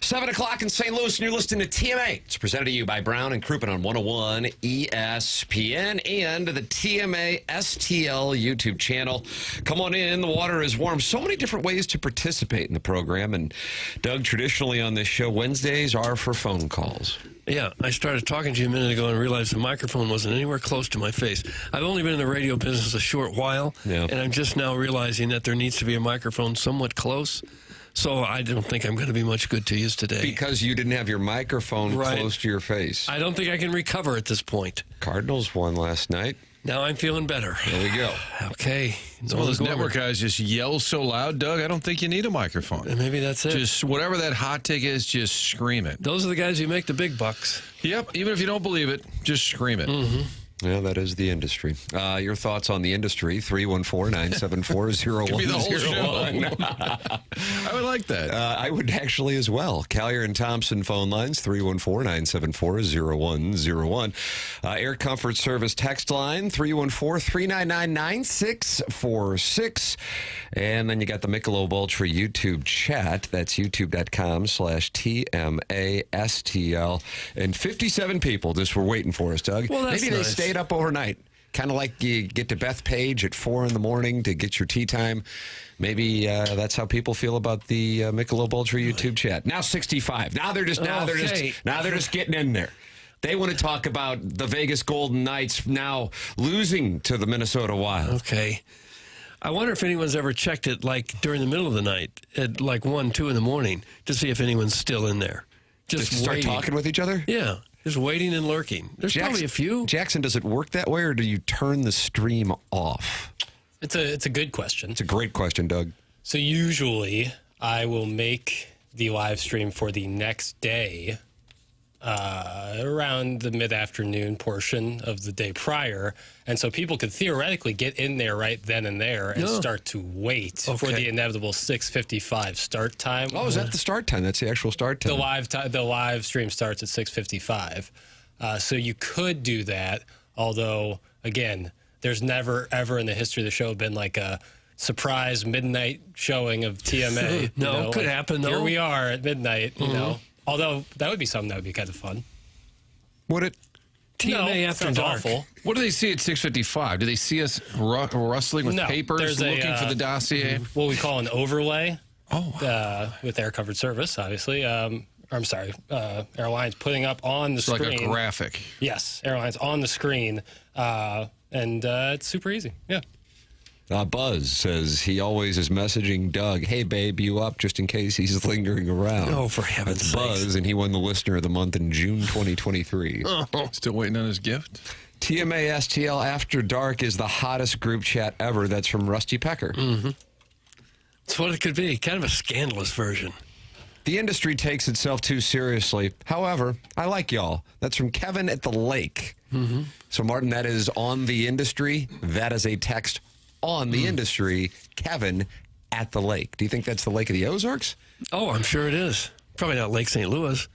7 o'clock in St. Louis, and you're listening to TMA. It's presented to you by Brown and Crouppen on 101 ESPN and the TMA STL YouTube channel. Come on in. The water is warm. So many different ways to participate in the program. And, Doug, traditionally on this show, Wednesdays are for phone calls. Yeah, I started talking to you a minute ago and realized the microphone wasn't anywhere close to my face. I've only been in the radio business a short while, and I'm just now realizing that there needs to be a microphone somewhat close. So I don't think I'm going to be much good to you today. Because you didn't have your microphone close to your face. I don't think I can recover at this point. Cardinals won last night. Now I'm feeling better. There we go. Okay. Some of those network guys just yell so loud, Doug, I don't think you need a microphone. Maybe that's it. Just whatever that hot take is, just scream it. Those are the guys who make the big bucks. Yep. Even if you don't believe it, just scream it. Mm-hmm. Yeah, that is the industry. Your thoughts on the industry, 314-974-0101. Could be the whole show. I would like that. I would actually as well. Collier and Thompson phone lines, 314-974-0101. Air Comfort Service text line, 314-399-9646. And then you got the Michelob Ultra YouTube chat. That's youtube.com/TMASTL. And 57 people just were waiting for us, Doug. Well, that's Maybe nice. they stayed up overnight. Kind of like you get to Bethpage at 4 in the morning to get your tea time. Maybe that's how people feel about the Michelob Ultra YouTube chat. Now 65. Now they're just getting in there. They want to talk about the Vegas Golden Knights now losing to the Minnesota Wild. Okay. I wonder if anyone's ever checked it like during the middle of the night at like 1, 2 in the morning to see if anyone's still in there. Just start talking with each other? Yeah. Just waiting and lurking. There's probably a few. Jackson, does it work that way, or do you turn the stream off? It's a good question. It's a great question, Doug. So usually I will make the live stream for the next day around the mid-afternoon portion of the day prior. And so people could theoretically get in there right then and there and start to wait for the inevitable 6:55 start time. Oh, is that the start time? That's the actual start time. The live stream starts at 6:55. So you could do that, although, again, there's never, ever in the history of the show been like a surprise midnight showing of TMA. No, could happen, though. Here we are at midnight, you know. Although that would be something that would be kind of fun. Would it? TMA after sounds dark. awful. What do they see at 6:55? Do they see us rustling with papers, looking for the dossier? What we call an overlay. Oh. With Air Comfort Service, obviously. Airlines putting up on the screen. Like a graphic. Yes, airlines on the screen. And it's super easy. Yeah. Buzz says he always is messaging Doug, hey, babe, you up, just in case he's lingering around. Oh, for heaven's sake. Buzz, and he won the Listener of the Month in June 2023. Still waiting on his gift? TMA STL After Dark is the hottest group chat ever. That's from Rusty Pecker. Mm-hmm. That's what it could be. Kind of a scandalous version. The industry takes itself too seriously. However, I like y'all. That's from Kevin at the Lake. Mm-hmm. So, Martin, that is on the industry. That is a text on the industry. Kevin at the lake. Do you think that's the Lake of the Ozarks? Oh, I'm sure it is. Probably not Lake St. Louis.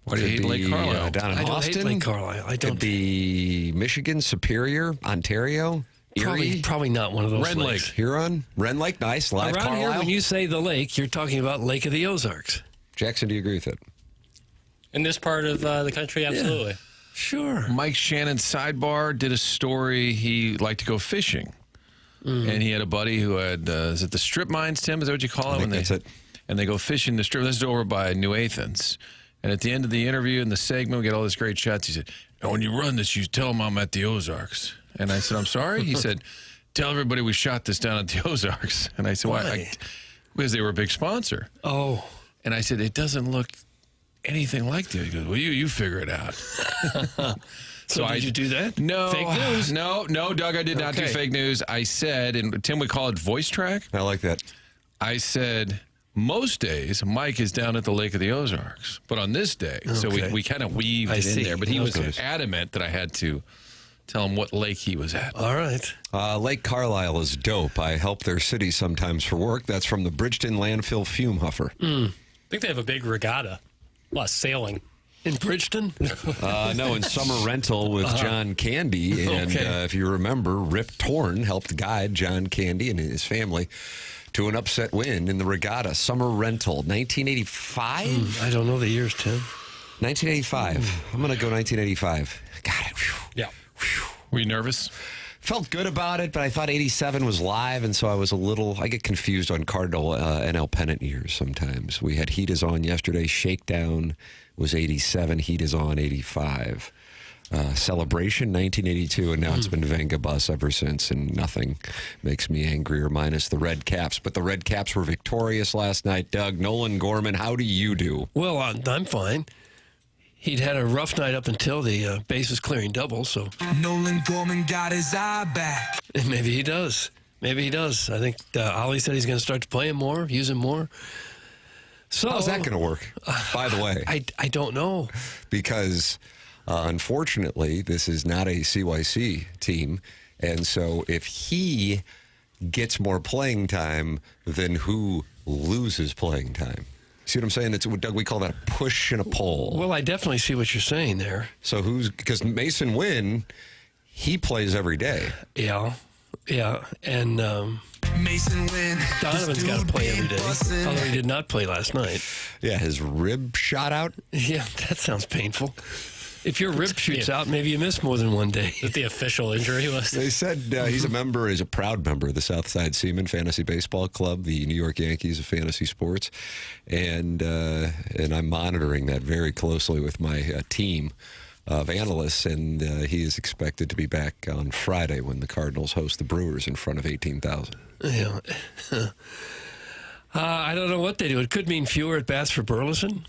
Why do you hate Lake Carlisle? Down in I don't Austin? hate Lake Carlisle. I don't. Could be Michigan, Superior, Ontario, Erie. Probably not one of those Red Lake. lakes. Huron, Ren Lake, nice. Live Around Carlisle. here, when you say the lake, you're talking about Lake of the Ozarks. Jackson, do you agree with it? In this part of the country, absolutely. Yeah. Sure. Mike Shannon sidebar did a story. He liked to go fishing, and he had a buddy who had is it the strip mines? Tim, is that what you call it? I think that's it. And they go fishing the strip. This is over by New Athens. And at the end of the interview and the segment, we get all these great shots. He said, "And when you run this, you tell them I'm at the Ozarks." And I said, "I'm sorry." He said, "Tell everybody we shot this down at the Ozarks." And I said, "Why?" Because they were a big sponsor. Oh. And I said, "It doesn't look anything like that." He goes, "Well, you figure it out." So did you do that? No. Fake news? No, Doug, I did not do fake news. I said, and Tim would call it voice track. I like that. I said, most days, Mike is down at the Lake of the Ozarks. But on this day, so we kind of weaved it in there. But he was adamant that I had to tell him what lake he was at. All right. Lake Carlisle is dope. I help their city sometimes for work. That's from the Bridgeton Landfill Fume Huffer. I think they have a big regatta. A lot of sailing. In Bridgeton? No, in Summer Rental with John Candy. And if you remember, Rip Torn helped guide John Candy and his family to an upset win in the Regatta Summer Rental, 1985? I don't know the years, Tim. 1985. I'm going to go 1985. Got it. Whew. Yeah. Whew. Were you nervous? Felt good about it, but I thought 87 was live, and so I get confused on Cardinal NL pennant years sometimes. We had Heat Is On yesterday. Shakedown was 87. Heat Is On, 85. Celebration, 1982, and now it's been Venga Bus ever since, and nothing makes me angrier minus the Red Caps. But the Red Caps were victorious last night. Doug, Nolan Gorman, how do you do? Well, I'm fine. He'd had a rough night up until the bases clearing double, so. Nolan Gorman got his eye back. Maybe he does. I think Oli said he's going to start to play him more, use him more. So, How's that going to work, by the way? I don't know. Because, unfortunately, this is not a CYC team, and so if he gets more playing time, then who loses playing time? See what I'm saying? It's what, Doug, we call that a push and a pull. Well, I definitely see what you're saying there. So because Mason Wynn, he plays every day. Yeah, and Mason Wynn. Donovan's got to play every day, although he did not play last night. Yeah, his rib shot out. Yeah, that sounds painful. If your rib shoots out, maybe you miss more than one day. Is that the official injury list? They said he's a proud member of the Southside Seaman Fantasy Baseball Club, the New York Yankees of fantasy sports, and I'm monitoring that very closely with my team of analysts, and he is expected to be back on Friday when the Cardinals host the Brewers in front of 18,000. Yeah. I don't know what they do. It could mean fewer at bats for Burleson.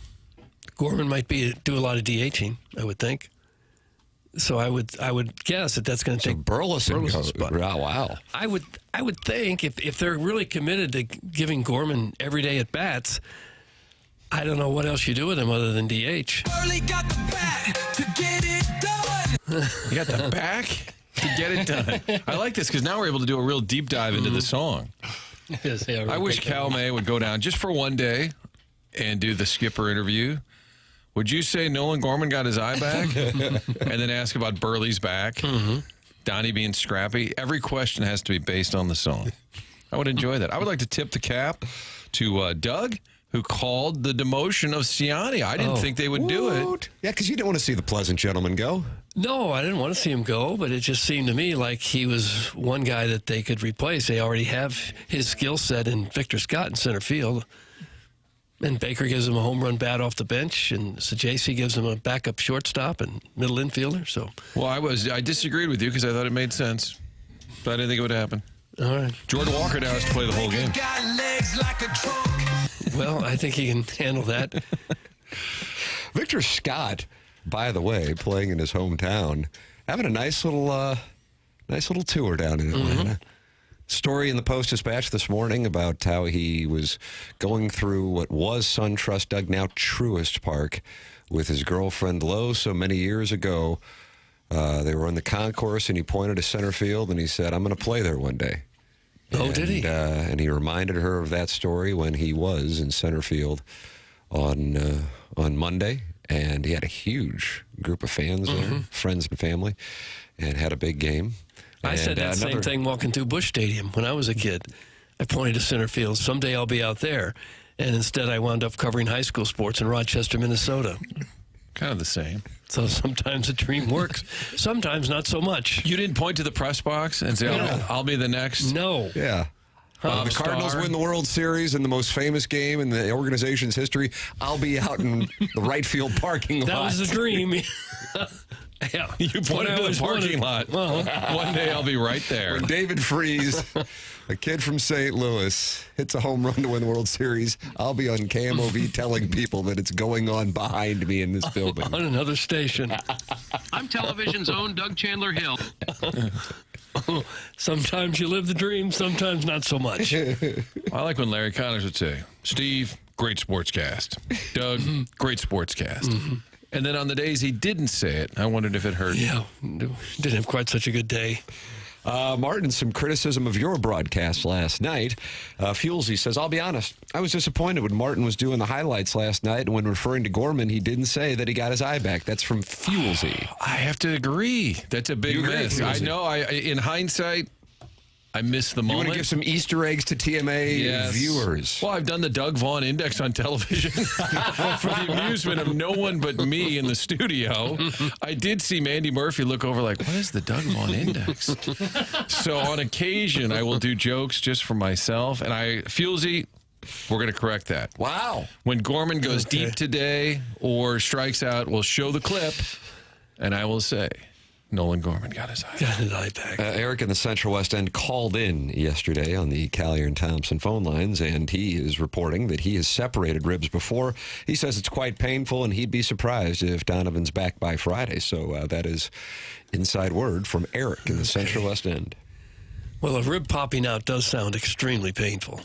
Gorman might do a lot of DHing, I would think. So I would guess that's going to take Burleson's spot. Oh, wow. I would think if they're really committed to giving Gorman everyday at bats, I don't know what else you do with him other than DH. Early got the bat to get it done. You got the back to get it done. I like this because now we're able to do a real deep dive into the song. Yes, yeah, I wish Cal May would go down just for one day and do the skipper interview. Would you say Nolan Gorman got his eye back? And then ask about Burley's back? Mm-hmm. Donnie being scrappy? Every question has to be based on the song. I would enjoy that. I would like to tip the cap to Doug, who called the demotion of Ciani. I didn't think they would do it. Yeah, because you didn't want to see the pleasant gentleman go. No, I didn't want to see him go, but it just seemed to me like he was one guy that they could replace. They already have his skill set in Victor Scott in center field. And Baker gives him a home run bat off the bench, and Sajasi gives him a backup shortstop and middle infielder. So, well, I disagreed with you because I thought it made sense, but I didn't think it would happen. All right, Jordan Walker now has to play the whole game. Got legs like a trunk. Well, I think he can handle that. Victor Scott, by the way, playing in his hometown, having a nice little tour down in Atlanta. Mm-hmm. Story in the Post-Dispatch this morning about how he was going through what was SunTrust, Doug, now Truist Park, with his girlfriend Lo. So many years ago, they were on the concourse, and he pointed to center field, and he said, "I'm going to play there one day." Oh, did he? And he reminded her of that story when he was in center field on Monday, and he had a huge group of fans there, friends and family, and had a big game. I said that same thing walking through Busch Stadium when I was a kid. I pointed to center field. Someday I'll be out there. And instead I wound up covering high school sports in Rochester, Minnesota. Kind of the same. So sometimes the dream works. Sometimes not so much. You didn't point to the press box and say, I'll be the next? No. Yeah. The Cardinals win the World Series in the most famous game in the organization's history. I'll be out in the right field parking lot. That was the dream. Yeah, you pointed to the parking lot. Well, one day I'll be right there. When David Freese, a kid from St. Louis, hits a home run to win the World Series, I'll be on KMOV telling people that it's going on behind me in this building. On another station. I'm television's own Doug Chandler Hill. Sometimes you live the dream, sometimes not so much. I like when Larry Connors would say, "Steve, great sportscast. Doug, great sportscast." Mm-hmm. And then on the days he didn't say it, I wondered if it hurt. Yeah, didn't have quite such a good day. Martin, some criticism of your broadcast last night. Fuelsy says, "I'll be honest, I was disappointed when Martin was doing the highlights last night, and when referring to Gorman, he didn't say that he got his eye back." That's from Fuelsy. I have to agree. That's a big miss. I know. In hindsight, I miss the You moment. want to give some Easter eggs to TMA viewers? Well, I've done the Doug Vaughn Index on television for the amusement of no one but me in the studio. I did see Mandy Murphy look over like, what is the Doug Vaughn Index? So on occasion, I will do jokes just for myself. And Fuelsy, we're going to correct that. Wow. When Gorman goes deep today or strikes out, we'll show the clip, and I will say, Nolan Gorman got his eye. Got his eye back. Eric in the Central West End called in yesterday on the Callier and Thompson phone lines, and he is reporting that he has separated ribs before. He says it's quite painful, and he'd be surprised if Donovan's back by Friday. So that is inside word from Eric in the Central West End. Well, a rib popping out does sound extremely painful.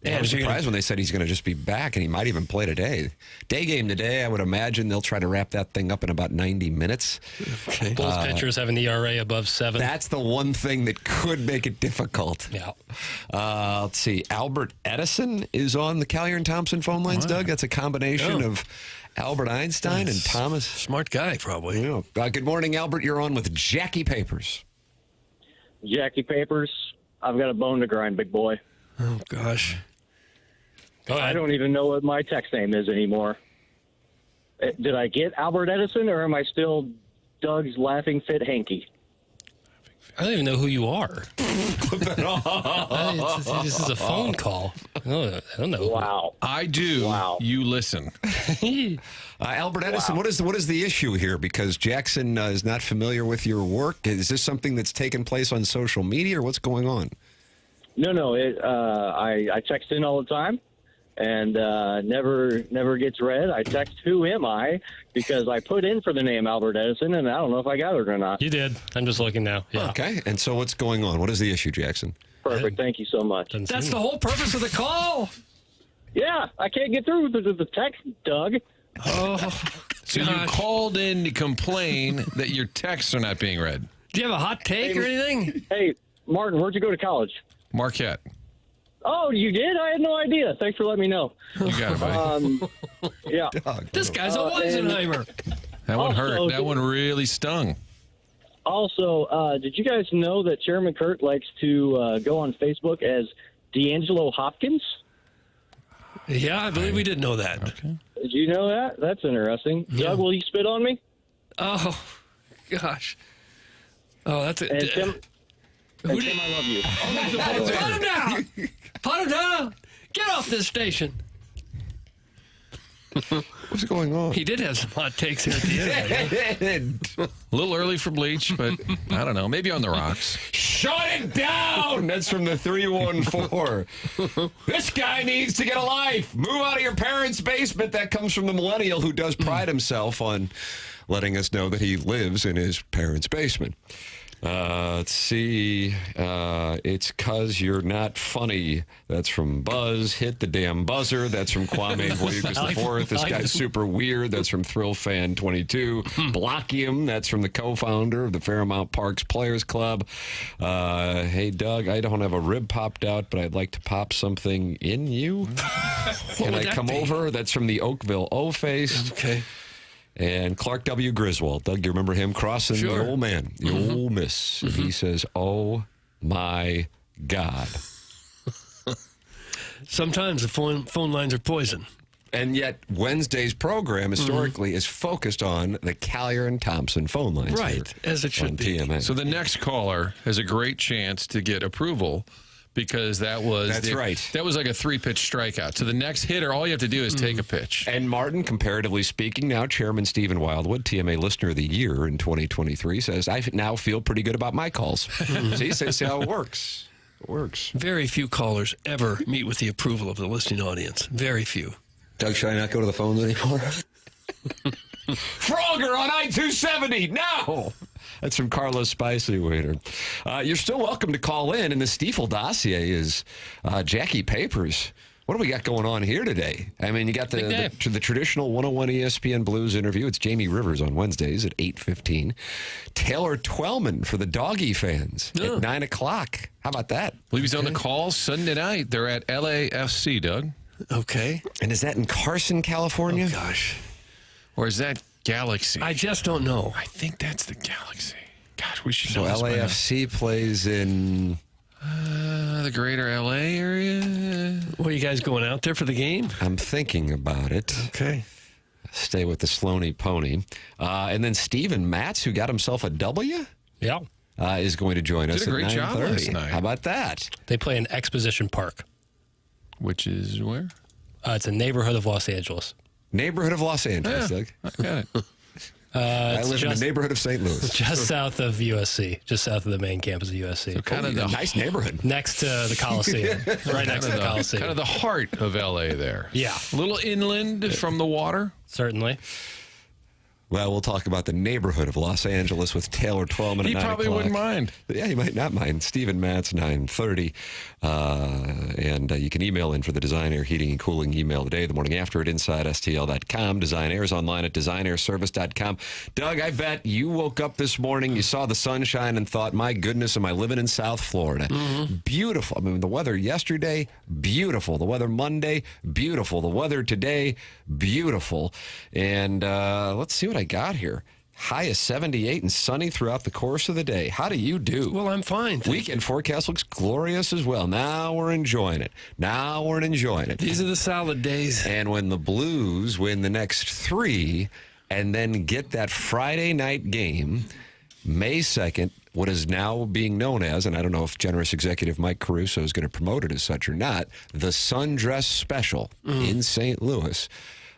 I was surprised when they said he's going to just be back, and he might even play today. Day game today, I would imagine they'll try to wrap that thing up in about 90 minutes. Okay. Both pitchers have an ERA above 7. That's the one thing that could make it difficult. Yeah. Let's see. Albert Edison is on the Callier and Thompson phone lines, Doug. That's a combination of Albert Einstein and Thomas. Smart guy, probably. Good morning, Albert. You're on with Jackie Papers. Jackie Papers, I've got a bone to grind, big boy. Oh, gosh. Go ahead. I don't even know what my text name is anymore. Did I get Albert Edison, or am I still Doug's laughing fit hanky? I don't even know who you are. This is a phone call. I don't know. Wow. I do. Wow. You listen. Albert Edison, what is the issue here? Because Jackson is not familiar with your work. Is this something that's taken place on social media, or what's going on? No. I text in all the time, and never gets read. I text, who am I? Because I put in for the name Albert Edison, and I don't know if I got it or not. You did. I'm just looking now. Yeah. Okay. And so what's going on? What is the issue, Jackson? Perfect. Thank you so much. That's the whole purpose of the call. Yeah, I can't get through the text, Doug. Oh, So you called in to complain that your texts are not being read. do you have a hot take or anything? Hey, Martin, where'd you go to college? Marquette. Oh, you did? I had no idea. Thanks for letting me know. You got it, buddy. Yeah. This guy's a Weisenheimer. That one Also, hurt. That one really stung. Also, did you guys know that Chairman Kurt likes to go on Facebook as D'Angelo Hopkins? Yeah, I believe we did know that. Okay. Did you know that? That's interesting. Doug, will you spit on me? Oh, gosh. Oh, that's it. And Tim, I love you. Put him down. Put him down. Get off this station. What's going on? He did have some hot takes here at the end. A little early for bleach, but I don't know. Maybe on the rocks. Shut it down! That's from the 314. This guy needs to get a life. Move out of your parents' basement. That comes from the millennial who does pride himself on letting us know that he lives in his parents' basement. Let's see. It's 'cause you're not funny. That's from Buzz. Hit the damn buzzer. That's from Kwame Boyukas IV. This guy's super weird. That's from Thrill Fan 22. Block him. That's from the co-founder of the Fairmount Parks Players Club. Hey, Doug, I don't have a rib popped out, but I'd like to pop something in you. Can I come over? That's from the Oakville O-Face. Okay. And Clark W. Griswold. Doug, you remember him crossing Sure. the old man, the old miss. And he says, oh, my God. Sometimes the phone lines are poison. And yet Wednesday's program historically is focused on the Callier and Thompson phone lines. Right, here as it should on be. TMA. So the next caller has a great chance to get approval because that was That was like a 3-pitch strikeout. So the next hitter, all you have to do is take a pitch. And Martin, comparatively speaking, now Chairman Stephen Wildwood, TMA Listener of the Year in 2023, says, I now feel pretty good about my calls. See how it works. It works. Very few callers ever meet with the approval of the listening audience. Very few. Doug, should I not go to the phones anymore? Frogger on I-270 now. That's from Carlos Spicy Waiter. You're still welcome to call in, and the Stiefel dossier is Jackie Papers. What do we got going on here today? I mean, you got the traditional 101 ESPN Blues interview. It's Jamie Rivers on Wednesdays at 8:15. Taylor Twellman for the Doggy fans at 9 o'clock. How about that? I believe he's on the call Sunday night. They're at LAFC, Doug. Okay. And is that in Carson, California? Oh, gosh. Or is that Galaxy? I just don't know. I think that's the Galaxy. Gosh, we should So know this by now. LAFC plays in... The greater L.A. area. Well, you guys going out there for the game? I'm thinking about it. Okay. Stay with the Sloaney Pony. And then Steven Matz, who got himself a W, Yeah. is going to join us Did a great at 9:30. job last night. How about that? They play in Exposition Park. Which is where? It's a neighborhood of Los Angeles. Neighborhood of Los Angeles, Doug. I got it. I live in the neighborhood of St. Louis. Just south of USC, just south of the main campus of USC. Kind of a nice neighborhood. Next to the Coliseum. Right next to the Coliseum. Kind of the heart of L.A. there. Yeah. A little inland from the water. Certainly. Well, we'll talk about the neighborhood of Los Angeles with Taylor Twellman at 9 He probably o'clock. wouldn't mind. Yeah, he might not mind. Stephen Matz, 9:30. And you can email in for the Design Air Heating and Cooling email today, the morning after at InsideSTL.com. Design Air is online at DesignAirService.com. Doug, I bet you woke up this morning, you saw the sunshine and thought, my goodness, am I living in South Florida? Beautiful. I mean, the weather yesterday, beautiful. The weather Monday, beautiful. The weather today, beautiful. And let's see what I got here. High of 78 and sunny throughout the course of the day. How do you do? Well, I'm fine. Weekend forecast looks glorious as well. Now we're enjoying it. These are the solid days. And when the Blues win the next 3 and then get that Friday night game, May 2nd, what is now being known as, and I don't know if generous executive Mike Caruso is going to promote it as such or not, the Sundress Special in St. Louis.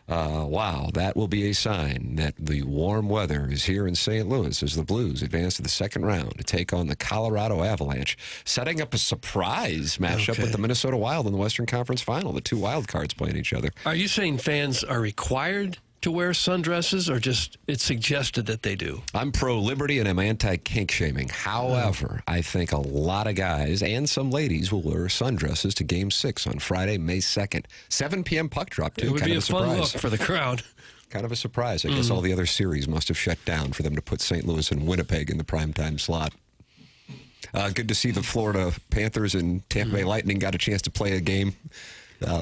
Wow, that will be a sign that the warm weather is here in St. Louis as the Blues advance to the second round to take on the Colorado Avalanche, setting up a surprise matchup with the Minnesota Wild in the Western Conference Final. The two wild cards playing each other. Are you saying fans are required to wear sundresses, or just it's suggested that they do? I'm pro-liberty and I'm anti-kink shaming. However, I think a lot of guys and some ladies will wear sundresses to Game 6 on Friday, May 2nd. 7 p.m. puck drop, too. It would kind be of a fun surprise. look for the crowd. Kind of a surprise. I guess all the other series must have shut down for them to put St. Louis and Winnipeg in the primetime slot. Good to see the Florida Panthers and Tampa Bay Lightning got a chance to play a game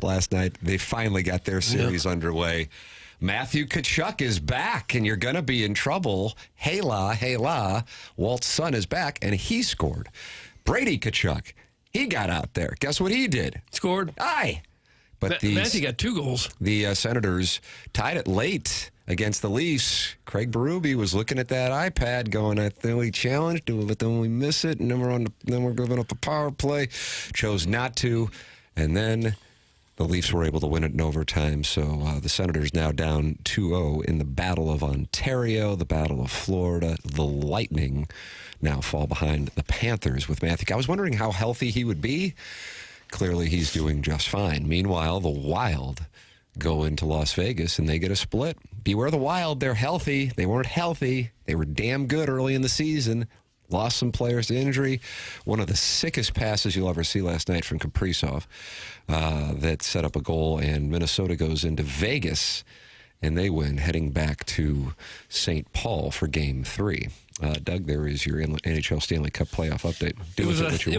last night. They finally got their series underway. Matthew Tkachuk is back, and you're going to be in trouble. Hey la, Walt's son is back, and he scored. Brady Tkachuk, he got out there. Guess what he did? Scored. Aye. But Matthew got 2 goals. the Senators tied it late against the Leafs. Craig Berube was looking at that iPad going, I think we challenged it, but then we miss it, and then we're giving up a power play. Chose not to, and then the Leafs were able to win it in overtime, so the Senators now down 2-0 in the Battle of Ontario, the Battle of Florida. The Lightning now fall behind the Panthers with Matthew. I was wondering how healthy he would be. Clearly, he's doing just fine. Meanwhile, the Wild go into Las Vegas, and they get a split. Beware the Wild. They're healthy. They weren't healthy. They were damn good early in the season. Lost some players to injury. One of the sickest passes you'll ever see last night from Kaprizov that set up a goal, and Minnesota goes into Vegas, and they win, heading back to St. Paul for Game 3. Doug, there is your NHL Stanley Cup playoff update. It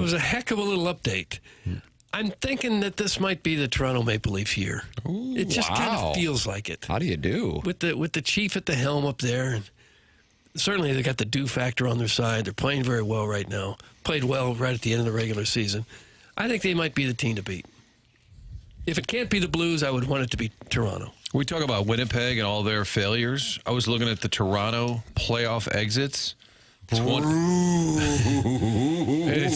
was a heck of a little update. I'm thinking that this might be the Toronto Maple Leafs year. Ooh, It just kind wow. of feels like it. How do you do? With the chief at the helm up there, and certainly they got the do factor on their side. They're playing very well right now. Played well right at the end of the regular season. I think they might be the team to beat. If it can't be the Blues, I would want it to be Toronto. We talk about Winnipeg and all their failures. I was looking at the Toronto playoff exits. It's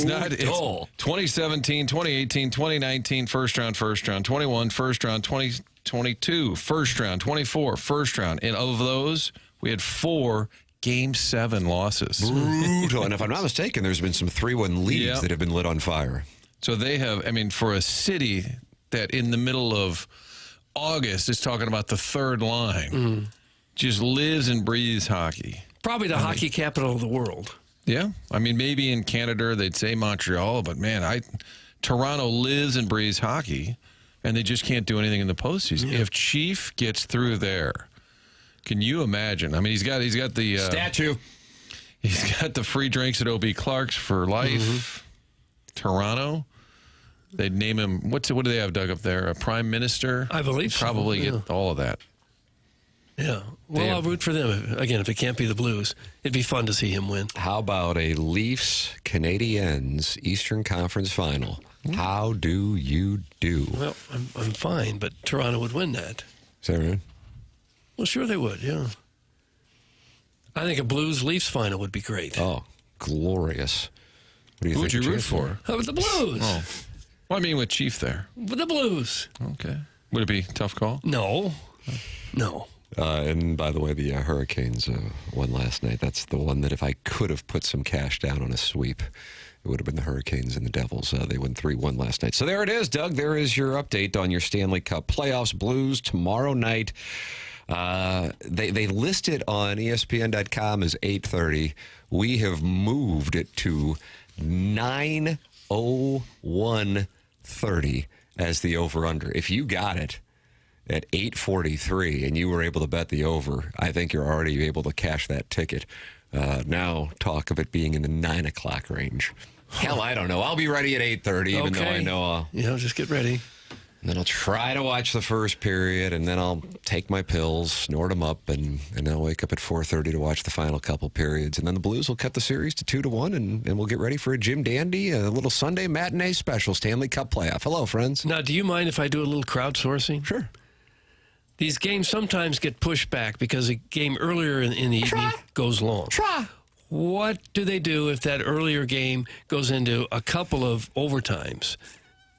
not. It's 2017, 2018, 2019, first round, 21, first round, 2022, first round, 24, first round. And of those, we had 4 Game 7 losses. Brutal. And if I'm not mistaken, there's been some 3-1 leads that have been lit on fire. So they have, I mean, for a city that in the middle of August is talking about the third line, just lives and breathes hockey. Probably the hockey capital of the world. Yeah. I mean, maybe in Canada they'd say Montreal, but man, Toronto lives and breathes hockey, and they just can't do anything in the postseason. Yeah. If Chief gets through there, can you imagine? I mean, he's got the statue. He's got the free drinks at O.B. Clark's for life. Toronto, they'd name him. What do they have dug up there? A prime minister? I believe so. Probably get all of that. Yeah. Well, I'll root for them. Again, if it can't be the Blues, it'd be fun to see him win. How about a Leafs-Canadiens Eastern Conference Final? How do you do? Well, I'm fine, but Toronto would win that. Is that right? Well, sure they would, yeah. I think a Blues-Leafs final would be great. Oh, glorious. What do you Who'd think? you root for? How about the Blues? Oh. Well, I mean, with Chief there. With the Blues. Okay. Would it be a tough call? No. And by the way, the Hurricanes won last night. That's the one that if I could have put some cash down on a sweep, it would have been the Hurricanes and the Devils. They won 3-1 last night. So there it is, Doug. There is your update on your Stanley Cup playoffs. Blues tomorrow night. They list it on ESPN.com as 8:30. We have moved it to 9:01:30 as the over-under. If you got it at 8:43 and you were able to bet the over, I think you're already able to cash that ticket. Now talk of it being in the 9 o'clock range. Hell, I don't know. I'll be ready at 8:30, even though I know just get ready. and then I'll try to watch the first period, and then I'll take my pills, snort them up, and I'll wake up at 4:30 to watch the final couple periods. And then the Blues will cut the series to 2-1, and we'll get ready for a Jim Dandy, a little Sunday matinee special, Stanley Cup playoff. Hello, friends. Now, do you mind if I do a little crowdsourcing? Sure. These games sometimes get pushed back because a game earlier in the evening goes long. What do they do if that earlier game goes into a couple of overtimes,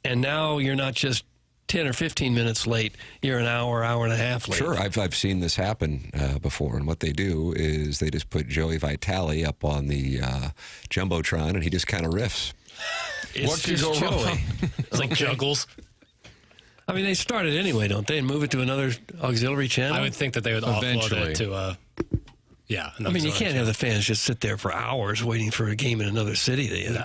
and now you're not just 10 or 15 minutes late, you're an hour and a half late? Sure, I've seen this happen before, and what they do is they just put Joey Vitale up on the Jumbotron, and he just kind of riffs. What could go wrong? It's like juggles. I mean, they start it anyway, don't they, and move it to another auxiliary channel? I would think that they would offload it to I mean, you can't have the fans just sit there for hours waiting for a game in another city. No.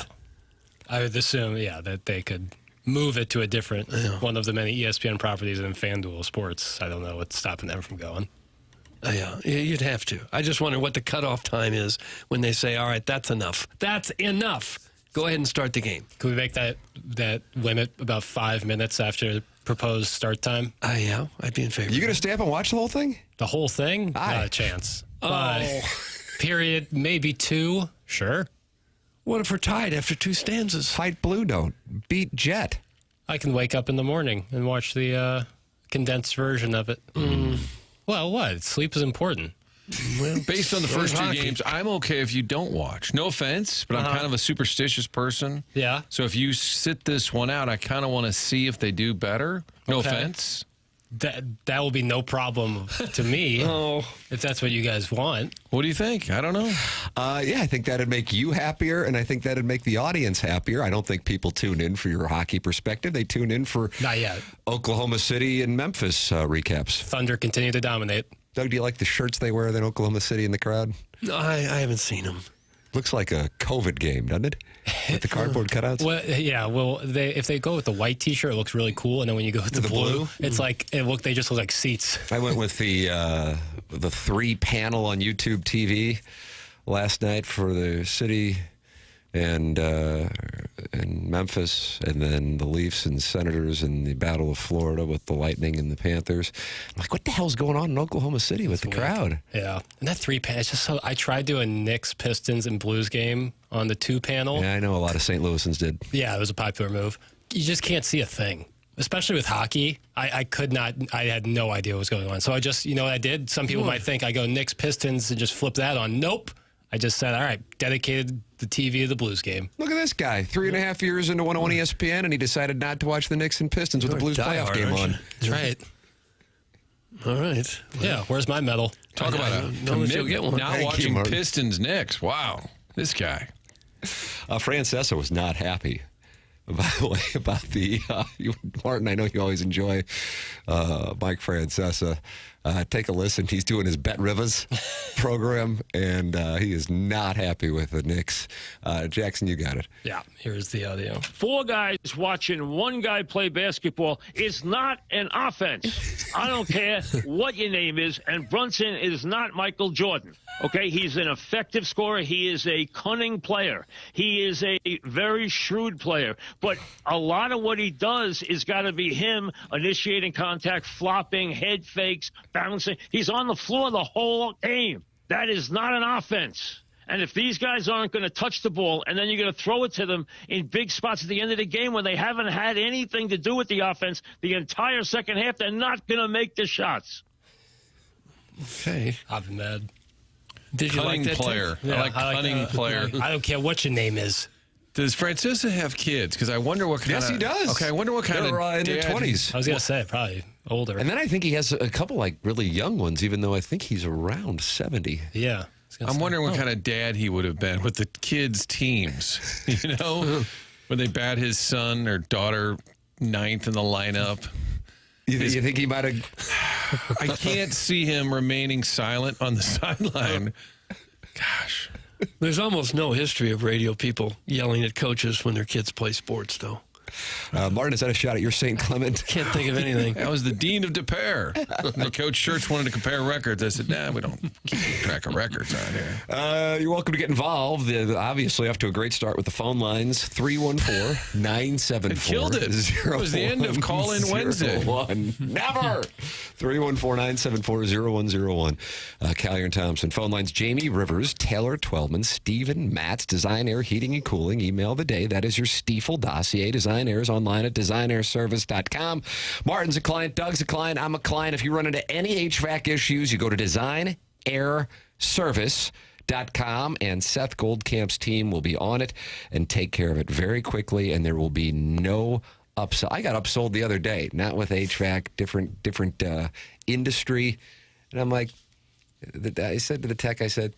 I would assume, that they could move it to a different one of the many ESPN properties in FanDuel Sports. I don't know what's stopping them from going. Yeah, you'd have to. I just wonder what the cutoff time is when they say, all right, that's enough. That's enough. Go ahead and start the game. Could we make that limit about 5 minutes after the proposed start time? Yeah, I'd be in favor. You going to stay up and watch the whole thing? The whole thing? Not a chance. But period, maybe 2, sure. What if we're tied after 2 stanzas? Fight Blue Note. Beat Jet. I can wake up in the morning and watch the condensed version of it. Well, what? Sleep is important. Well, based on the first 2 hockey. games, I'm okay if you don't watch. No offense, but I'm kind of a superstitious person. Yeah. So if you sit this one out, I kind of want to see if they do better. No Okay. offense. That will be no problem to me if that's what you guys want. What do you think? I don't know. I think that'd make you happier, and I think that'd make the audience happier. I don't think people tune in for your hockey perspective. They tune in for Not yet. Oklahoma City and Memphis recaps. Thunder continue to dominate. Doug, do you like the shirts they wear in Oklahoma City in the crowd? No, I haven't seen them. Looks like a COVID game, doesn't it? With the cardboard cutouts? Well, yeah. Well, if they go with the white T-shirt, it looks really cool, and then when you go with the blue, it's like they just look like seats. I went with the 3-panel on YouTube TV last night for the city and Memphis, and then the Leafs and Senators and the Battle of Florida with the Lightning and the Panthers. I'm like, what the hell's going on in Oklahoma City with the crowd? Yeah, and that 3-panel, it's just so. I tried doing Knicks, Pistons, and Blues game on the 2-panel. Yeah, I know a lot of St. Louisans did. Yeah, it was a popular move. You just can't see a thing, especially with hockey. I could not. I had no idea what was going on. So I just, what I did? Some people might think I go Knicks, Pistons, and just flip that on. Nope. I just said, all right, dedicated the TV to the Blues game. Look at this guy, 3.5 years into 101 ESPN, and he decided not to watch the Knicks and Pistons with the Blues playoff game on. That's right. All right. Yeah, where's my medal? Talk about a you'll get one. Now Thank you, watching Martin. Pistons Knicks. Wow, this guy. Francesa was not happy, by the way, about the Martin. I know you always enjoy Mike Francesa. Take a listen. He's doing his Bet Rivers program, and he is not happy with the Knicks. Jackson, you got it. Yeah, here's the audio. 4 guys watching one guy play basketball is not an offense. I don't care what your name is, and Brunson is not Michael Jordan. Okay, he's an effective scorer. He is a cunning player. He is a very shrewd player. But a lot of what he does is got to be him initiating contact, flopping, head fakes, bouncing. He's on the floor the whole game. That is not an offense. And if these guys aren't going to touch the ball and then you're going to throw it to them in big spots at the end of the game when they haven't had anything to do with the offense the entire second half, they're not going to make the shots. Okay. I've been mad. Did you Cunning like that player. Tim? I like cunning player. I don't care what your name is. Does Francisca have kids? Because I wonder what kind of... Yes, he does. Okay, I wonder what kind They're, of in their dad 20s. I was going to say, probably older. And then I think he has a couple, like, really young ones, even though I think he's around 70. Yeah. I'm wondering what kind of dad he would have been with the kids' teams. You know, when they bat his son or daughter ninth in the lineup. You think he might have? I can't see him remaining silent on the sideline. Gosh. There's almost no history of radio people yelling at coaches when their kids play sports, though. Martin, is that a shot at your St. Clement? Can't think of anything. That was the dean of DePere. And Coach Church wanted to compare records. I said, nah, we don't keep track of records on here. You're welcome to get involved. Obviously, off to a great start with the phone lines. 314-974. It killed it. It was the end of Call-In Wednesday. Never. 314-974-0101. Callier and Thompson. Phone lines, Jamie Rivers, Taylor Twellman, Stephen Matz, Design Air Heating and Cooling. Email the day. That is your Stiefel dossier. Design Air is online at designairservice.com. Martin's a client. Doug's a client. I'm a client. If you run into any HVAC issues, you go to designairservice.com, and Seth Goldcamp's team will be on it and take care of it very quickly, and there will be no upsell. I got upsold the other day, not with HVAC, different industry, and I'm like, I said to the tech, I said,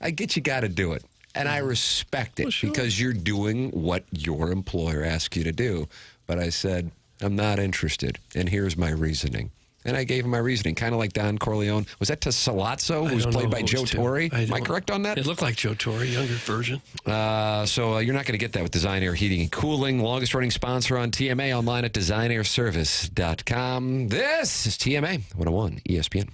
I get you got to do it. And I respect it because you're doing what your employer asks you to do. But I said, I'm not interested, and here's my reasoning. And I gave him my reasoning, kind of like Don Corleone. Was that to Salazzo, who was played by Joe Torre? Am I correct on that? It looked like Joe Torre, younger version. So you're not going to get that with Design Air Heating and Cooling. Longest running sponsor on TMA, online at designairservice.com. This is TMA 101 ESPN.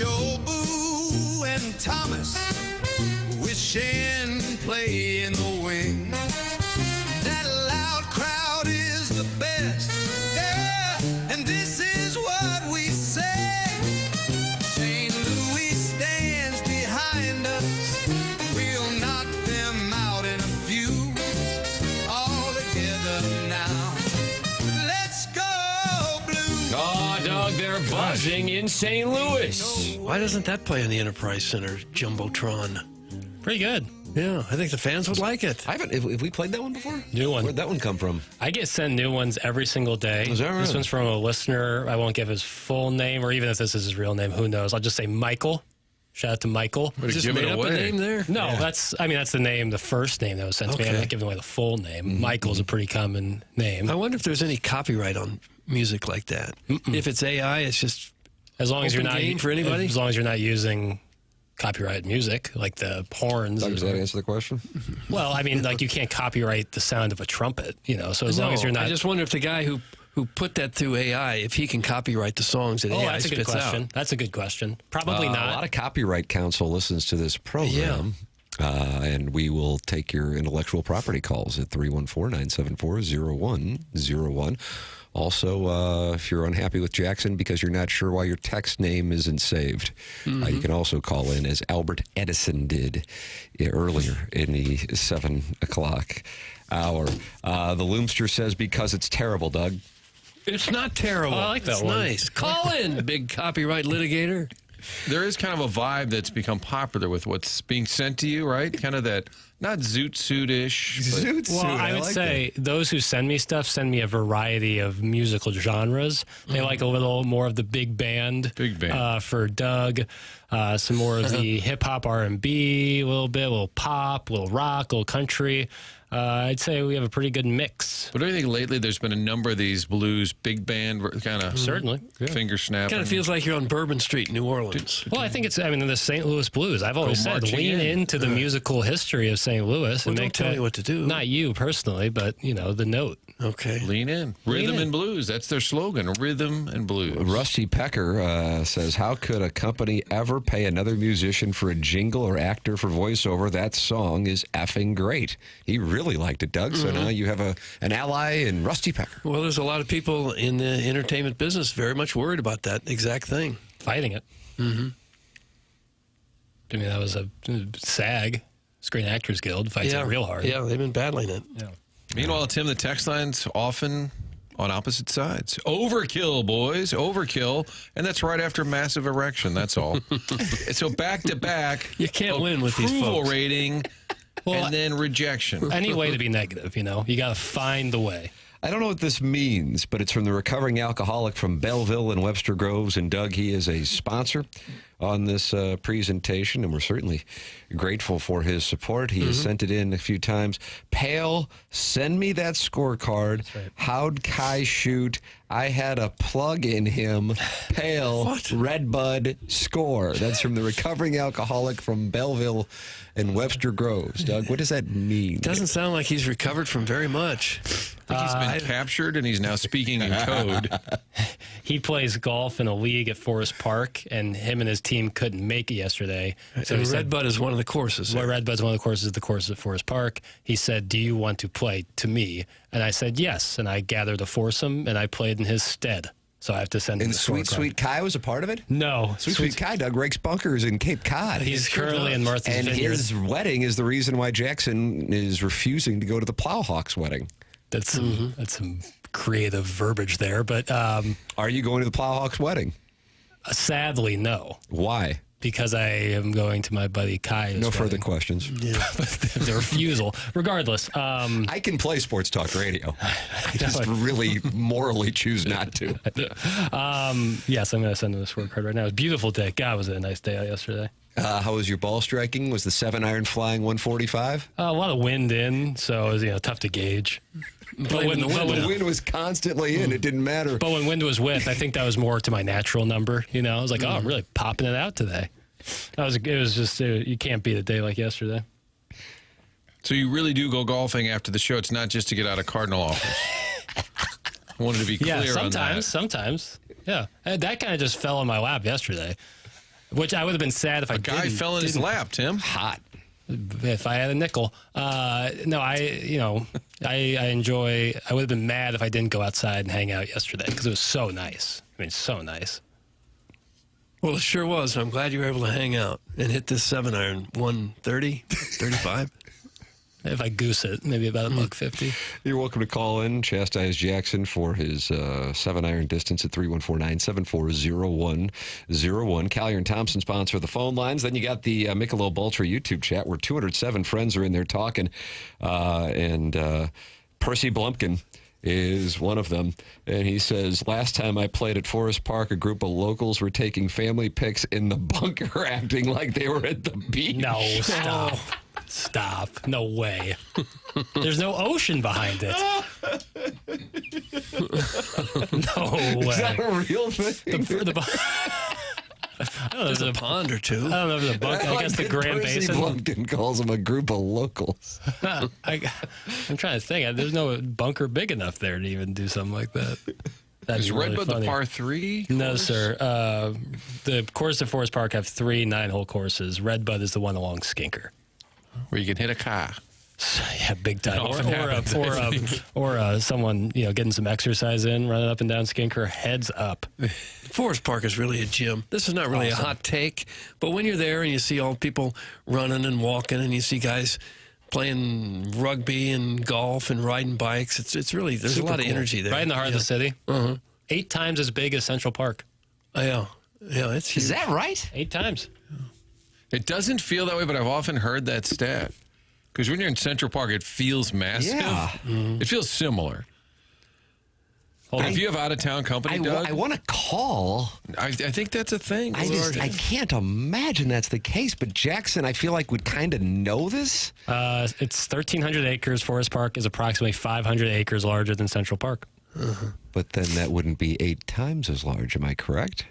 Joe, Boo, and Thomas wishing play in the wing. That loud crowd is the best, yeah, and this is what we say. St. Louis stands behind us, we'll knock them out in a few. All together now, let's go Blue. Oh, Doug, they're buzzing in St. Louis. Why doesn't that play in the Enterprise Center Jumbotron? Pretty good. Yeah, I think the fans would like it. I haven't. Have we played that one before? New one. Where'd that one come from? I get sent new ones every single day. Is that right? This one's from a listener. I won't give his full name, or even if this is his real name, who knows? I'll just say Michael. Shout out to Michael. But Just give made it up away. a name there? No, that's the name, the first name that was sent to me. I'm Okay. not giving away the full name. Michael's a pretty common name. I wonder if there's any copyright on music like that. If it's AI, it's just As long as you're Open not game for anybody? As long as you're not using copyright music like the horns. Doug, does that answer the question? Well, I mean, like you can't copyright the sound of a trumpet, you know. So as long as you're not. I just wonder if the guy who put that through AI, if he can copyright the songs that Oh, AI that's a good spits question. out. That's a good question. Probably A not. lot of Copyright Council listens to this program. And we will take your intellectual property calls at 314-974-0101. Also, if you're unhappy with Jackson because you're not sure why your text name isn't saved, you can also call in as Albert Edison did earlier in the 7 o'clock hour. The Loomster says because it's terrible, Doug. It's not terrible. Oh, I like that it's one. nice. Call in, big copyright litigator. There is kind of a vibe that's become popular with what's being sent to you, right? Kind of that, not zoot suit-ish. but- Well, I would say those who send me stuff send me a variety of musical genres. They like a little more of the big band. Big band. For Doug. Some more of the hip hop R&B, a little bit, a little pop, a little rock, a little country. I'd say we have a pretty good mix. But I think lately there's been a number of these blues, big band, kind of Certainly. finger snapping. Kind of feels like you're on Bourbon Street, New Orleans. Well, I think it's, the St. Louis Blues. I've always said, marching lean in. into the musical history of St. Louis. Well, and don't make tell that- me what to do. Not you personally, but, the note. Okay. Lean in. Rhythm and blues. That's their slogan. Rhythm and blues. Rusty Pecker says, how could a company ever pay another musician for a jingle or actor for voiceover? That song is effing great. He really liked it, Doug. So now you have an ally in Rusty Pecker. Well, there's a lot of people in the entertainment business very much worried about that exact thing. Fighting it. Mm-hmm. That was a SAG, Screen Actors Guild, fights it real hard. Yeah, they've been battling it. Yeah. Meanwhile, Tim, the text line's often on opposite sides. Overkill, boys. Overkill. And that's right after massive erection. That's all. So back to back. You can't win with these approval folks. rating and then rejection. Any way to be negative, you got to find the way. I don't know what this means, but it's from the recovering alcoholic from Belleville and Webster Groves. And Doug, he is a sponsor on this presentation, and we're certainly grateful for his support. He has sent it in a few times. Pale, send me that scorecard. How'd Kai shoot? I had a plug in him. Pale, Redbud, score. That's from the recovering alcoholic from Belleville and Webster Groves. Doug, what does that mean? Doesn't sound like he's recovered from very much. I think he's been captured and he's now speaking in code. He plays golf in a league at Forest Park, and him and his team couldn't make it yesterday. So he said, Redbud is one of the courses. well, Redbud's one of the courses at Forest Park. He said, do you want to play to me? And I said, yes. And I gathered a foursome, and I played in his stead. So I have to send him And the Sweet scorecard. Sweet Kai was a part of it? No. Sweet Kai, Doug, rakes bunkers in Cape Cod. He's currently in Martha's And Vineyard. his wedding is the reason why Jackson is refusing to go to the Plowhawks wedding. That's some creative verbiage there. But Are you going to the Plowhawks wedding? sadly, no. Why? Because I am going to my buddy Kai's No further wedding. questions. The refusal. Regardless. I can play sports talk radio. I just really morally choose not to. Yes, I'm going to send him the scorecard right now. It was a beautiful day. God, was it a nice day out yesterday. How was your ball striking? Was the 7-iron flying 145? A lot of wind in, so it was tough to gauge. But when, The wind was constantly in. It didn't matter. but when wind was with, I think that was more to my natural number. I was like, oh, I'm really popping it out today. It was just, you can't beat a day like yesterday. So you really do go golfing after the show. It's not just to get out of Cardinal offers. I wanted to be clear Yeah, on that. sometimes. Yeah. And that kind of just fell in my lap yesterday. Which I would have been sad if I Guy fell in his lap, Tim. Hot. If I had a nickel. No, I enjoy. I would have been mad if I didn't go outside and hang out yesterday because it was so nice. I mean, so nice. Well, it sure was. I'm glad you were able to hang out and hit this 7-iron 130, 35. If I goose it, maybe about $1.50. You're welcome to call in, chastise Jackson for his 7-iron distance at 314-974-0101. Collier and Thompson sponsor the phone lines. Then you got the Michelob Ultra YouTube chat where 207 friends are in there talking. And Percy Blumpkin is one of them. And he says, last time I played at Forest Park, a group of locals were taking family pics in the bunker acting like they were at the beach. No, stop. Stop. No way. There's no ocean behind it. No way. Is that a real thing? I don't know, There's a pond or two. I don't know if the bunker. I guess the Grand Percy Basin. Blumpkin calls them a group of locals. I'm trying to think. There's no bunker big enough there to even do something like that. That'd Is be really Redbud funny. the par 3? No, sir. The course at Forest Park have 3 9-hole courses. Redbud is the one along Skinker. Where you can hit a car. Yeah, big time. It often happens, I think. Or someone getting some exercise in, running up and down Skinker, heads up. Forest Park is really a gym. This is not really a hot take, but when you're there and you see all people running and walking and you see guys playing rugby and golf and riding bikes, it's really, there's a lot of energy there. Right in the heart of the city. 8 times as big as Central Park. Yeah, it's huge. Is that right? 8 times. It doesn't feel that way, but I've often heard that stat. Because when you're in Central Park, it feels massive. Yeah. It feels similar. But if you have out-of-town company, Doug, I want to call. I think that's a thing. I can't imagine that's the case. But Jackson, I feel like would kind of know this. It's 1,300 acres. Forest Park is approximately 500 acres larger than Central Park. But then that wouldn't be 8 times as large. Am I correct?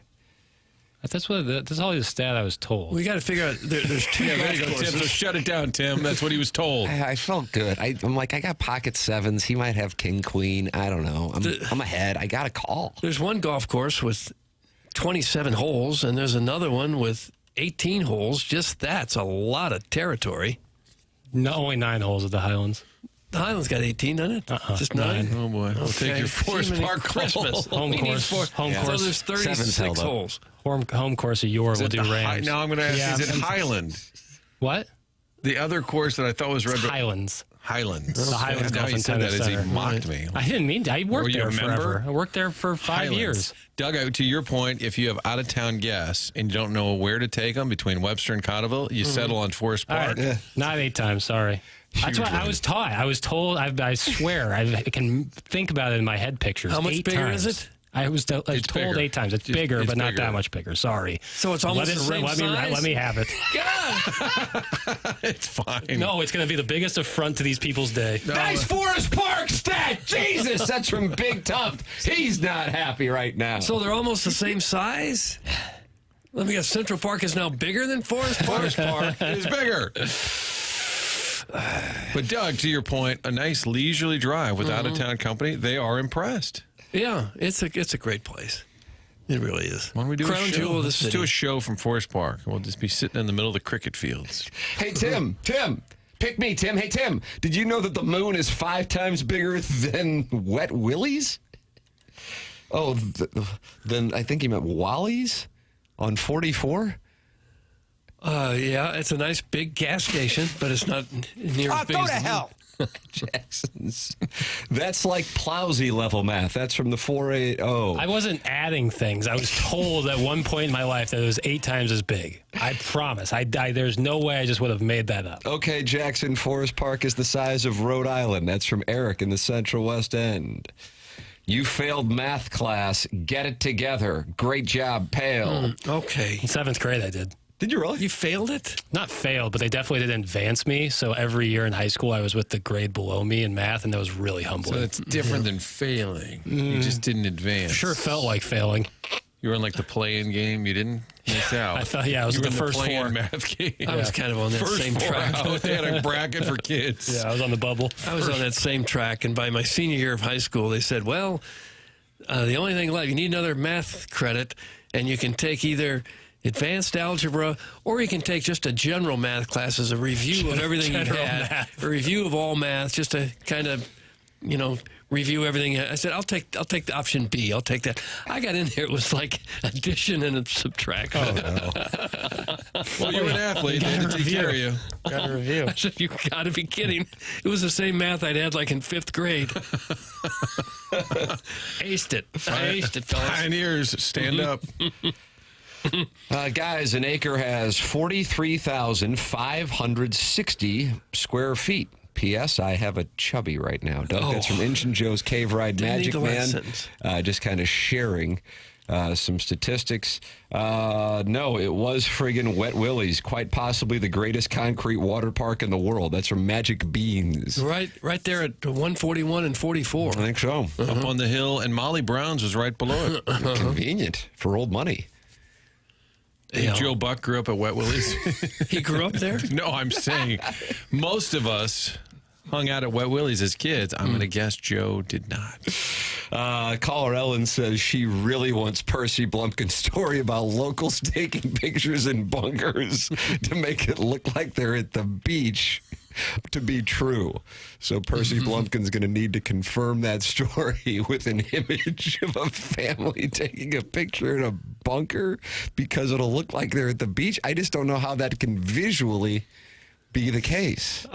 That's all the stat I was told. We got to figure out, there's 2 Yeah, there you go, golf Tim. So courses. shut it down, Tim. That's what he was told. I felt good. I'm like, I got pocket 7s. He might have king, queen. I don't know. I'm ahead. I got a call. There's one golf course with 27 holes, and there's another one with 18 holes. Just that's a lot of territory. No, only 9 holes at the Highlands. The Highlands got 18, doesn't it? Just 9? Oh, boy. I'll take your Forest Park Christmas. Home course. Home So course. there's 36 held up. holes. Home course of Yore will do Rams. Now I'm going to ask, Yeah, is it Highland? What? The other course that I thought was Red Highlands. Highlands. The Highlands Now Golf you and said that Tennis as he Center. mocked me. I didn't mean to. I Were worked you there a member? forever. I worked there for 5 years. Doug, to your point, if you have out-of-town guests and you don't know where to take them between Webster and Cotterville, you settle on Forest All Park. right. Not 8 times, sorry. That's what I was taught. I was told, I swear, I can think about it in my head pictures. How much 8 bigger times. is it? I was told bigger. 8 times. It's bigger, it's but not bigger. that much bigger. Sorry. So it's almost the same size? Let me have it. It's fine. No, it's going to be the biggest affront to these people's day. Nice Forest Park stat. Jesus, that's from Big Tuft. He's not happy right now. So they're almost the same size? Let me guess, Central Park is now bigger than Forest Park? Forest Park is bigger. But Doug, to your point, a nice leisurely drive with out-of-town company, they are impressed. Yeah, it's a great place. It really is. Why don't we do Crown a show? jewel of the Let's city. do a show from Forest Park. We'll just be sitting in the middle of the cricket fields. Hey, Tim, pick me, Tim. Hey, Tim, did you know that the moon is 5 times bigger than Wet Willie's? Oh, then I think he meant Wally's on 44. Yeah, it's a nice big gas station, but it's not near as big Go as to the moon. hell. Jackson's. That's like Plowsy level math. That's from the 480. I wasn't adding things. I was told at one point in my life that it was 8 times as big. I promise. There's no way I just would have made that up. Okay, Jackson, Forest Park is the size of Rhode Island. That's from Eric in the Central West End. You failed math class. Get it together. Great job, Pale. Okay. In 7th grade, I did. Did you really? You failed it? Not failed, but they definitely didn't advance me. So every year in high school, I was with the grade below me in math, and that was really humbling. So it's different than failing. You just didn't advance. Sure felt like failing. You were in like the play-in game. You didn't miss out. I thought, yeah, I was you in were the in first play-in 4. math game. I was kind of on that First same 4 track. out. They had a bracket for kids. Yeah, I was on the bubble. I was on that same track, and by my senior year of high school, they said, well, the only thing left, you need another math credit, and you can take either advanced algebra, or you can take just a general math class as a review of everything you had, a review of all math, just to kind of, review everything. I said, I'll take the option B. I'll take that. I got in there. It was like addition and subtraction. Oh, no. Well, you're an athlete. They had to take care of you. Got a review. I said, you got to be kidding. It was the same math I'd had like in 5th grade. Aced it. I aced it, fellas. Pioneers, stand up. Guys, an acre has 43,560 square feet. P.S. I have a chubby right now. Doug, that's from Injun Joe's Cave Ride Magic Man. Just kind of sharing some statistics. No, it was friggin' Wet Willie's, quite possibly the greatest concrete water park in the world. That's from Magic Beans. Right there at 141 and 44. I think so. Up on the hill, and Molly Brown's was right below it. Convenient for old money. Hey, Joe Buck grew up at Wet Willie's. He grew up there? No, I'm saying most of us hung out at Wet Willie's as kids. I'm going to guess Joe did not. Caller Ellen says she really wants Percy Blumpkin's story about locals taking pictures in bunkers to make it look like they're at the beach to be true. So Percy Blumpkin's going to need to confirm that story with an image of a family taking a picture in a bunker because it'll look like they're at the beach. I just don't know how that can visually be the case.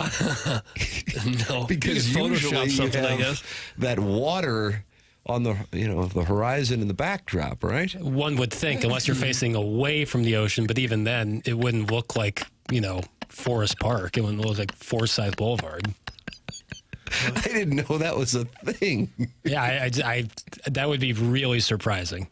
No, because usually you have that water on the the horizon in the backdrop, right? One would think, unless you're facing away from the ocean, but even then, it wouldn't look like Forest Park. It wouldn't look like Forsyth Boulevard. I didn't know that was a thing. Yeah, I that would be really surprising.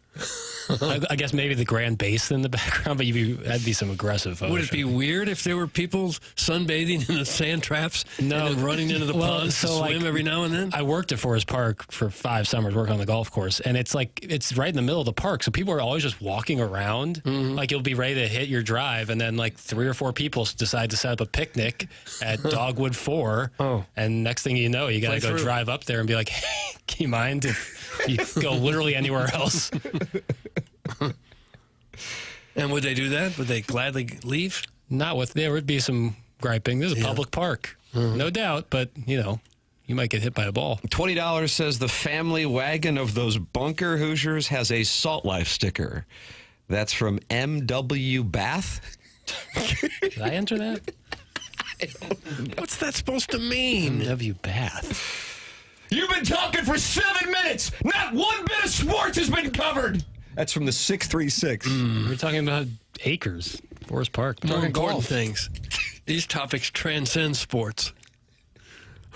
I guess maybe the Grand Basin in the background, but that'd be some aggressive photos. Would it be weird if there were people sunbathing in the sand traps and then running into the ponds to swim every now and then? I worked at Forest Park for 5 summers, working on the golf course, and it's right in the middle of the park, so people are always just walking around. Like you'll be ready to hit your drive, and then like 3 or 4 people decide to set up a picnic at Dogwood 4, and next thing you know, you got to go drive up there and be like, hey, can you mind if you go literally anywhere else? And would they do that? Would they gladly leave? There would be some griping. This is a public park, no doubt, but you might get hit by a ball. $20 says the family wagon of those bunker Hoosiers has a Salt Life sticker. That's from M.W. Bath. Did I enter that? What's that supposed to mean? M.W. Bath. You've been talking for 7 minutes. Not one bit of sports has been covered. That's from the 636. We're talking about acres, Forest Park. More important things. These topics transcend sports.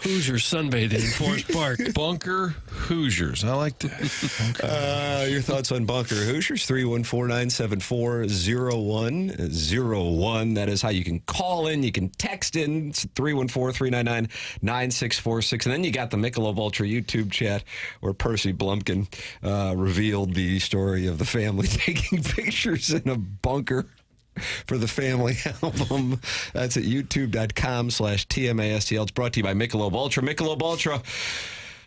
Hoosiers sunbathing in Forest Park. Bunker Hoosiers. I like that. Your thoughts on Bunker Hoosiers? 314-974-0101. That is how you can call in. You can text in. It's 314-399-9646. And then you got the Michelob Ultra YouTube chat where Percy Blumpkin revealed the story of the family taking pictures in a bunker for the family album. That's at youtube.com/TMASTL. It's brought to you by Michelob Ultra. Michelob Ultra,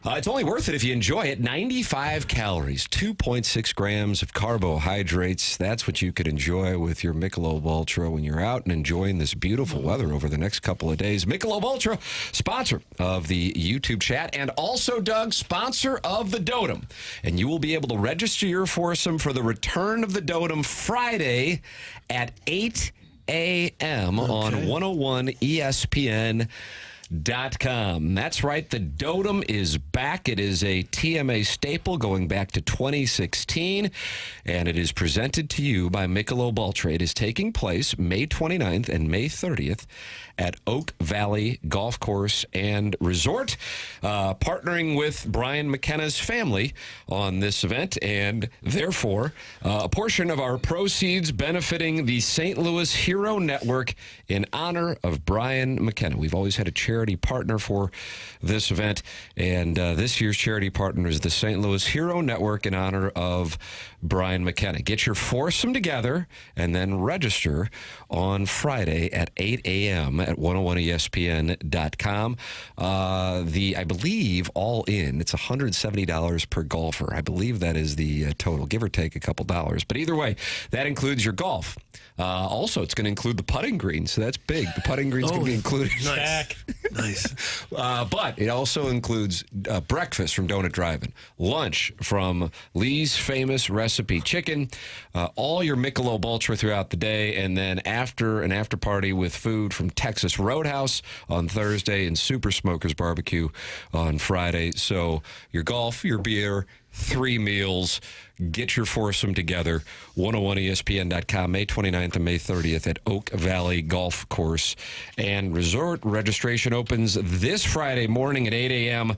it's only worth it if you enjoy it. 95 calories, 2.6 grams of carbohydrates. That's what you could enjoy with your Michelob Ultra when you're out and enjoying this beautiful weather over the next couple of days. Michelob Ultra, sponsor of the YouTube chat, and also, Doug, sponsor of the Dotem. And you will be able to register your foursome for the return of the Dotem Friday at 8 a.m. on 101 ESPN. .com. That's right. The Dotem is back. It is a TMA staple going back to 2016, and it is presented to you by Michelob Ultra. It is taking place May 29th and May 30th at Oak Valley Golf Course and Resort, partnering with Brian McKenna's family on this event, and therefore a portion of our proceeds benefiting the St. Louis Hero Network in honor of Brian McKenna. We've always had a charity charity partner for this event. And this year's charity partner is the St. Louis Hero Network in honor of Brian McKernan. Get your foursome together and then register on Friday at 8 a.m. at 101ESPN.com. I believe all in, it's $170 per golfer. I believe that is the total, give or take a couple dollars. But either way, that includes your golf. Also, it's going to include the putting green, so that's big. The putting green's going to be included. Nice. But it also includes breakfast from Donut Drive-In, lunch from Lee's Famous Recipe Chicken, all your Michelob Ultra throughout the day, and then an after party with food from Texas Roadhouse on Thursday and Super Smokers Barbecue on Friday. So your golf, your beer, 3 meals. Get your foursome together. 101ESPN.com, May 29th and May 30th at Oak Valley Golf Course and Resort. Registration opens this Friday morning at 8 a.m.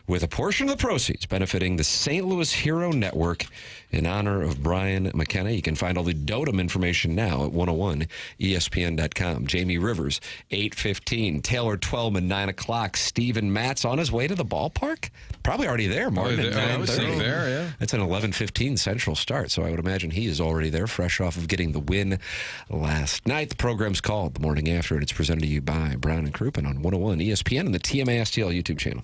with a portion of the proceeds benefiting the St. Louis Hero Network in honor of Brian McKernan. You can find all the Dotem information now at 101ESPN.com. Jamie Rivers, 8:15. Taylor Twellman, 9 o'clock. Stephen Matz on his way to the ballpark? Probably already there, Martin. I was there, yeah. It's an 11:15 Central start, so I would imagine he is already there, fresh off of getting the win last night. The program's called The Morning After, and it's presented to you by Brown and Crouppen on 101 ESPN and the TMA STL YouTube channel.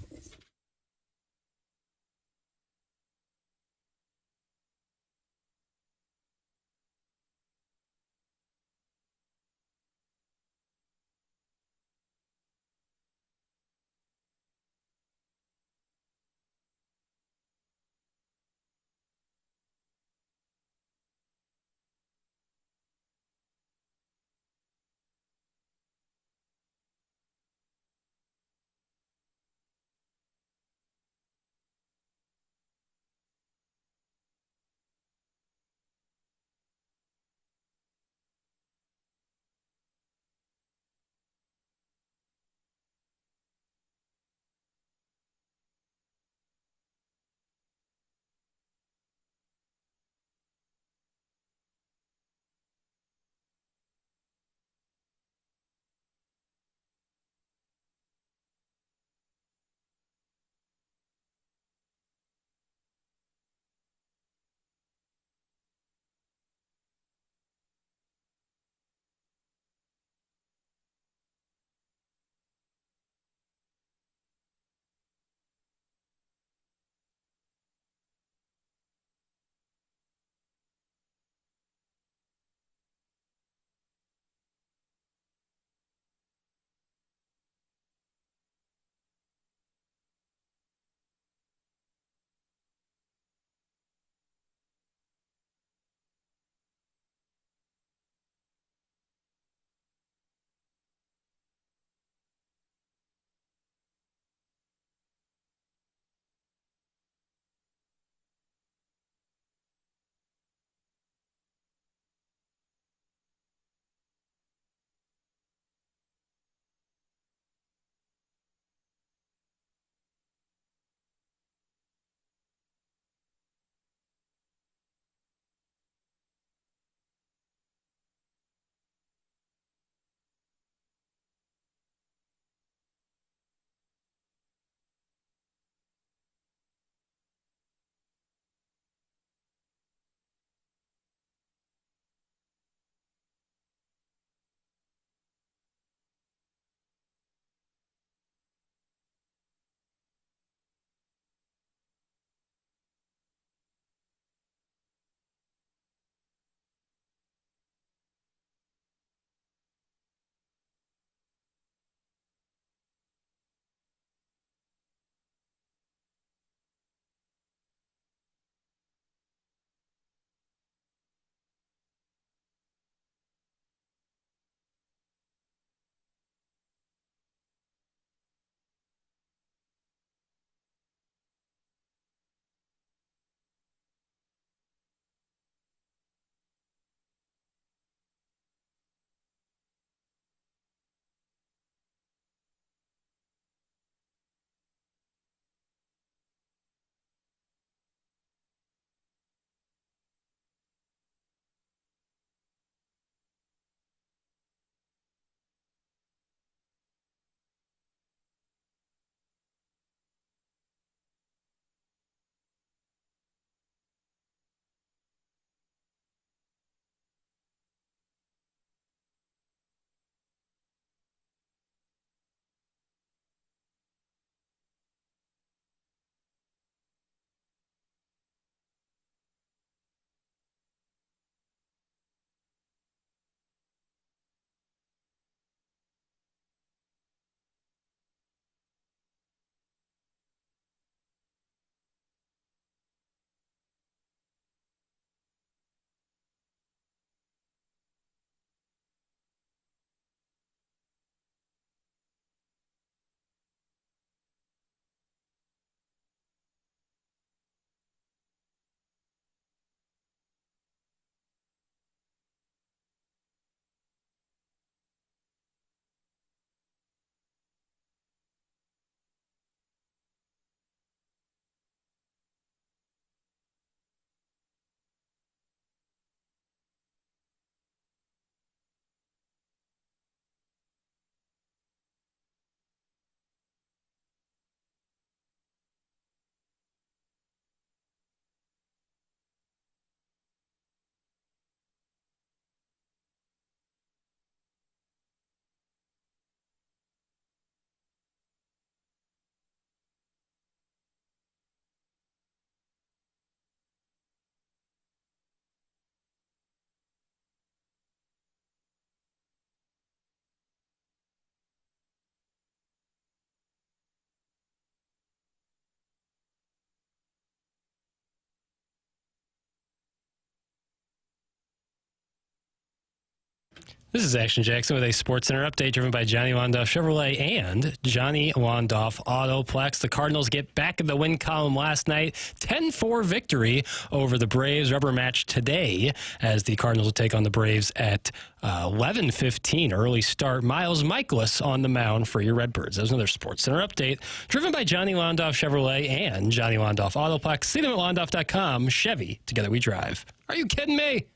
This is Action Jackson with a Sports Center update driven by Johnny Wandoff Chevrolet and Johnny Wandoff Autoplex. The Cardinals get back in the win column last night. 10-4 victory over the Braves. Rubber match today as the Cardinals will take on the Braves at 11:15. Early start. Miles Michaelis on the mound for your Redbirds. That was another Sports Center update driven by Johnny Wandoff Chevrolet and Johnny Wandoff Autoplex. See them at wandoff.com. Chevy, together we drive. Are you kidding me?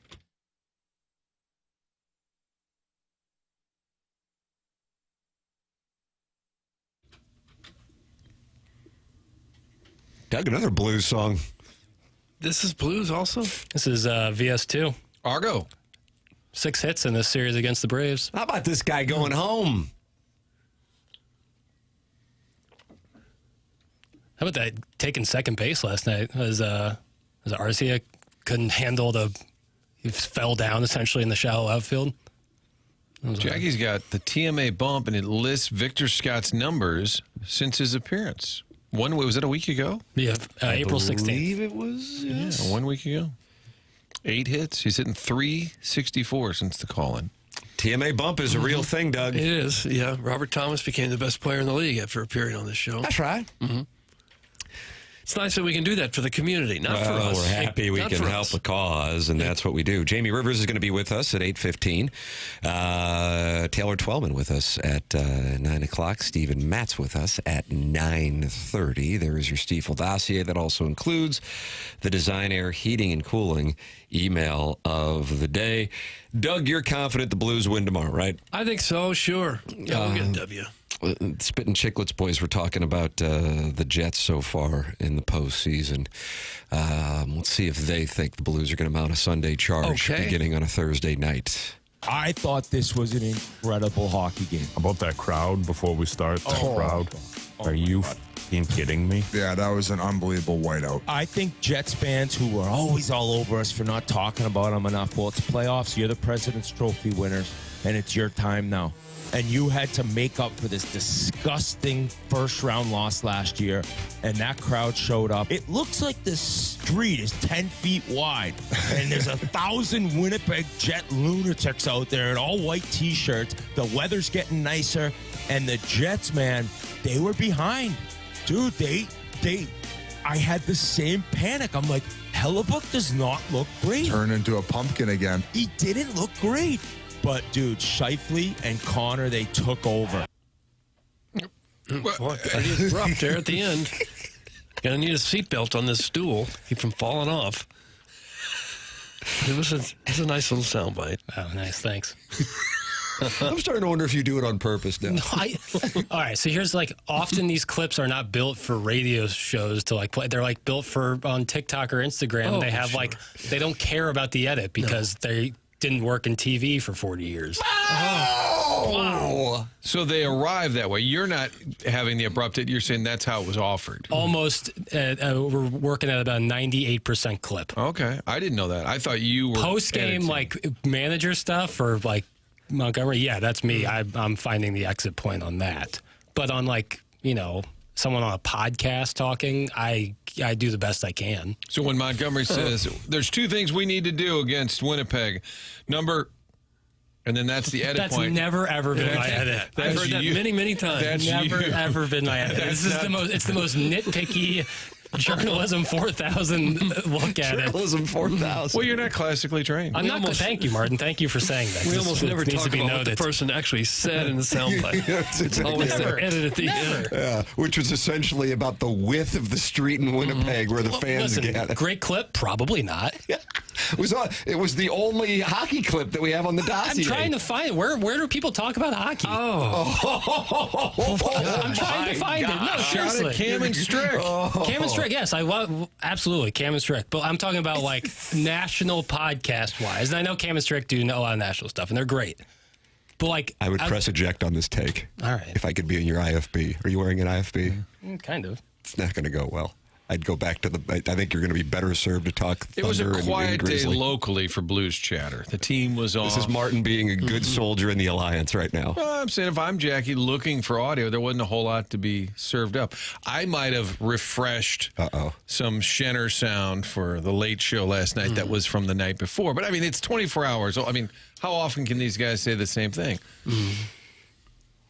Doug, another blues song. This is blues also? This is VS2. Argo. 6 hits in this series against the Braves. How about this guy going home? How about that taking second base last night? Was Arcia couldn't handle he fell down essentially in the shallow outfield. Jackie's got the TMA bump, and it lists Victor Scott's numbers since his appearance. Was it a week ago? Yeah, April 16th. I believe it was. Yes. Yeah, 1 week ago. 8 hits. He's hitting .364 since the call-in. TMA bump is a real thing, Doug. It is, yeah. Robert Thomas became the best player in the league after appearing on this show. That's right. Mm-hmm. It's nice that we can do that for the community, not for us. We're happy we Not can for help us. the cause, and that's what we do. Jamie Rivers is going to be with us at 8:15. Taylor Twellman with us at 9 o'clock. Stephen Matz with us at 9:30. There is your Stiefel dossier. That also includes the Design Air Heating and Cooling email of the day. Doug, you're confident the Blues win tomorrow, right? I think so, sure. Yeah, we'll get a W. Spittin' Chicklets boys were talking about the Jets so far in the postseason. Let's see if they think the Blues are going to mount a Sunday charge beginning on a Thursday night. I thought this was an incredible hockey game. About that crowd before we start, crowd. Are you f***ing kidding me? Yeah, that was an unbelievable whiteout. I think Jets fans who are always all over us for not talking about them enough, well, it's playoffs. You're the President's Trophy winners, and it's your time now. And you had to make up for this disgusting first-round loss last year, and that crowd showed up. It looks like the street is 10 feet wide, and there's 1,000 Winnipeg Jet lunatics out there in all white T-shirts. The weather's getting nicer, and the Jets, man, they were behind. Dude, I had the same panic. I'm like, Hellebuck does not look great. Turned into a pumpkin again. He didn't look great. But, dude, Scheifele and Connor, they took over. Boy, pretty abrupt there at the end. Gonna need a seatbelt on this stool. Keep from falling off. It was a nice little soundbite. Oh, nice. Thanks. I'm starting to wonder if you do it on purpose now. All right, so here's often these clips are not built for radio shows to play. They're built for on TikTok or Instagram. They have they don't care about the edit because they didn't work in TV for 40 years. Wow. So they arrive that way. You're not having the abrupt hit. You're saying that's how it was offered. Almost, we're working at about a 98% clip. Okay. I didn't know that. I thought you were post-game, manager stuff or Montgomery. Yeah, that's me. I'm finding the exit point on that. But on someone on a podcast talking, I do the best I can. So when Montgomery says, there's 2 things we need to do against Winnipeg, and then that's the edit point. That's never, ever been my edit. I've heard that many, many times. That's never, ever been my edit. It's the most nitpicky Journalism 4000 look at it. Journalism 4000. Well, you're not classically trained. I'm not. Thank you, Martin. Thank you for saying that. We almost never talk about what the person actually said in the soundbite. It's always the edit at the end. Yeah, which was essentially about the width of the street in Winnipeg where the fans get it. Great clip? Probably not. Yeah. It was the only hockey clip that we have on the dossier. I'm trying to find where do people talk about hockey? I'm trying to find it. No, seriously. Cam and Strick. Cam and Strick, yes, I love absolutely Cam and Strick. But I'm talking about national podcast wise. And I know Cam and Strick do a lot of national stuff, and they're great. But I would press eject on this take. All right. If I could be in your IFB. Are you wearing an IFB? Kind of. It's not going to go well. I'd go back to I think you're going to be better served to talk Thunder. It was a quiet and day Grizzly. locally for Blues chatter. The team was off. This is Martin being a good soldier in the Alliance right now. Well, I'm saying if I'm Jackie looking for audio, there wasn't a whole lot to be served up. I might have refreshed some Schenner sound for the late show last night that was from the night before. But, I mean, it's 24 hours. I mean, how often can these guys say the same thing?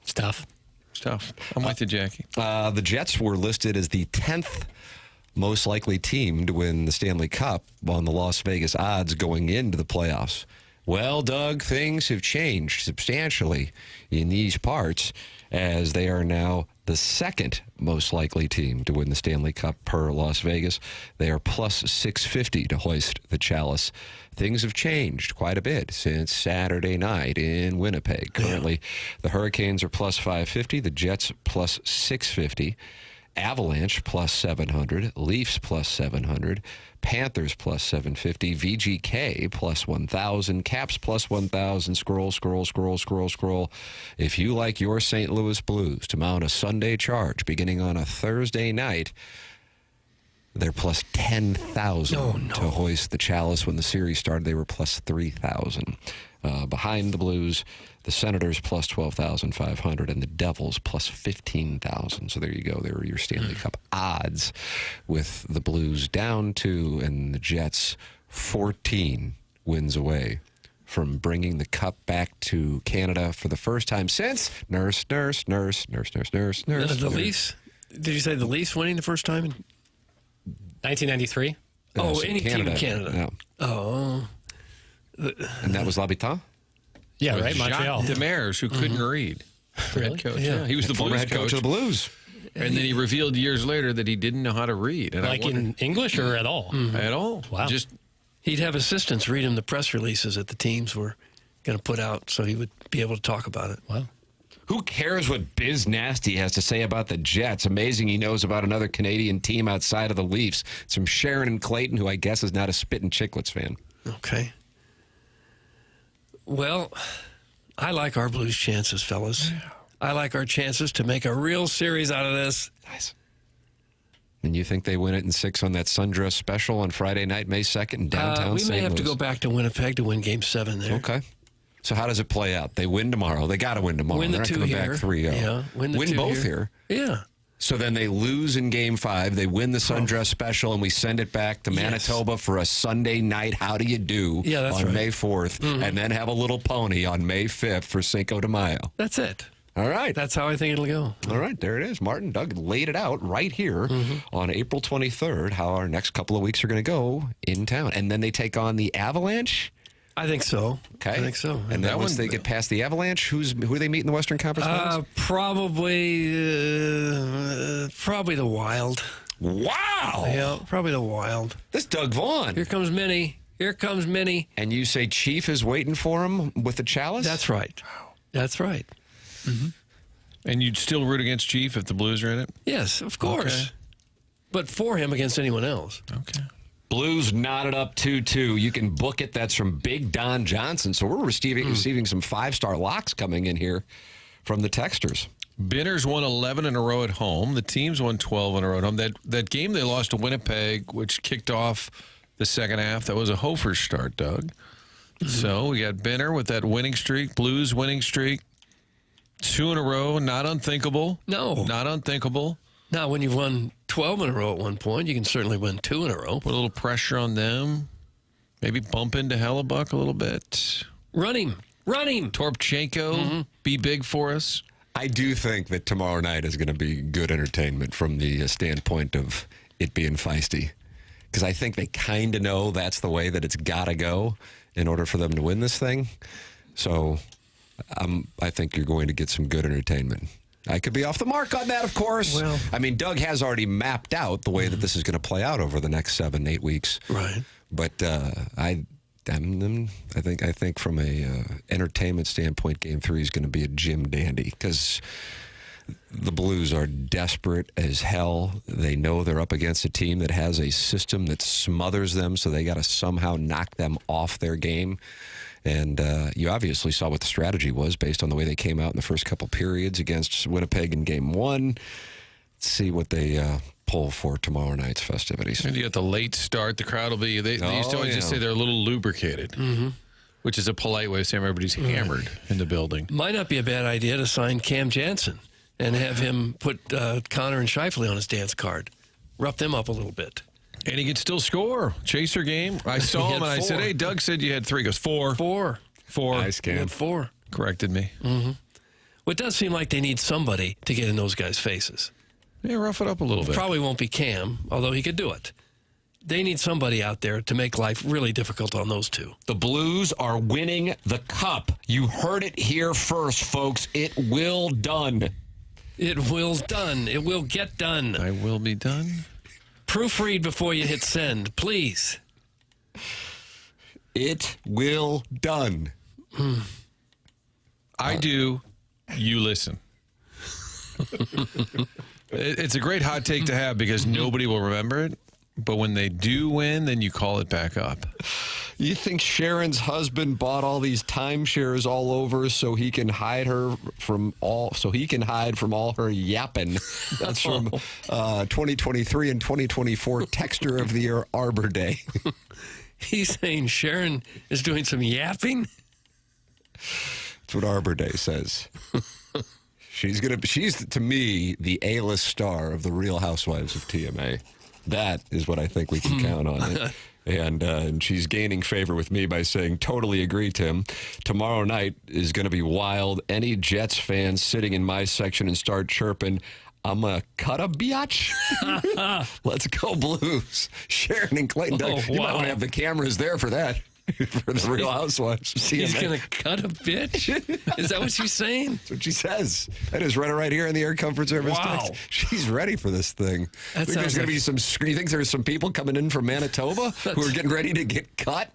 It's tough. It's tough. I'm with you, Jackie. The Jets were listed as the 10th most likely team to win the Stanley Cup on the Las Vegas odds going into the playoffs. Well, Doug, things have changed substantially in these parts as they are now the second most likely team to win the Stanley Cup per Las Vegas. They are plus 650 to hoist the chalice. Things have changed quite a bit since Saturday night in Winnipeg. Currently, the Hurricanes are plus 550, the Jets plus 650. Avalanche plus 700, Leafs plus 700, Panthers plus 750, VGK plus 1,000, Caps plus 1,000. Scroll. If you like your St. Louis Blues to mount a Sunday charge beginning on a Thursday night, they're plus 10,000 to hoist the chalice. When the series started, they were plus 3,000. Behind the Blues, the Senators plus 12,500 and the Devils plus 15,000. So there you go. There are your Stanley Cup odds with the Blues down 2 and the Jets 14 wins away from bringing the cup back to Canada for the first time since nurse. The Leafs? Did you say the Leafs winning the first time in 1993? Oh, any team in Canada. Yeah. Oh. And that was L'Habitant? Yeah, right, Montreal. Jacques Demers, who couldn't read. Really? Head coach. Yeah. He was the former Blues head coach of the Blues. And then he revealed years later that he didn't know how to read. And Like in English or at all? At all. Wow. Just He'd have assistants read him the press releases that the teams were going to put out so he would be able to talk about it. Wow. Who cares what Biz Nasty has to say about the Jets? Amazing he knows about another Canadian team outside of the Leafs. It's from Sharon and Clayton, who I guess is not a Spittin' Chicklets fan. Okay. Well, I like our Blues chances, fellas. I like our chances to make a real series out of this. Nice. And you think they win it in 6 on that sundress special on Friday night, May 2nd in downtown We St. may have Louis? to go back to Winnipeg to win Game 7 there. Okay. So how does it play out? They win tomorrow. They got to win tomorrow. Win the They're not 2 coming here. back 3-0. Yeah, win the 2 both here. Yeah. So then they lose in Game 5. They win the sundress special, and we send it back to Manitoba for a Sunday night. How do you do on May 4th, and then have a little pony on May 5th for Cinco de Mayo. That's it. All right. That's how I think it'll go. All right, there it is. Martin, Doug laid it out right here on April 23rd, how our next couple of weeks are going to go in town. And then they take on the Avalanche. I think so. Okay. I think so. And then once they get past the Avalanche, who do they meet in the Western Conference Finals? Probably the Wild. Wow. Yeah, probably the Wild. This Doug Vaughn. Here comes Minnie. And you say Chief is waiting for him with the chalice? That's right. That's right. And you'd still root against Chief if the Blues are in it? Yes, of course. Okay. But for him against anyone else. Okay. Blues knotted up 2-2. You can book it. That's from Big Don Johnson. So we're receiving some 5-star locks coming in here from the texters. Binners won 11 in a row at home. The teams won 12 in a row at home. That game they lost to Winnipeg, which kicked off the second half, that was a Hofer start, Doug. So we got Binner with that winning streak, Blues winning streak. 2 in a row, not unthinkable. No. Not unthinkable. Now, when you've won 12 in a row at one point, you can certainly win 2 in a row. Put a little pressure on them. Maybe bump into Hellebuck a little bit. Run him. Torpchenko, be big for us. I do think that tomorrow night is going to be good entertainment from the standpoint of it being feisty. Because I think they kind of know that's the way that it's got to go in order for them to win this thing. So I think you're going to get some good entertainment. I could be off the mark on that, of course. Well, I mean, Doug has already mapped out the way that this is going to play out over the next 7-8 weeks. Right. But I think from a entertainment standpoint, Game 3 is going to be a Jim Dandy because the Blues are desperate as hell. They know they're up against a team that has a system that smothers them, so they got to somehow knock them off their game. And you obviously saw what the strategy was based on the way they came out in the first couple periods against Winnipeg in Game 1. see what they pull for tomorrow night's festivities. And you got the late start. The crowd will be, they used to always just say they're a little lubricated, which is a polite way of saying everybody's hammered in the building. Might not be a bad idea to sign Cam Jansen and have him put Connor and Scheifele on his dance card. Rough them up a little bit. And he could still score. Chaser game. I saw him and I said, hey, Doug said you had 3. He goes, 4. 4. Nice, Cam. He had 4. Corrected me. Well, it does seem like they need somebody to get in those guys' faces. Yeah, rough it up a little bit. Probably won't be Cam, although he could do it. They need somebody out there to make life really difficult on those two. The Blues are winning the Cup. You heard it here first, folks. It will done. It will done. It will get done. I will be done. Proofread before you hit send, please. It will done. I do. You listen. It's a great hot take to have because nobody will remember it. But when they do win, then you call it back up. You think Sharon's husband bought all these timeshares all over so he can hide from all her yapping? That's from 2023 and 2024 Texter of the Year Arbor Day. He's saying Sharon is doing some yapping? That's what Arbor Day says. She's to me the A-list star of the Real Housewives of TMA. That is what I think we can count on. And she's gaining favor with me by saying, totally agree, Tim. Tomorrow night is going to be wild. Any Jets fans sitting in my section and start chirping, I'm a cut a biatch. Let's go Blues. Sharon and Clayton. You might want to have the cameras there for that. For the Real Housewives. She's going to cut a bitch? Is that what she's saying? That's what she says. That is right here in the Air Comfort Service text. She's ready for this thing. That think there's going to be some. You think there's some people coming in from Manitoba who are getting ready to get cut?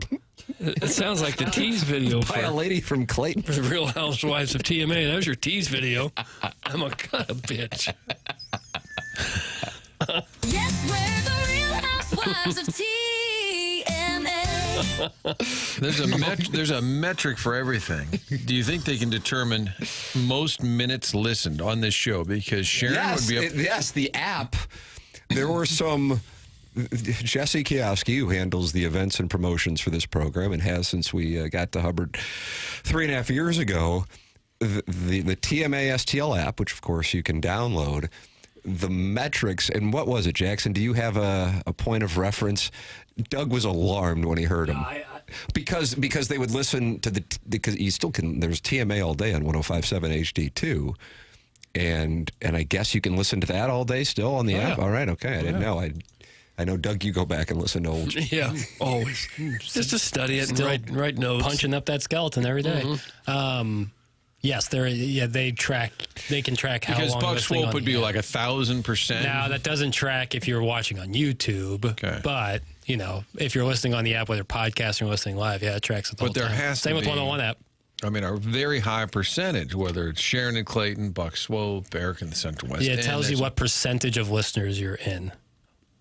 It sounds like the tease video by a lady from Clayton. For the Real Housewives of TMA. That was your tease video. I'm a cut a bitch. Yes, we're the Real Housewives of TMA. There's a metric for everything. Do you think they can determine most minutes listened on this show? Because Sharon would be yes, the app. There were some. Jesse Kioski, who handles the events and promotions for this program and has since we got to Hubbard 3.5 years ago, the TMA STL app, which of course you can download, the metrics, and what was it, Jackson? Do you have a point of reference? Doug was alarmed when he heard him. Because they would listen to because you still can, there's TMA all day on 105.7 HD2. And I guess you can listen to that all day still on the app? Yeah. All right, okay. I didn't know. I know, Doug, you go back and listen to old. Yeah, always. Just to study it and write notes. Punching up that skeleton every day. Yes, they can track how because long. Buck Swope would be like 1,000%. Now that doesn't track if you're watching on YouTube. Okay. But if you're listening on the app, whether podcasting or listening live, it tracks it the whole time. But there has to be. Same with 101 app. I mean, a very high percentage, whether it's Sharon and Clayton, Buck Swope, Eric in the Central West. Yeah, it tells you what percentage of listeners you're in.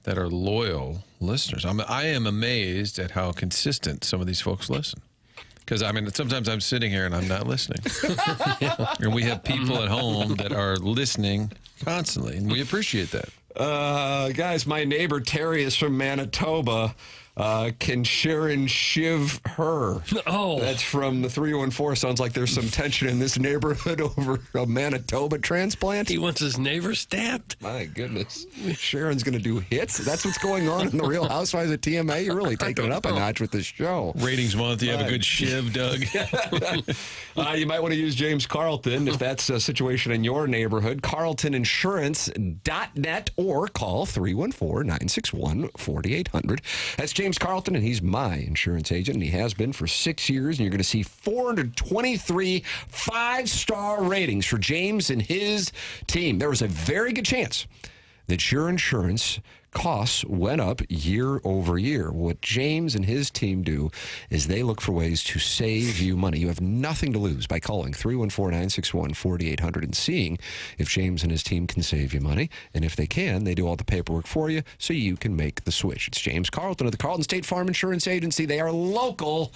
That are loyal listeners. I am amazed at how consistent some of these folks listen. Because, sometimes I'm sitting here and I'm not listening. And we have people at home that are listening constantly, and we appreciate that. Guys, my neighbor Terry is from Manitoba. Can Sharon shiv her? Oh. That's from the 314. Sounds like there's some tension in this neighborhood over a Manitoba transplant. He wants his neighbor stabbed? My goodness. Sharon's going to do hits? That's what's going on in the Real Housewives of TMA? You're really taking it up a notch with this show. Ratings month, you have a good shiv, Doug. You might want to use James Carlton if that's a situation in your neighborhood. CarltonInsurance.net or call 314-961-4800. That's James Carlton, and he's my insurance agent, and he has been for 6 years, and you're going to see 423 five-star ratings for James and his team. There was a very good chance that your insurance costs went up year over year. What James and his team do is they look for ways to save you money. You have nothing to lose by calling 314-961-4800 and seeing if James and his team can save you money. And if they can, they do all the paperwork for you so you can make the switch. It's James Carlton of the Carlton State Farm Insurance Agency. They are local,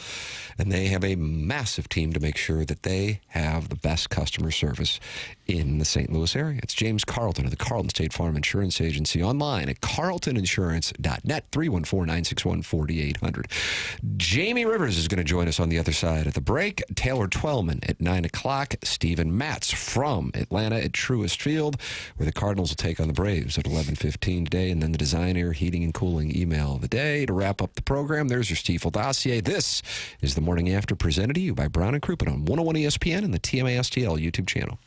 and they have a massive team to make sure that they have the best customer service in the St. Louis area. It's James Carlton of the Carlton State Farm Insurance Agency. Online at carltoninsurance.net, 314-961-4800. Jamie Rivers is going to join us on the other side of the break. Taylor Twellman at 9 o'clock. Stephen Matz from Atlanta at Truist Field, where the Cardinals will take on the Braves at 11:15 today. And then the Design Air Heating and Cooling email of the day to wrap up the program. There's your Stiefel dossier. This is the Morning After, presented to you by Brown and Crouppen on 101 ESPN and the TMASTL YouTube channel.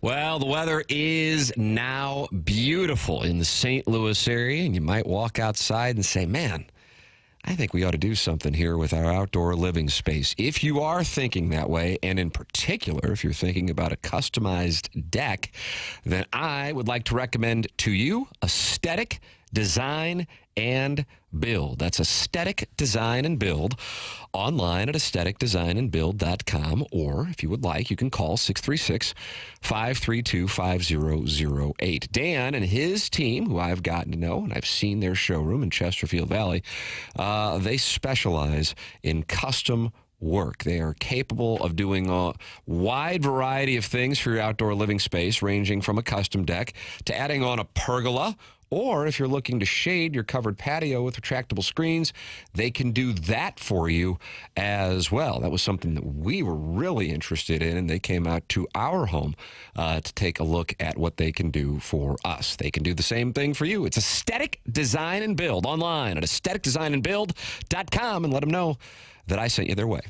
Well, the weather is now beautiful in the St. Louis area, and you might walk outside and say, man, I think we ought to do something here with our outdoor living space. If you are thinking that way, and in particular, if you're thinking about a customized deck, then I would like to recommend to you Aesthetic Design and Build. That's Aesthetic Design and Build online at aestheticdesignandbuild.com, or if you would like, you can call 636-532-5008. Dan and his team, who I've gotten to know, and I've seen their showroom in Chesterfield Valley, they specialize in custom work. They are capable of doing a wide variety of things for your outdoor living space, ranging from a custom deck to adding on a pergola, or if you're looking to shade your covered patio with retractable screens, they can do that for you as well. That was something that we were really interested in, and they came out to our home to take a look at what they can do for us. They can do the same thing for you. It's Aesthetic Design and Build online at aestheticdesignandbuild.com, and let them know that I sent you their way.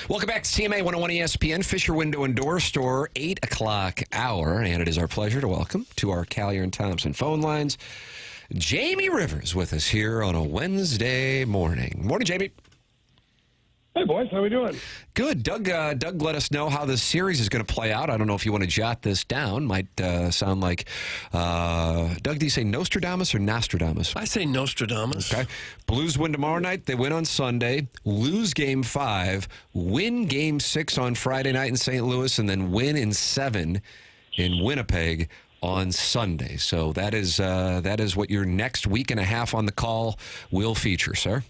Welcome back to CMA 101 ESPN, Fisher Window and Door Store, 8 o'clock hour. And it is our pleasure to welcome to our Callier and Thompson phone lines, Jamie Rivers with us here on a Wednesday morning. Morning, Jamie. Hey, boys. How we doing? Good. Doug let us know how this series is going to play out. I don't know if you want to jot this down. Might sound like, Doug, do you say Nostradamus or Nostradamus? I say Nostradamus. Okay. Blues win tomorrow night. They win on Sunday. Lose Game 5. Win Game 6 on Friday night in St. Louis. And then win in 7 in Winnipeg on Sunday. So that is what your next week and a half on the call will feature, sir.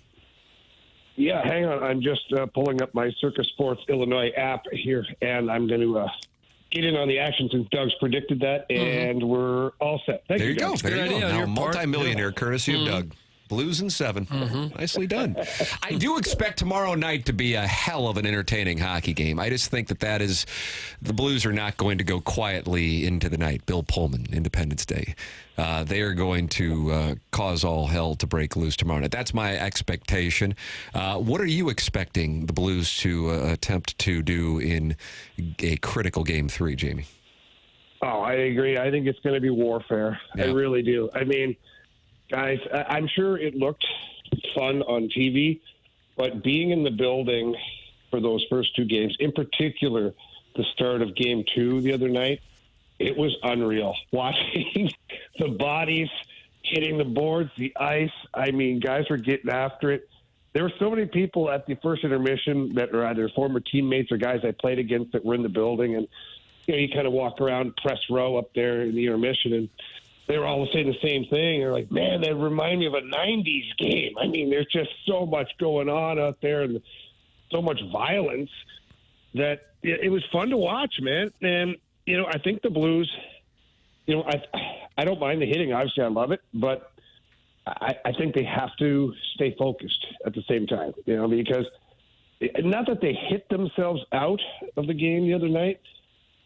Yeah, hang on. I'm just pulling up my Circus Sports Illinois app here, and I'm going to get in on the action since Doug's predicted that, and we're all set. Thank There you go. guys. There you go. Now, multi-millionaire courtesy of Doug. Blues in 7. Nicely done. I do expect tomorrow night to be a hell of an entertaining hockey game. I just think that is the Blues are not going to go quietly into the night. Bill Pullman, Independence Day. They are going to cause all hell to break loose tomorrow night. That's my expectation. What are you expecting the Blues to attempt to do in a critical Game 3, Jamie? Oh, I agree. I think it's going to be warfare. Yeah. I really do. I mean, guys, I'm sure it looked fun on TV, but being in the building for those first 2 games, in particular the start of Game 2 the other night, it was unreal. Watching the bodies hitting the boards, the ice. I mean, guys were getting after it. There were so many people at the first intermission that are either former teammates or guys I played against that were in the building. And, you kind of walk around press row up there in the intermission, and they were all saying the same thing. They're like, man, that remind me of a 90s game. I mean, there's just so much going on out there and so much violence that it was fun to watch, man. And, I think the Blues, I don't mind the hitting. Obviously, I love it. But I think they have to stay focused at the same time, because not that they hit themselves out of the game the other night,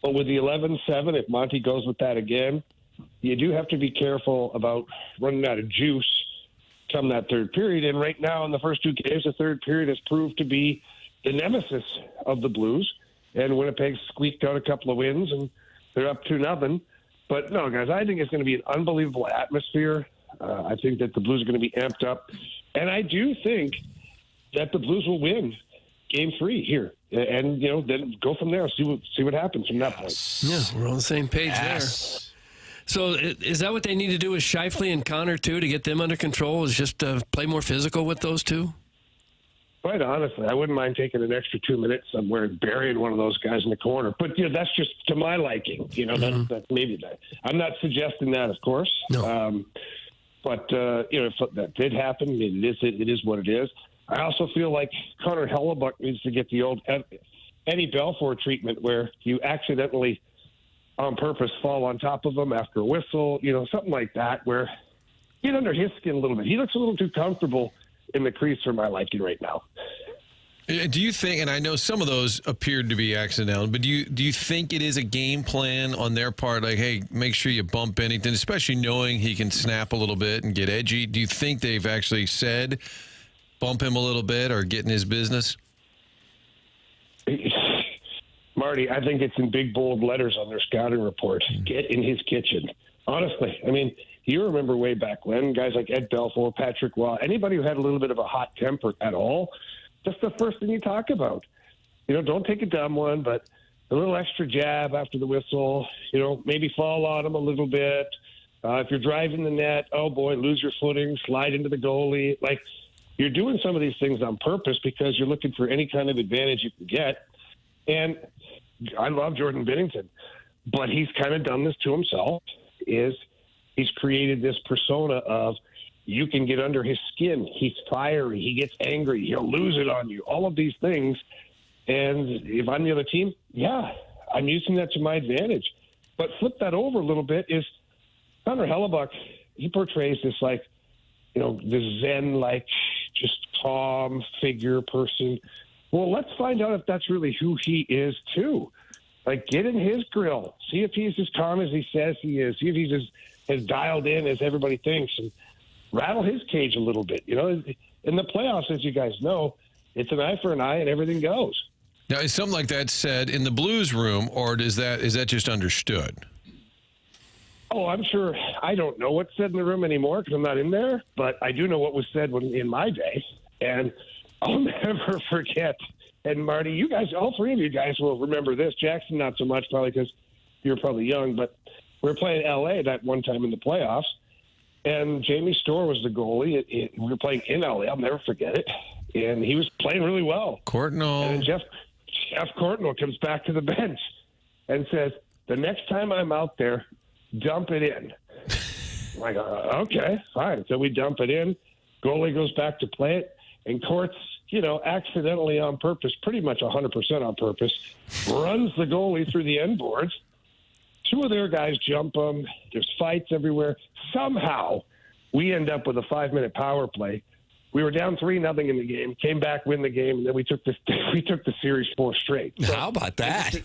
but with the 11-7, if Monty goes with that again, you do have to be careful about running out of juice come that third period. And right now in the first 2 games, the third period has proved to be the nemesis of the Blues. And Winnipeg squeaked out a couple of wins, and they're up 2-0. But no, guys, I think it's going to be an unbelievable atmosphere. I think that the Blues are going to be amped up. And I do think that the Blues will win Game 3 here. And, then go from there, see what happens from that point. Yeah, we're on the same page there. So is that what they need to do with Scheifele and Connor, too, to get them under control, is just play more physical with those two? Quite honestly, I wouldn't mind taking an extra 2 minutes somewhere and burying one of those guys in the corner. But, that's just to my liking. That's maybe that. I'm not suggesting that, of course. No. But if that did happen, it is what it is. I also feel like Connor Hellebuck needs to get the old Eddie Belfour treatment where you accidentally, on purpose, fall on top of him after a whistle, something like that, where get under his skin a little bit. He looks a little too comfortable in the crease for my liking right now. Do you think, and I know some of those appeared to be accidental, but do you think it is a game plan on their part, like, hey, make sure you bump Bennington, especially knowing he can snap a little bit and get edgy? Do you think they've actually said bump him a little bit or get in his business? Marty, I think it's in big, bold letters on their scouting report. Get in his kitchen. Honestly, I mean, you remember way back when, guys like Ed Belfour, Patrick Waugh, anybody who had a little bit of a hot temper at all, that's the first thing you talk about. Don't take a dumb one, but a little extra jab after the whistle, maybe fall on him a little bit. If you're driving the net, oh, boy, lose your footing, slide into the goalie. Like, you're doing some of these things on purpose because you're looking for any kind of advantage you can get. And I love Jordan Binnington, but he's kind of done this to himself, he's created this persona of you can get under his skin. He's fiery. He gets angry. He'll lose it on you. All of these things. And if I'm the other team, yeah, I'm using that to my advantage. But flip that over a little bit is Connor Hellebuck, he portrays this like, this Zen, like just calm figure person. Well, let's find out if that's really who he is too. Like, get in his grill. See if he's as calm as he says he is. See if he's as dialed in as everybody thinks, and rattle his cage a little bit. In the playoffs, as you guys know, it's an eye for an eye and everything goes. Now, is something like that said in the Blues room, or is that just understood? Oh, I'm sure. I don't know what's said in the room anymore because I'm not in there, but I do know what was said in my day, and I'll never forget. And Marty, you guys, all three of you guys will remember this. Jackson, not so much, probably because you're probably young, but we were playing L.A. that one time in the playoffs, and Jamie Storr was the goalie. We were playing in L.A. I'll never forget it, and he was playing really well. Courtnall. And then Jeff Courtnall comes back to the bench and says, the next time I'm out there, dump it in. I'm like, okay, fine. So we dump it in. Goalie goes back to play it, and Court's, accidentally on purpose, pretty much 100% on purpose, runs the goalie through the end boards. Two of their guys jump him. There's fights everywhere. Somehow, we end up with a 5-minute power play. We were down 3-0 in the game, came back, win the game, and then we took the series 4 straight. So, how about that? Is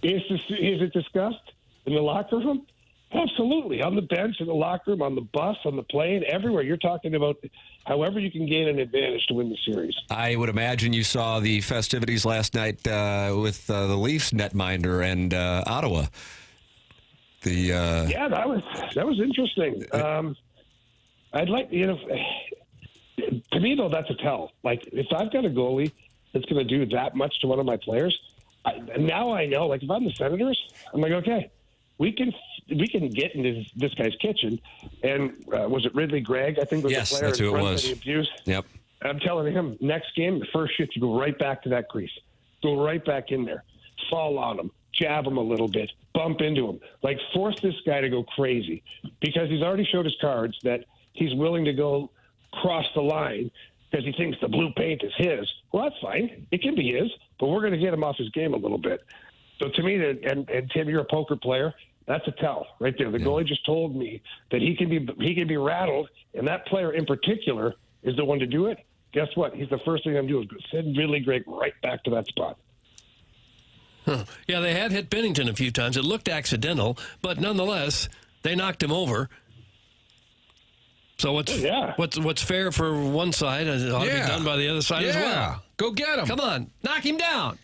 it discussed in the locker room? Absolutely. On the bench, in the locker room, on the bus, on the plane, everywhere. You're talking about however you can gain an advantage to win the series. I would imagine you saw the festivities last night with the Leafs netminder and Ottawa. Yeah, that was interesting. I'd like, to me, though, that's a tell. Like, if I've got a goalie that's going to do that much to one of my players, now I know, like, if I'm the Senators, I'm like, okay, we can get into this guy's kitchen. And was it Ridley Gregg? I think was yes, the player that's who it was. The abuse. Yep. I'm telling him, next game, the first shift, you go right back to that crease. Go right back in there. Fall on him. Jab him a little bit. Bump into him. Like, force this guy to go crazy. Because he's already showed his cards that he's willing to go cross the line because he thinks the blue paint is his. Well, that's fine. It can be his, but we're going to get him off his game a little bit. So to me, and Tim, you're a poker player. That's a tell right there. The goalie just told me that he can be rattled, and that player in particular is the one to do it. Guess what? He's the first thing I'm doing is send Ridley Gregg right back to that spot. Huh. Yeah, they had hit Bennington a few times. It looked accidental, but nonetheless, they knocked him over. So what's fair for one side ought to be done by the other side as well. Go get him. Come on, knock him down.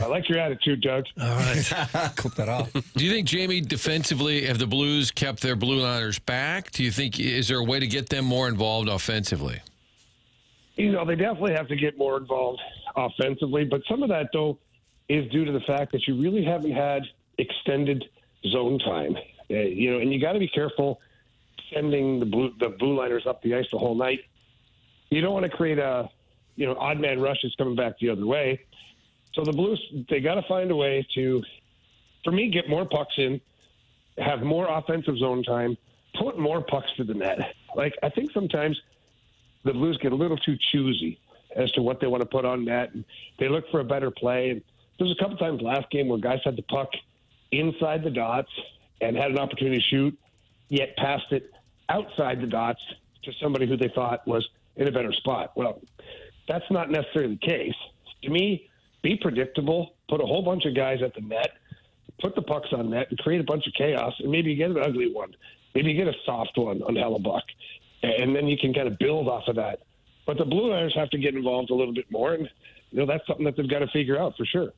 I like your attitude, Doug. All right. Clip that off. Do you think, Jamie, defensively, have the Blues kept their blue liners back? Do you think, is there a way to get them more involved offensively? They definitely have to get more involved offensively, but some of that, though, is due to the fact that you really haven't had extended zone time. And you got to be careful sending the blue liners up the ice the whole night. You don't want to create odd man rushes coming back the other way. So the Blues, they got to find a way to, for me, get more pucks in, have more offensive zone time, put more pucks to the net. Like, I think sometimes the Blues get a little too choosy as to what they want to put on net, and they look for a better play. And there's a couple times last game where guys had the puck inside the dots and had an opportunity to shoot, yet passed it outside the dots to somebody who they thought was in a better spot. Well, that's not necessarily the case. To me, be predictable, put a whole bunch of guys at the net, put the pucks on net, and create a bunch of chaos, and maybe you get an ugly one. Maybe you get a soft one on Hellebuck, and then you can kind of build off of that. But the Blue Liners have to get involved a little bit more, and that's something that they've got to figure out for sure.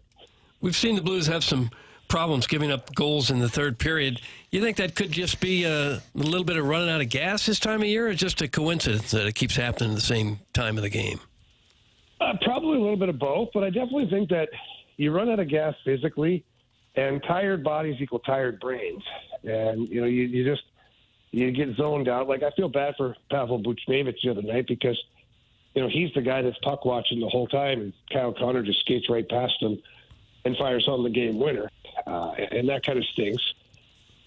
We've seen the Blues have some problems giving up goals in the third period. You think that could just be a little bit of running out of gas this time of year, or just a coincidence that it keeps happening at the same time of the game? Probably a little bit of both, but I definitely think that you run out of gas physically, and tired bodies equal tired brains. And, you get zoned out. Like, I feel bad for Pavel Buchnevich the other night because, he's the guy that's puck watching the whole time, and Kyle Connor just skates right past him and fires home the game winner. And that kind of stinks.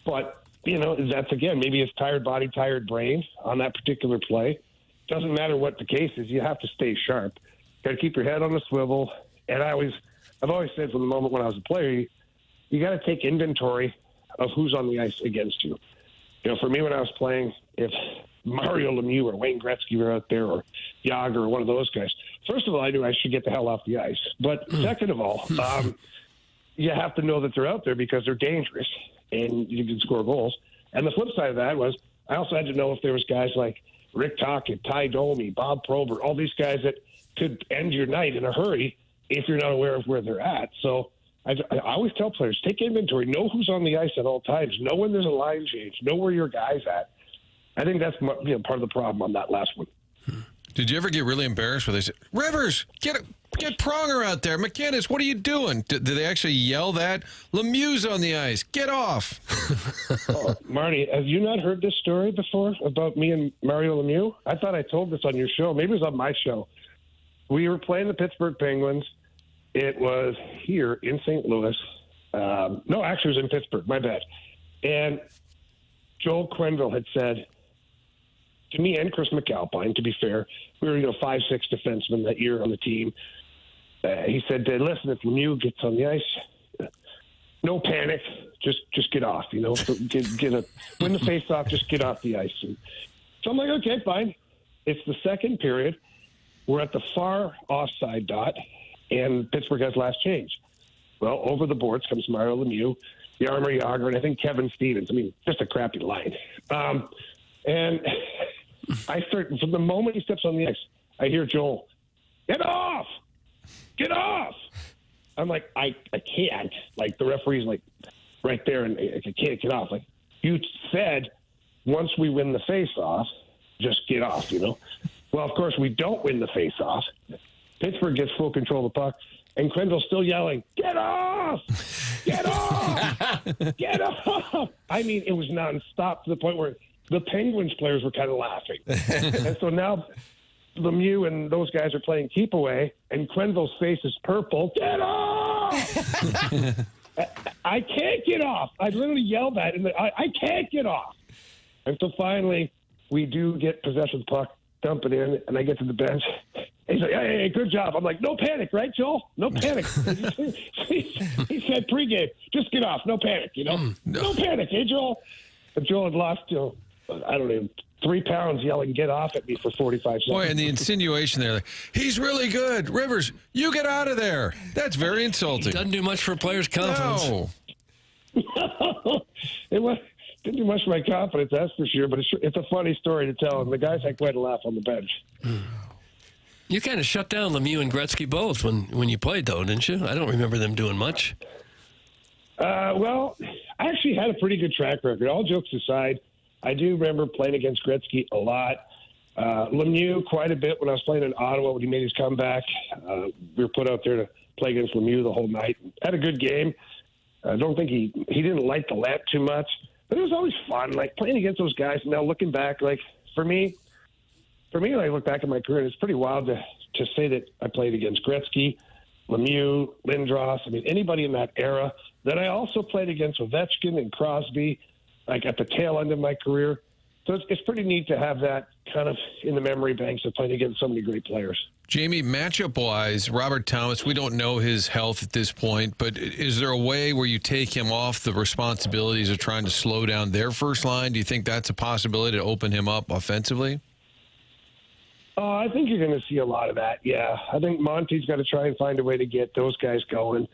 But, that's, again, maybe it's tired body, tired brain on that particular play. Doesn't matter what the case is. You have to stay sharp. Got to keep your head on the swivel. And I've always said from the moment when I was a player, you got to take inventory of who's on the ice against you. For me, when I was playing, if Mario Lemieux or Wayne Gretzky were out there, or Yager or one of those guys, first of all, I knew I should get the hell off the ice. But second of all, you have to know that they're out there because they're dangerous and you can score goals. And the flip side of that was I also had to know if there was guys like Rick Tocchet, Ty Domi, Bob Probert, all these guys that could end your night in a hurry if you're not aware of where they're at. So I always tell players, take inventory, know who's on the ice at all times, know when there's a line change, know where your guy's at. I think that's part of the problem on that last one. Did you ever get really embarrassed where they said, Rivers, get Pronger out there. McKennis, what are you doing? Did they actually yell that? Lemieux's on the ice. Get off. Marty, have you not heard this story before about me and Mario Lemieux? I thought I told this on your show. Maybe it was on my show. We were playing the Pittsburgh Penguins. It was here in St. Louis. No, actually it was in Pittsburgh. My bad. And Joel Quenneville had said to me and Chris McAlpine, to be fair, we were 5-6 defensemen that year on the team. He said, listen, if Lemieux gets on the ice, no panic, just get off. Win the face-off, just get off the ice. And so I'm like, okay, fine. It's the second period. We're at the far offside dot, and Pittsburgh has last change. Well, over the boards comes Mario Lemieux, Jaromir Jagr, and I think Kevin Stevens. I mean, just a crappy line. And I start, from the moment he steps on the ice, I hear Joel, get off! Get off! I'm like, I can't. Like, the referee's like right there, and I can't get off. Like, you said once we win the face-off, just get off, Well, of course, we don't win the face-off. Pittsburgh gets full control of the puck, and Quenneville's still yelling, get off! Get off! Get off! I mean, it was nonstop to the point where the Penguins players were kind of laughing. And so now Lemieux and those guys are playing keep away, and Quenneville's face is purple. Get off! I can't get off. I literally yelled at him. I can't get off. And so finally, we do get possession of the puck, dump it in, and I get to the bench. He's like, hey, good job. I'm like, no panic, right, Joel? No panic. He said pregame, just get off, no panic, No panic, hey, Joel? And Joel had lost, I don't know, 3 pounds yelling, get off at me for 45 seconds. Boy, and the insinuation there, like, he's really good. Rivers, you get out of there. That's very insulting. Doesn't do much for a player's confidence. No. Didn't do much for my confidence, that's for sure, but it's a funny story to tell, and the guys had quite a laugh on the bench. You kind of shut down Lemieux and Gretzky both when you played, though, didn't you? I don't remember them doing much. Well, I actually had a pretty good track record. All jokes aside, I do remember playing against Gretzky a lot. Lemieux quite a bit when I was playing in Ottawa when he made his comeback. We were put out there to play against Lemieux the whole night. Had a good game. I don't think he didn't light the lamp too much, but it was always fun, like playing against those guys. Now looking back, like for me, when I look back at my career, it's pretty wild to say that I played against Gretzky, Lemieux, Lindros. I mean, anybody in that era. That I also played against Ovechkin and Crosby, like at the tail end of my career. So it's pretty neat to have that kind of in the memory banks of playing against so many great players. Jamie, matchup-wise, Robert Thomas, we don't know his health at this point, but is there a way where you take him off the responsibilities of trying to slow down their first line? Do you think that's a possibility to open him up offensively? I think you're going to see a lot of that, yeah. I think Monty's got to try and find a way to get those guys going.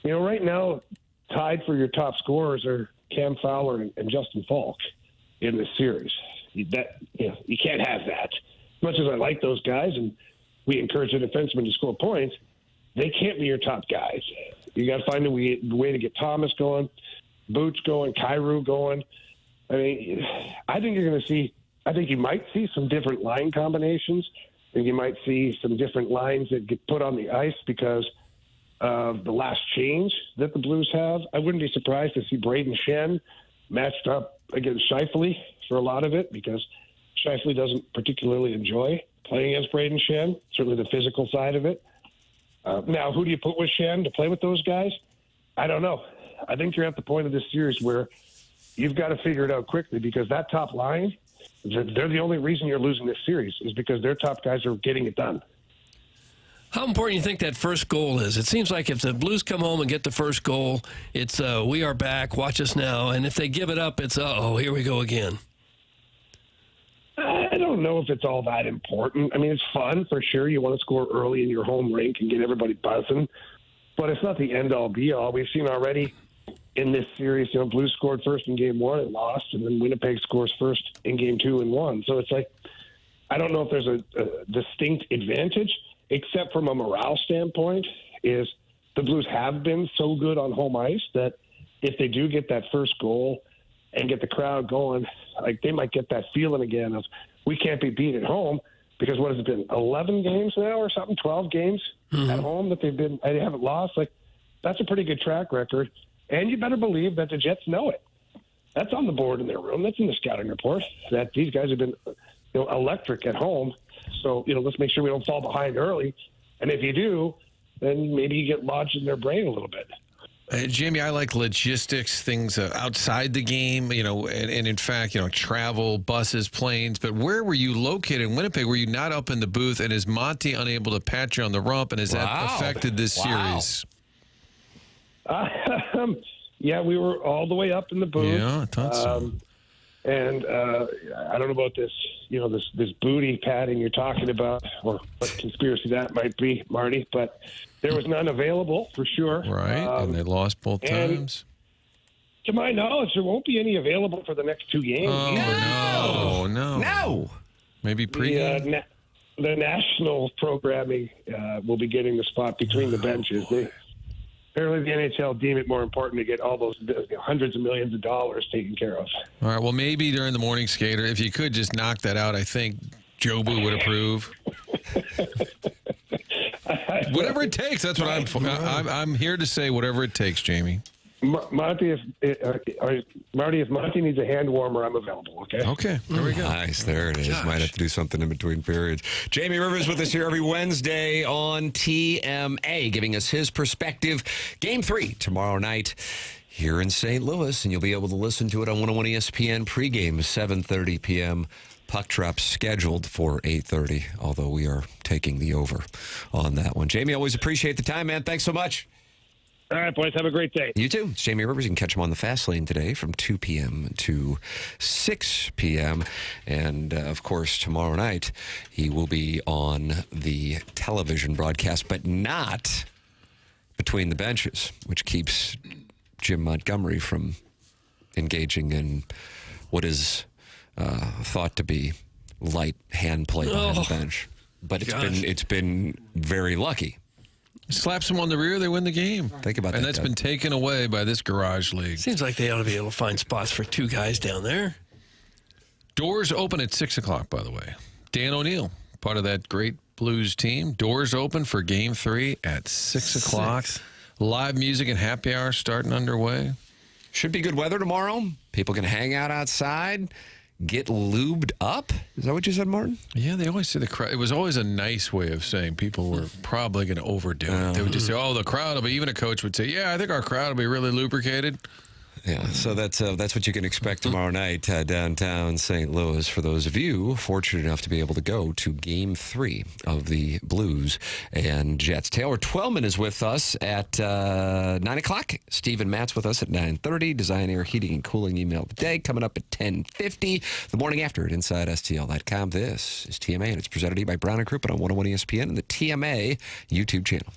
Right now, tied for your top scorers are Cam Fowler and Justin Falk in this series. You can't have that. As much as I like those guys and we encourage the defensemen to score points, they can't be your top guys. You got to find a way to get Thomas going, Boots going, Kyrou going. I mean, I think you're going to see. I think you might see some different line combinations. I think you might see some different lines that get put on the ice because of the last change that the Blues have. I wouldn't be surprised to see Braden Shen matched up against Scheifele for a lot of it because Scheifele doesn't particularly enjoy playing against Braden Shen, certainly the physical side of it. Now, who do you put with Shen to play with those guys? I don't know. I think you're at the point of this series where you've got to figure it out quickly because that top line, they're the only reason you're losing this series is because their top guys are getting it done. How important do you think that first goal is? It seems like if the Blues come home and get the first goal, it's we are back, watch us now. And if they give it up, it's here we go again. I don't know if it's all that important. I mean, it's fun for sure. You want to score early in your home rink and get everybody buzzing, but it's not the end-all, be-all. We've seen already in this series, Blues scored first in Game 1 and lost, and then Winnipeg scores first in Game 2 and won. So it's like, I don't know if there's a distinct advantage, except from a morale standpoint. is the Blues have been so good on home ice that if they do get that first goal and get the crowd going, like they might get that feeling again of we can't be beat at home, because what has it been, 11 games now or something, 12 games at home that they haven't lost? Like, that's a pretty good track record. And you better believe that the Jets know it. That's on the board in their room. That's in the scouting report, that these guys have been electric at home. So, let's make sure we don't fall behind early. And if you do, then maybe you get lodged in their brain a little bit. Jamie, I like logistics, things outside the game, and in fact, travel, buses, planes. But where were you located in Winnipeg? Were you not up in the booth? And is Monty unable to pat you on the rump? And has that affected this series? Yeah, we were all the way up in the booth. Yeah, I thought so. And I don't know about this, this booty patting you're talking about, or what conspiracy that might be, Marty, but there was none available for sure. Right, and they lost both times. To my knowledge, there won't be any available for the next two games. Oh, no. Maybe pregame? The national programming will be getting the spot between the benches. Apparently, the NHL deem it more important to get all those hundreds of millions of dollars taken care of. All right. Well, maybe during the morning skater, if you could just knock that out, I think Jobu would approve. Whatever it takes. That's what I'm here to say. Whatever it takes, Jamie. Monty, if Monty needs a hand warmer, I'm available, okay? Okay, there we go. Nice, there it is. Gosh. Might have to do something in between periods. Jamie Rivers with us here every Wednesday on TMA, giving us his perspective. Game 3 tomorrow night here in St. Louis, and you'll be able to listen to it on 101 ESPN pregame, 7:30 p.m. Puck drop scheduled for 8:30, although we are taking the over on that one. Jamie, always appreciate the time, man. Thanks so much. All right, boys. Have a great day. You too. It's Jamie Rivers. You can catch him on the Fast Lane today from 2 p.m. to 6 p.m. And, of course, tomorrow night he will be on the television broadcast, but not between the benches, which keeps Jim Montgomery from engaging in what is thought to be light hand play behind the bench. But it's been very lucky. Slaps them on the rear, they win the game. Think about that. And that's been taken away by this garage league. Seems like they ought to be able to find spots for two guys down there. Doors open at 6 o'clock, by the way. Dan O'Neill, part of that great Blues team. Doors open for Game 3 at 6 o'clock. Live music and happy hour starting underway. Should be good weather tomorrow. People can hang out outside, get lubed up. Is that what you said, Martin? Yeah, they always say the crowd. It was always a nice way of saying people were probably going to overdo it. They would just say, the crowd will be, even a coach would say, I think our crowd will be really lubricated. Yeah, so that's what you can expect tomorrow night downtown St. Louis for those of you fortunate enough to be able to go to Game 3 of the Blues and Jets. Taylor Twellman is with us at 9 o'clock. Stephen Matz with us at 9:30. Design, Air, Heating, and Cooling email of the day coming up at 10:50. The morning after at InsideSTL.com. This is TMA, and it's presented to you by Brown & Crouppen on 101 ESPN and the TMA YouTube channel.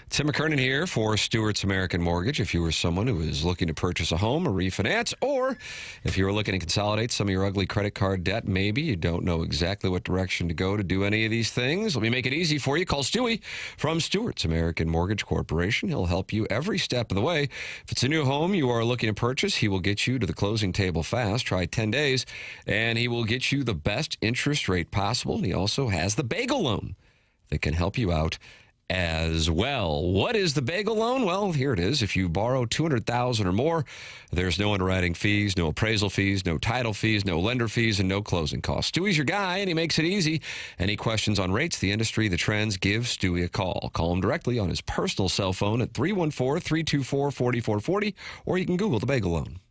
Tim McKernan here for Stewart's American Mortgage. If you were someone who is looking to purchase a home or refinance, or if you were looking to consolidate some of your ugly credit card debt, maybe you don't know exactly what direction to go to do any of these things, let me make it easy for you. Call Stewie from Stewart's American Mortgage Corporation. He'll help you every step of the way. If it's a new home you are looking to purchase, he will get you to the closing table fast. Try 10 days, and he will get you the best interest rate possible. And he also has the bagel loan that can help you out as well. What is the bagel loan? Well, here it is. If you borrow $200,000 or more, there's no underwriting fees, no appraisal fees, no title fees, no lender fees, and no closing costs. Stewie's your guy, and he makes it easy. Any questions on rates, the industry, the trends, give Stewie a call. Call him directly on his personal cell phone at 314-324-4440, or you can Google the bagel loan.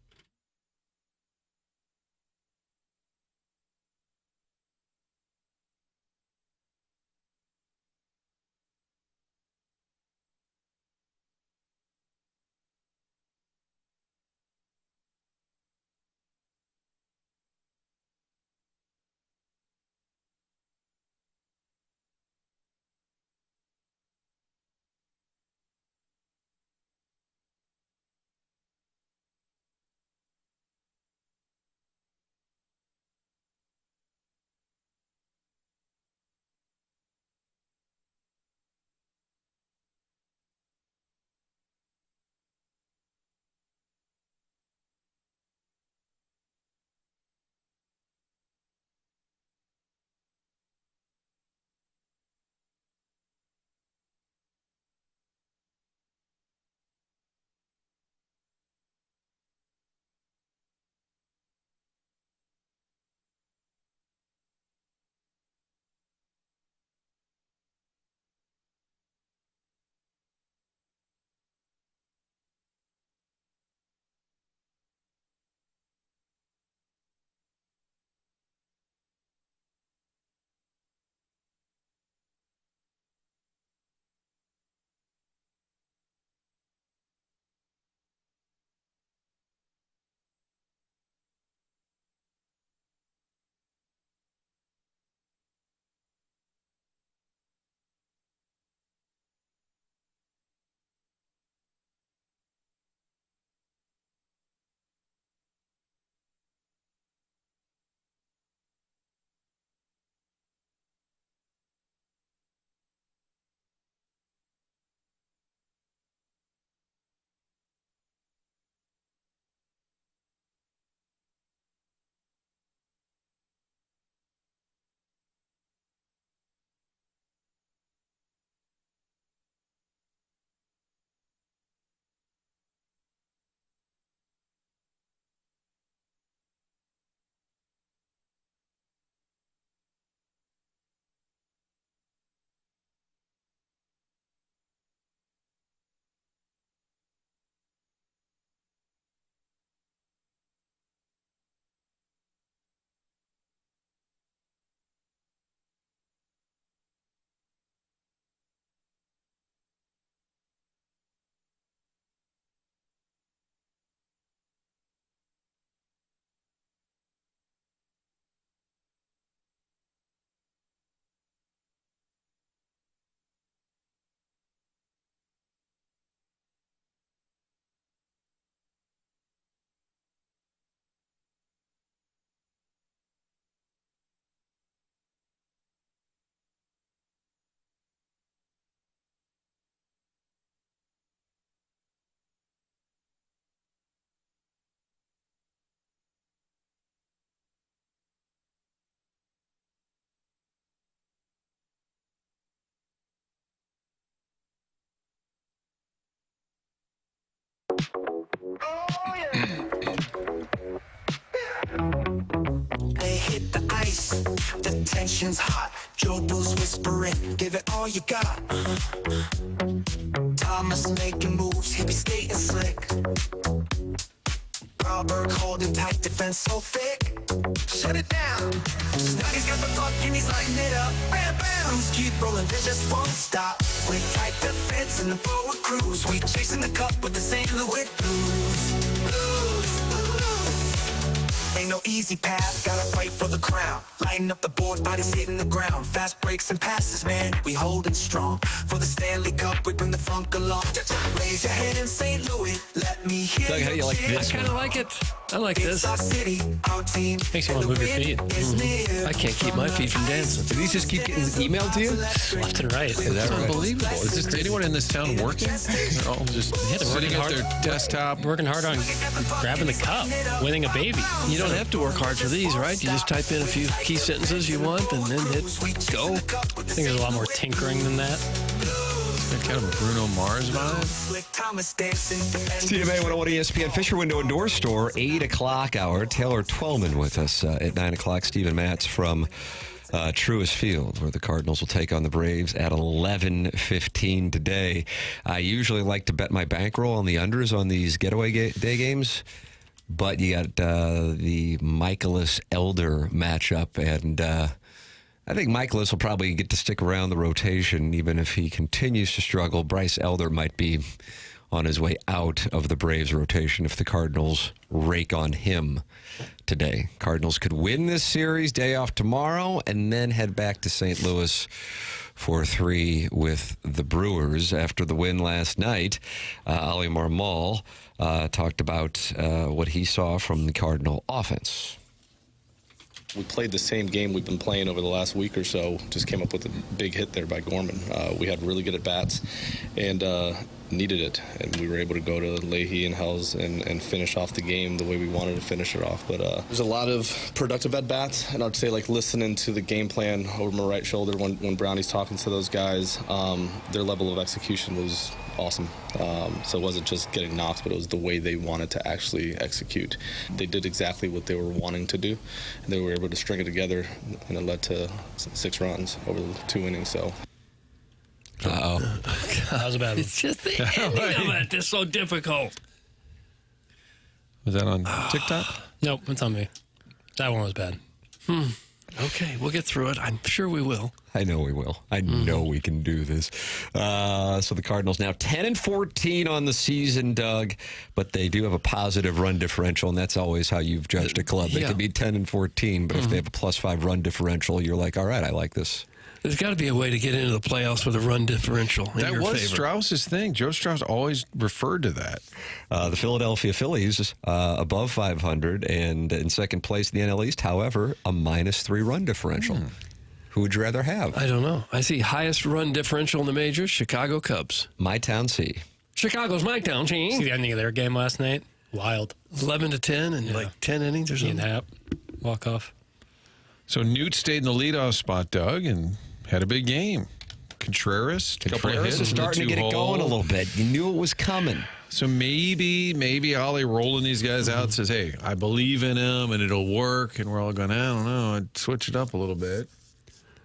They hit the ice, the tension's hot. Joe Blues whispering, give it all you got. Thomas making moves, he be skating slick. Robert holding tight, defense so thick. Shut it down. Snuggy's got the puck and he's lighting it up. Bam, bam. Blues keep rolling, they just won't stop. With tight defense and the forward cruise, we chasing the cup with the St. Louis Blues. Blues, blues. Ain't no easy path, gotta fight for the crown. Lighting up the board, bodies hitting the ground. Fast breaks and passes, man, we holding strong. For the Stanley Cup, we bring the funk along. Raise your hand in St. Louis, let me hear Doug, how do you like this? I kind of like it. I like this. our city, our team. Makes you want to move your feet. I can't keep my feet from dancing. Do these just keep getting emailed to you? Left and right. Is that right? Unbelievable. Is this anyone in this town working? They're all just sitting at their desktop. Working hard on grabbing the cup, winning a baby. You don't have to work hard for these, right? You just type in a few key sentences you want and then hit go. I think there's a lot more tinkering than that. They're kind of a Bruno Mars vibe. CMA 101 ESPN Fisher Window and Door Store, 8 o'clock hour. Taylor Twellman with us at 9 o'clock. Stephen Matz from Truist Field, where the Cardinals will take on the Braves at 11:15 today. I usually like to bet my bankroll on the unders on these getaway day games, but you got the Michaelis Elder matchup, and I think Michaelis will probably get to stick around the rotation, even if he continues to struggle. Bryce Elder might be on his way out of the Braves rotation if the Cardinals rake on him today. Cardinals could win this series, day off tomorrow, and then head back to St. Louis for 3 with the Brewers after the win last night. Oli Marmol talked about what he saw from the Cardinal offense. We played the same game we've been playing over the last week or so. Just came up with a big hit there by Gorman. We had really good at-bats and needed it. And we were able to go to Leahy and Hells and finish off the game the way we wanted to finish it off. But there's a lot of productive at-bats. And I'd say, like, listening to the game plan over my right shoulder when Brownie's talking to those guys, their level of execution was awesome. So it wasn't just getting knocks, but it was the way they wanted to actually execute. They did exactly what they were wanting to do, and they were able to string it together, and it led to 6 runs over the 2 innings. So. Uh-oh. That was a bad one. It's just the ending of it. It's so difficult. Was that on TikTok? Nope, it's on me. That one was bad. Okay, we'll get through it. I'm sure we will. I know we will. I know we can do this. So the Cardinals now 10-14 on the season, Doug, but they do have a positive run differential, and that's always how you've judged a club. They Yeah. can be 10-14, but if they have a +5 run differential, you're like, all right, I like this. There's got to be a way to get into the playoffs with a run differential in That your was favor. Strauss's thing. Joe Strauss always referred to that. The Philadelphia Phillies above 500 and in second place in the NL East, however, a -3 run differential. Who would you rather have? I don't know. I see highest run differential in the majors, Chicago Cubs. My town C. Chicago's my town, See team. the ending of their game last night? Wild. 11-10 and like 10 innings or Ian something. Happ, walk off. So Newt stayed in the leadoff spot, Doug, and had a big game. Contreras, couple of Contreras hits is in the starting to get it 2-hole. going a little bit. You knew it was coming. So maybe Ollie rolling these guys out says, hey, I believe in him and it'll work. And we're all going, I don't know, I'd switch it up a little bit.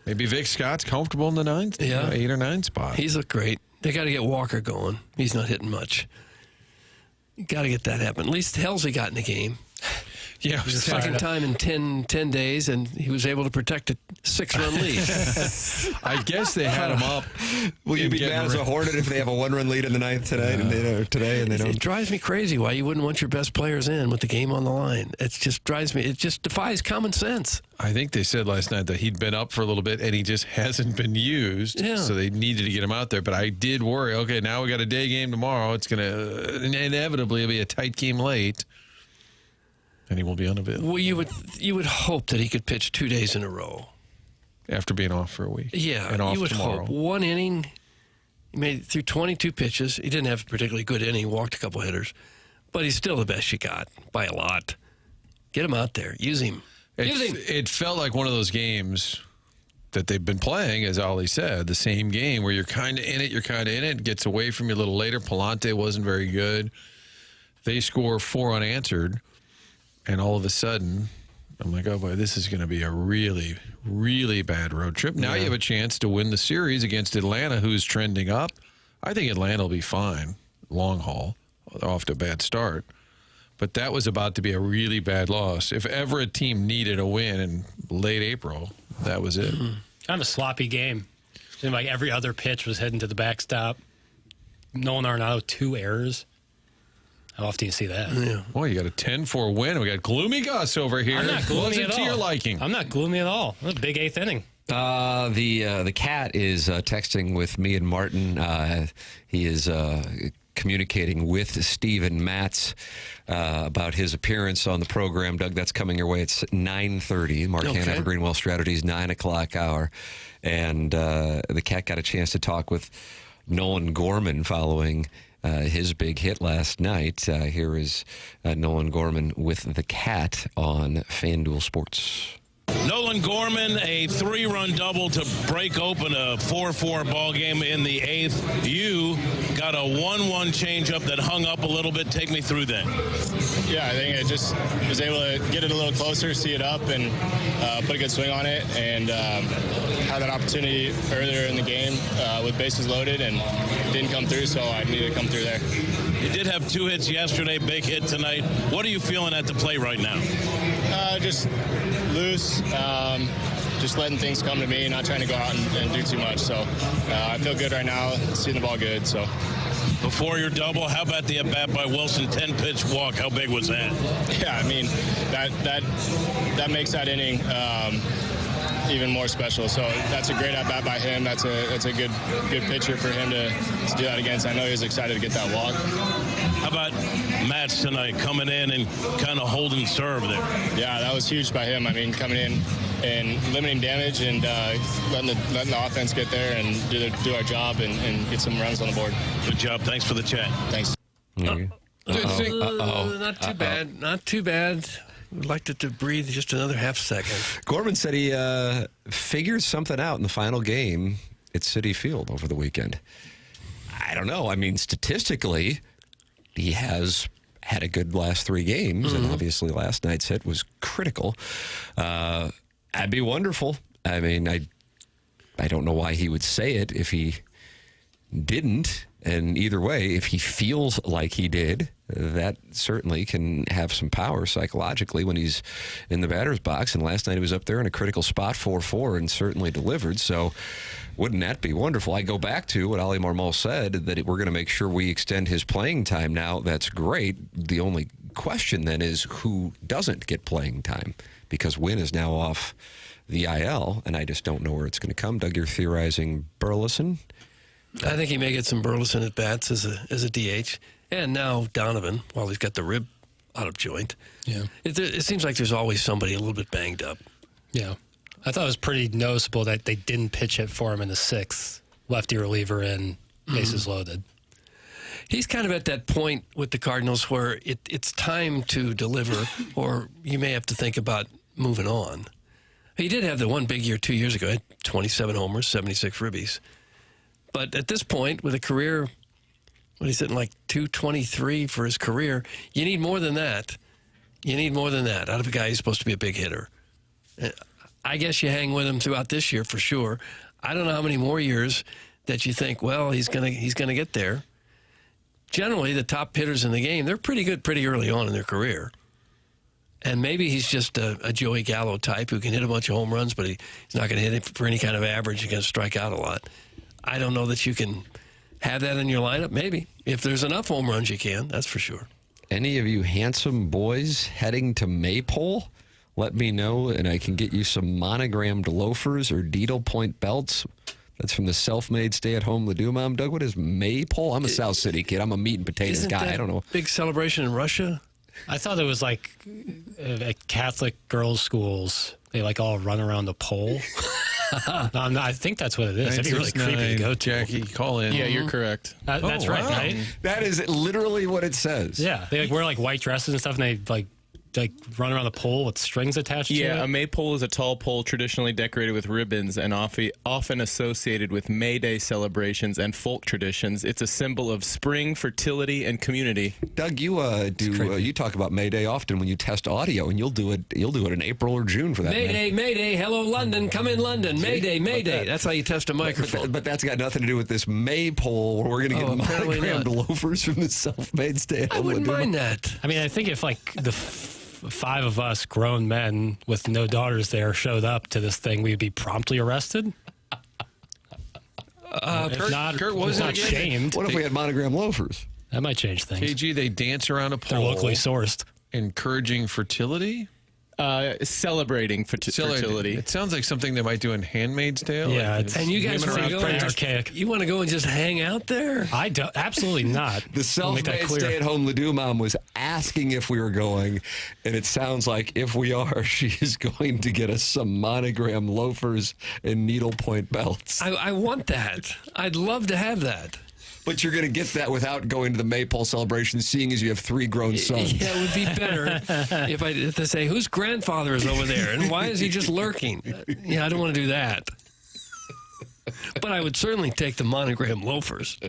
Maybe Vic Scott's comfortable in the 9th, 8 or 9 spot. He's looked great. They got to get Walker going. He's not hitting much. You got to get that happen. At least Halsey got in the game. Yeah, It was the second time in 10 days, and he was able to protect a 6-run lead. I guess they had him up. Will you be mad as a Hornet if they have a 1-run lead in the 9th today? And they don't. It drives me crazy why you wouldn't want your best players in with the game on the line. It just drives me. It just defies common sense. I think they said last night that he'd been up for a little bit and he just hasn't been used. Yeah. So they needed to get him out there. But I did worry, okay, now we got a day game tomorrow. It's going to inevitably be a tight game late. And he will be unavailable. Well, you would hope that he could pitch 2 days in a row. After being off for a week. Yeah, and off you would tomorrow. hope. 1 inning, he made it through 22 pitches. He didn't have a particularly good inning, walked a couple hitters. But he's still the best you got by a lot. Get him out there. Use him. It felt like one of those games that they've been playing, as Ollie said, the same game where you're kind of in it, gets away from you a little later. Palante wasn't very good. They score 4 unanswered, and all of a sudden, I'm like, oh, boy, this is going to be a really, really bad road trip. Now you have a chance to win the series against Atlanta, who's trending up. I think Atlanta will be fine, long haul. They're off to a bad start. But that was about to be a really bad loss. If ever a team needed a win in late April, that was it. Kind of a sloppy game. Seemed like every other pitch was heading to the backstop. Nolan Arenado, 2 errors. How often do you see that? Yeah. Well, you got a 10-4 win. We got gloomy Gus over here. I'm not gloomy Wasn't at to all. your liking. I'm not gloomy at all. It was a big 8th inning. The cat is texting with me and Martin. He is communicating with Steve and Matz about his appearance on the program. Doug, that's coming your way. It's 9:30. Marquand Evergreen Wealth Strategies, 9 o'clock hour. And the cat got a chance to talk with Nolan Gorman following his big hit last night. Here is Nolan Gorman with the cat on FanDuel Sports. Nolan Gorman, a 3-run double to break open a 4-4 ball game in the 8th. You got a 1-1 changeup that hung up a little bit. Take me through that. Yeah, I think I just was able to get it a little closer, see it up, and put a good swing on it, and had that opportunity earlier in the game with bases loaded, and didn't come through, so I needed to come through there. You did have 2 hits yesterday, big hit tonight. What are you feeling at the plate right now? Just loose, just letting things come to me, not trying to go out and do too much. So I feel good right now, seeing the ball good. So before your double, how about the at-bat by Wilson, 10-pitch walk? How big was that? Yeah, I mean, that makes that inning even more special. So that's a great at-bat by him. That's a good pitcher for him to do that against. I know he was excited to get that walk. How about Matz tonight coming in and kind of holding serve there? Yeah, that was huge by him. I mean, coming in and limiting damage and letting the offense get there and do our job and get some runs on the board. Good job. Thanks for the chat. Thanks. Not too bad. Not too bad. We'd like it to breathe just another half second. Gorman said he figured something out in the final game at Citi Field over the weekend. I don't know. I mean, statistically, he has had a good last 3 games, and obviously last night's hit was critical. That'd be wonderful. I mean, I don't know why he would say it if he didn't. And either way, if he feels like he did, that certainly can have some power psychologically when he's in the batter's box. And last night he was up there in a critical spot, 4-4, and certainly delivered. So wouldn't that be wonderful? I go back to what Oli Marmol said, that we're going to make sure we extend his playing time now. That's great. The only question then is who doesn't get playing time, because Wynn is now off the IL, and I just don't know where it's going to come. Doug, you're theorizing Burleson? I think he may get some Burleson at bats as a DH, and now Donovan while he's got the rib out of joint. Yeah, it seems like there's always somebody a little bit banged up. Yeah, I thought it was pretty noticeable that they didn't pitch it for him in the 6th. Lefty reliever in, bases loaded. He's kind of at that point with the Cardinals where it's time to deliver, or you may have to think about moving on. He did have the one big year 2 years ago, 27 homers, 76 ribbies. But at this point, with a career, he's hitting like 223 for his career, you need more than that. You need more than that out of a guy who's supposed to be a big hitter. I guess you hang with him throughout this year for sure. I don't know how many more years that you think, well, he's gonna get there. Generally, the top hitters in the game, they're pretty good pretty early on in their career. And maybe he's just a Joey Gallo type who can hit a bunch of home runs, but he's not going to hit it for any kind of average. He's going to strike out a lot. I don't know that you can have that in your lineup. Maybe. If there's enough home runs, you can. That's for sure. Any of you handsome boys heading to Maypole? Let me know, and I can get you some monogrammed loafers or Deedle Point belts. That's from the self-made stay-at-home Ladue mom. Doug, what is Maypole? I'm a South City kid. I'm a meat and potatoes guy. I don't know. Big celebration in Russia? I thought it was like at Catholic girls' schools. They like all run around the pole. No, I think that's what it is. It'd be really creepy to go to. Jackie, call in. Yeah, you're correct. That's right, right? That is literally what it says. Yeah, they like wear like white dresses and stuff, and they like like run around the pole with strings attached to it? Yeah, a maypole is a tall pole traditionally decorated with ribbons and often associated with May Day celebrations and folk traditions. It's a symbol of spring, fertility, and community. Doug, you you talk about May Day often when you test audio, and you'll do it in April or June for that. Mayday, Mayday, hello London, come in London. Mayday, Mayday. That's how you test a microphone. But that's got nothing to do with this maypole where we're going to get monogrammed loafers from the self-made stand. I wouldn't mind that. I mean, I think if like the five of us grown men with no daughters there showed up to this thing, we'd be promptly arrested. Kurt wasn't not shamed. What if we had monogram loafers? That might change things. KG, they dance around a pole. They're locally sourced. Encouraging fertility? Celebrating fertility. It sounds like something they might do in Handmaid's Tale. Yeah, and you guys want to go and archaic. You want to go and just hang out there? I don't. Absolutely not. The self-made stay-at-home Ledoux mom was asking if we were going, and it sounds like if we are, she is going to get us some monogram loafers and needlepoint belts. I want that. I'd love to have that. But you're going to get that without going to the Maypole celebration, seeing as you have 3 grown sons. Yeah, it would be better if I had to say, whose grandfather is over there, and why is he just lurking? Yeah, I don't want to do that. But I would certainly take the monogram loafers.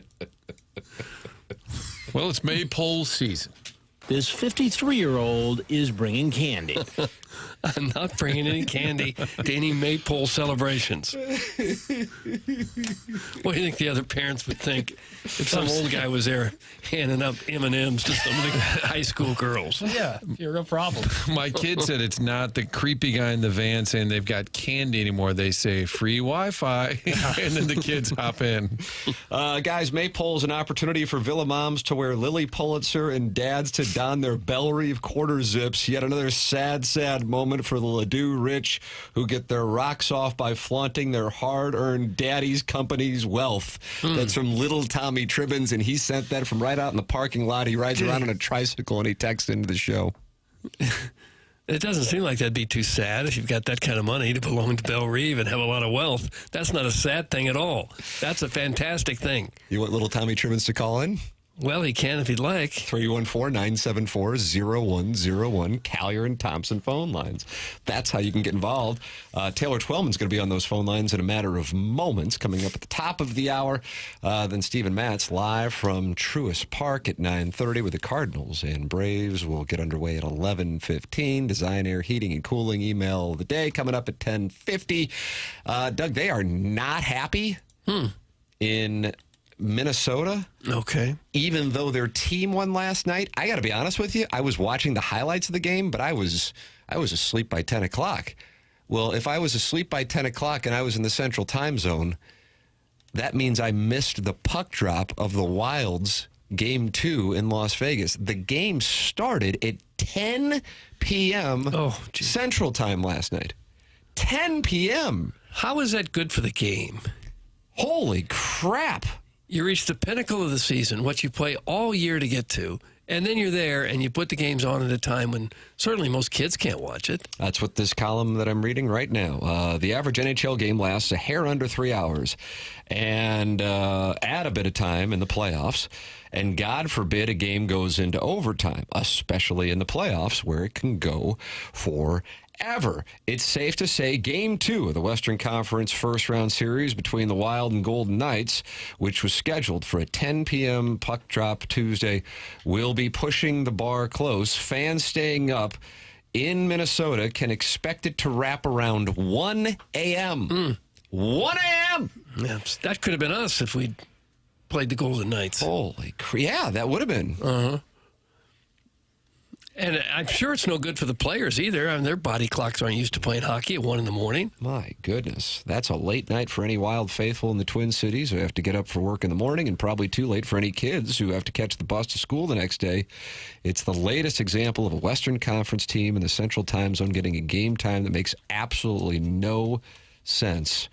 Well, it's Maypole season. This 53-year-old is bringing candy. I'm not bringing any candy to any Maypole celebrations. What do you think the other parents would think if some old guy was there handing up M&Ms to some of the high school girls? Yeah, you're a real problem. My kid said it's not the creepy guy in the van saying they've got candy anymore. They say free Wi-Fi, and then the kids hop in. Guys, Maypole is an opportunity for Villa moms to wear Lily Pulitzer and dads to don their Belle Reve quarter zips. Yet another sad moment for the Ledoux rich who get their rocks off by flaunting their hard-earned daddy's company's wealth. That's from little Tommy Tribbins, and he sent that from right out in the parking lot. He rides around on a tricycle, and he texts into the show. It doesn't seem like that'd be too sad if you've got that kind of money to belong to Belle Reve and have a lot of wealth. That's not a sad thing at all. That's a fantastic thing. You want little Tommy Tribbins to call in? Well, he can if he'd like. 314-974-0101, Collier and Thompson phone lines. That's how you can get involved. Taylor Twellman's going to be on those phone lines in a matter of moments, coming up at the top of the hour. Then Steve and Matz live from Truist Park at 9:30 with the Cardinals and Braves. Will get underway at 11:15. Design Air Heating and Cooling email of the day coming up at 10:50. Doug, they are not happy in Minnesota. Okay. Even though their team won last night, I got to be honest with you. I was watching the highlights of the game, but I was asleep by 10 o'clock. Well, if I was asleep by 10 o'clock and I was in the Central Time Zone, that means I missed the puck drop of the Wild's Game 2 in Las Vegas. The game started at 10 p.m. Central Time last night. 10 p.m. How is that good for the game? Holy crap. You reach the pinnacle of the season, what you play all year to get to, and then you're there and you put the games on at a time when certainly most kids can't watch it. That's what this column that I'm reading right now. The average NHL game lasts a hair under 3 hours and add a bit of time in the playoffs. And God forbid a game goes into overtime, especially in the playoffs where it can go for ever. It's safe to say Game 2 of the Western Conference first-round series between the Wild and Golden Knights, which was scheduled for a 10 p.m. puck drop Tuesday, will be pushing the bar close. Fans staying up in Minnesota can expect it to wrap around 1 a.m. 1 a.m.! Yeah, that could have been us if we'd played the Golden Knights. Holy crap. Yeah, that would have been. Uh-huh. And I'm sure it's no good for the players either. I mean, their body clocks aren't used to playing hockey at 1 in the morning. My goodness. That's a late night for any Wild faithful in the Twin Cities who have to get up for work in the morning, and probably too late for any kids who have to catch the bus to school the next day. It's the latest example of a Western Conference team in the Central Time Zone getting a game time that makes absolutely no sense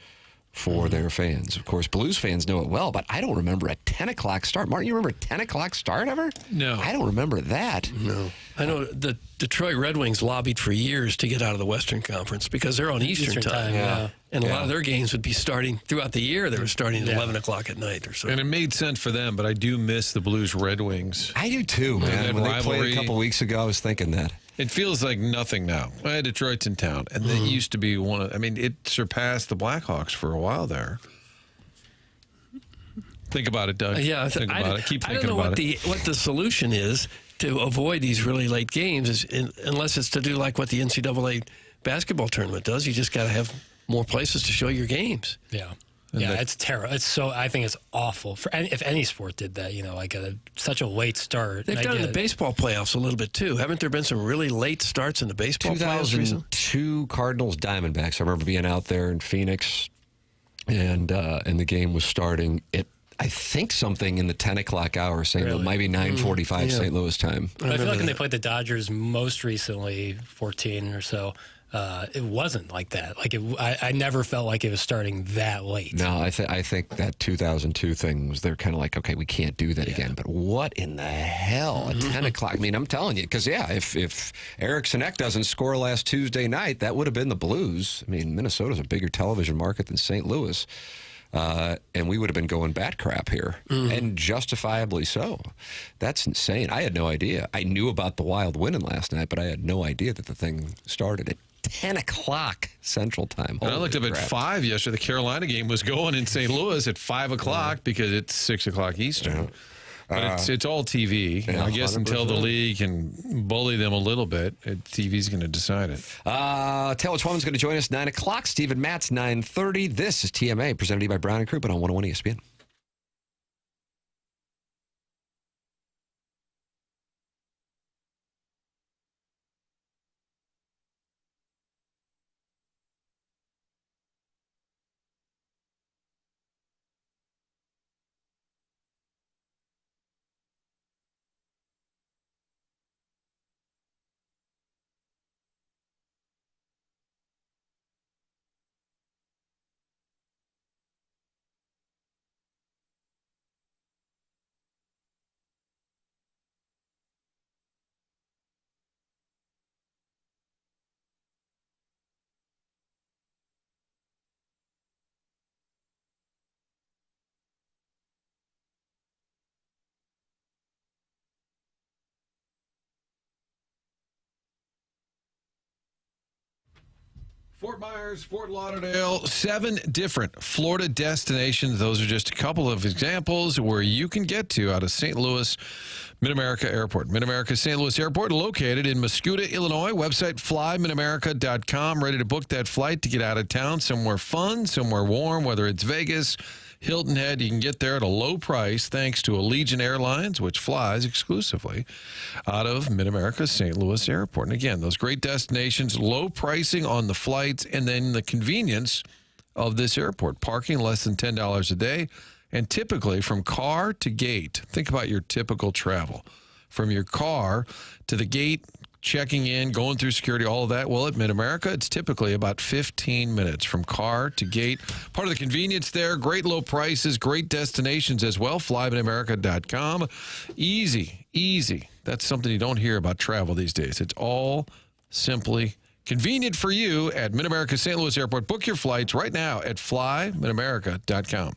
for their fans. Of course, Blues fans know it well, but I don't remember a 10 o'clock start. Martin, you remember a 10 o'clock start ever? No. I don't remember that. No. I know the Detroit Red Wings lobbied for years to get out of the Western Conference because they're on Eastern time. Yeah. And a lot of their games would be starting throughout the year. They were starting at 11 o'clock at night or so. And it made sense for them, but I do miss the Blues Red Wings. I do too, man. When they played a couple weeks ago, I was thinking that. It feels like nothing now. Detroit's in town, and they used to be one of. I mean, it surpassed the Blackhawks for a while there. Think about it, Doug. Yeah, think about it. Keep I don't thinking know about what the solution is to avoid these really late games, unless it's to do like what the NCAA basketball tournament does. You just got to have more places to show your games. Yeah. Yeah, it's terrible. I think it's awful. If any sport did that, like such a late start. They've done it in the baseball playoffs a little bit too. Haven't there been some really late starts in the baseball playoffs recently? 2002 Cardinals Diamondbacks. I remember being out there in Phoenix, and the game was starting at, I think, something in the 10 o'clock hour, St. Louis, maybe 9:45 St. Louis time. I feel like when they played the Dodgers most recently, 14 or so, it wasn't like that. Like I never felt like it was starting that late. No, I think that 2002 thing was, they're kind of like, okay, we can't do that again. But what in the hell at 10 o'clock? I mean, I'm telling you, because if Eriksson Ek doesn't score last Tuesday night, that would have been the Blues. I mean, Minnesota's a bigger television market than St. Louis. And we would have been going bat crap here, and justifiably so. That's insane. I had no idea. I knew about the Wild winning last night, but I had no idea that the thing started at 10 o'clock Central Time. And I looked up at 5 yesterday. The Carolina game was going in St. Louis at 5 o'clock because it's 6 o'clock Eastern. But it's all TV. I guess 100%. Until the league can bully them a little bit, TV's going to decide it. Taylor Twellman's going to join us 9 o'clock. Stephen Matz, 9:30. This is TMA, presented to you by Brown and Crouppen on 101 ESPN. Fort Myers, Fort Lauderdale, 7 different Florida destinations. Those are just a couple of examples where you can get to out of St. Louis Mid-America Airport. Mid-America St. Louis Airport, located in Mascoutah, Illinois. Website flymidamerica.com. Ready to book that flight to get out of town somewhere fun, somewhere warm, whether it's Vegas, Hilton Head. You can get there at a low price thanks to Allegiant Airlines, which flies exclusively out of Mid-America St. Louis Airport. And again, those great destinations, low pricing on the flights, and then the convenience of this airport. Parking less than $10 a day, and typically from car to gate. Think about your typical travel. From your car to the gate, checking in, going through security, all of that. Well, at Mid-America, it's typically about 15 minutes from car to gate. Part of the convenience there, great low prices, great destinations as well. FlyMidAmerica.com. Easy. That's something you don't hear about travel these days. It's all simply convenient for you at Mid-America St. Louis Airport. Book your flights right now at FlyMidAmerica.com.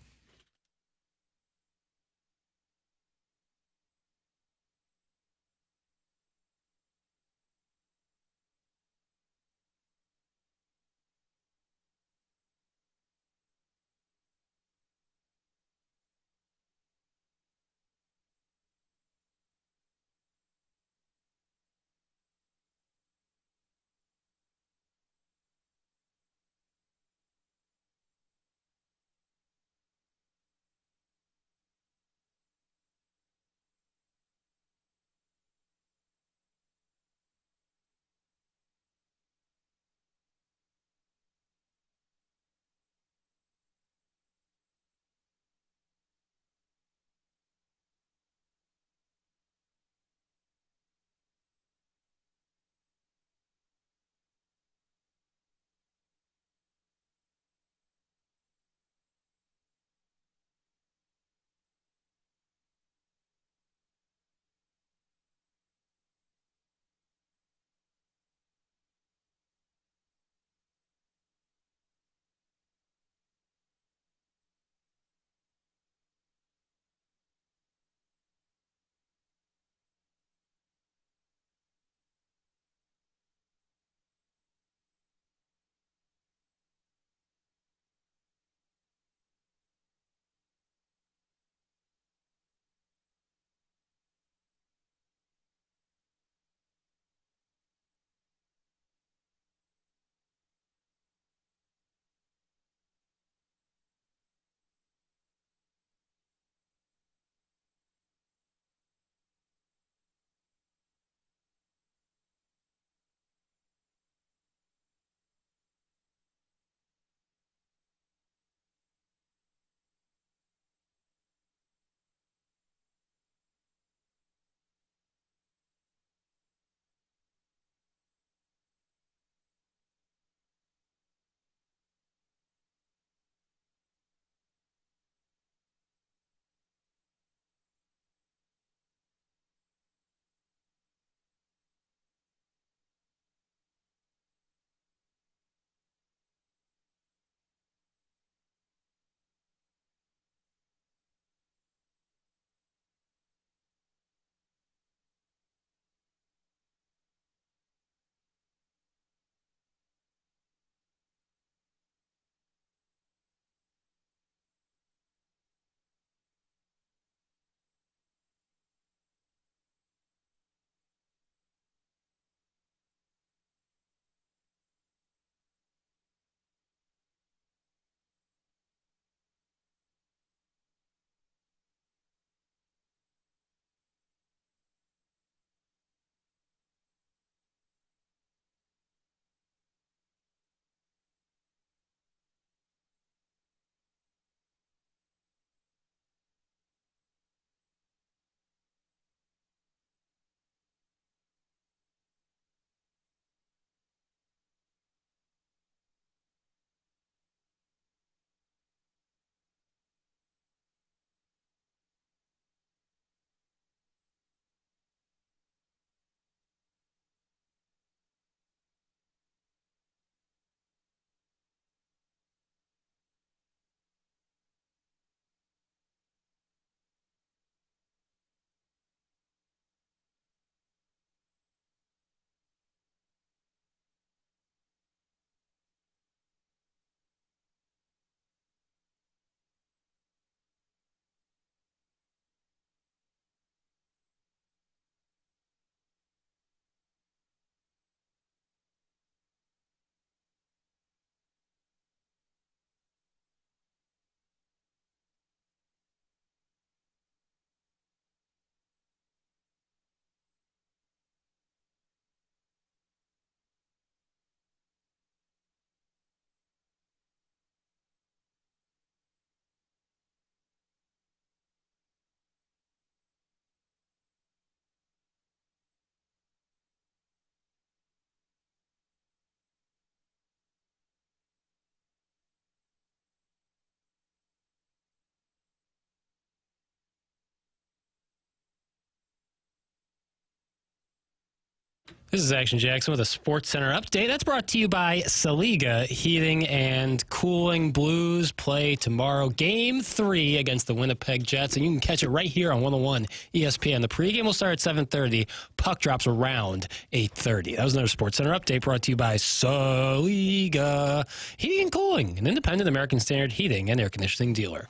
This is Action Jackson with a Sports Center update. That's brought to you by Saliga Heating and Cooling. Blues play tomorrow, Game 3 against the Winnipeg Jets, and you can catch it right here on 101 ESPN. The pregame will start at 7:30. Puck drops around 8:30. That was another Sports Center update brought to you by Saliga Heating and Cooling, an independent American Standard heating and air conditioning dealer.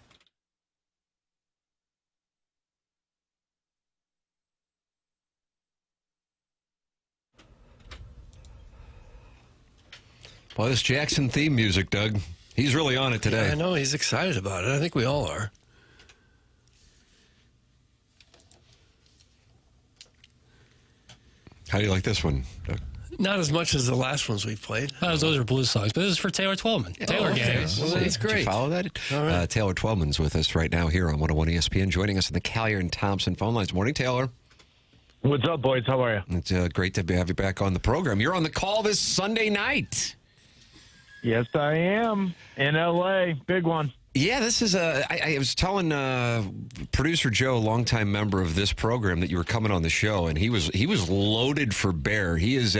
Well, this Jackson theme music, Doug, he's really on it today. Yeah, I know. He's excited about it. I think we all are. How do you like this one, Doug? Not as much as the last ones we've played. Those are blues songs, but this is for Taylor Twellman. Taylor okay. Gang. Well, that's great. Did you follow that? All right. Taylor Twellman's with us right now here on 101 ESPN, joining us on the Callier and Thompson phone lines. Morning, Taylor. What's up, boys? How are you? It's great to have you back on the program. You're on the call this Sunday night. Yes, I am. In L.A. Big one. Yeah, this is I was telling producer Joe, longtime member of this program, that you were coming on the show, and he was loaded for bear. He is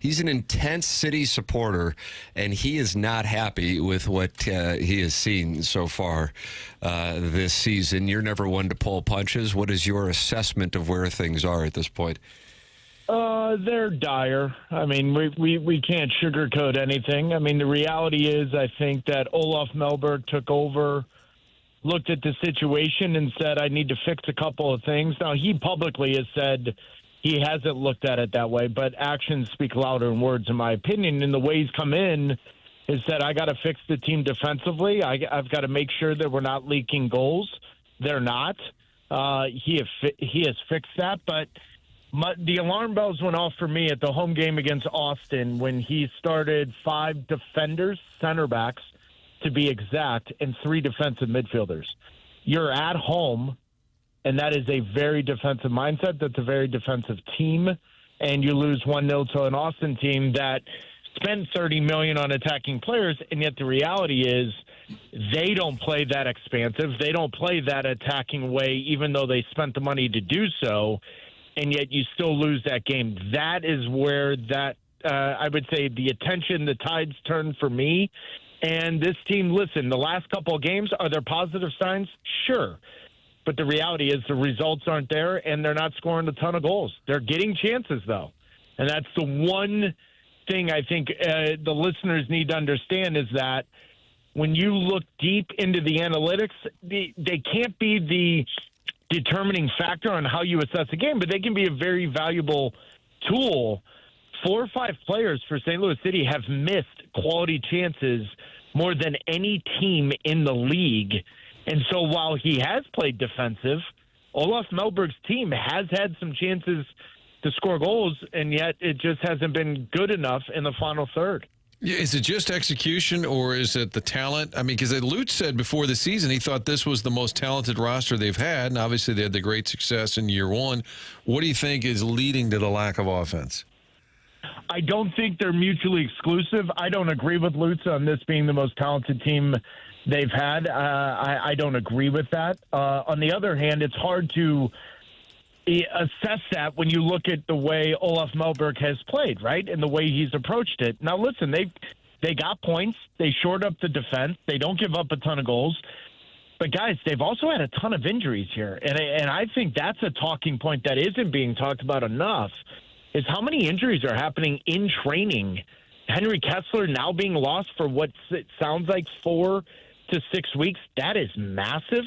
he's an intense City supporter, and he is not happy with what he has seen so far this season. You're never one to pull punches. What is your assessment of where things are at this point? They're dire. I mean, we can't sugarcoat anything. I mean, the reality is, I think that Olaf Melberg took over, looked at the situation, and said, I need to fix a couple of things. Now, he publicly has said he hasn't looked at it that way, but actions speak louder than words, in my opinion. And the way he's come in is that I got to fix the team defensively. I've got to make sure that we're not leaking goals. They're not. He has fixed that, but the alarm bells went off for me at the home game against Austin when he started 5 defenders, center backs, to be exact, and 3 defensive midfielders. You're at home, and that is a very defensive mindset. That's a very defensive team, and you lose 1-0 to an Austin team that spent $30 million on attacking players, and yet the reality is they don't play that expansive. They don't play that attacking way, even though they spent the money to do so. And yet you still lose that game. That is where I would say the attention, the tides turn for me. And this team, listen, the last couple of games, are there positive signs? Sure. But the reality is the results aren't there, and they're not scoring a ton of goals. They're getting chances, though. And that's the one thing I think the listeners need to understand is that when you look deep into the analytics, they can't be the determining factor on how you assess a game, but they can be a very valuable tool. 4 or 5 players for St. Louis City have missed quality chances more than any team in the league. And so while he has played defensive, Olaf Melberg's team has had some chances to score goals, and yet it just hasn't been good enough in the final third. Yeah, is it just execution, or is it the talent? I mean, because Lutz said before the season he thought this was the most talented roster they've had, and obviously they had the great success in year one. What do you think is leading to the lack of offense? I don't think they're mutually exclusive. I don't agree with Lutz on this being the most talented team they've had. I don't agree with that. On the other hand, it's hard to assess that when you look at the way Olaf Melberg has played, right, and the way he's approached it. Now, listen, they got points. They shored up the defense. They don't give up a ton of goals. But, guys, they've also had a ton of injuries here, and I think that's a talking point that isn't being talked about enough, is how many injuries are happening in training. Henry Kessler now being lost for what it sounds like 4 to 6 weeks. That is massive.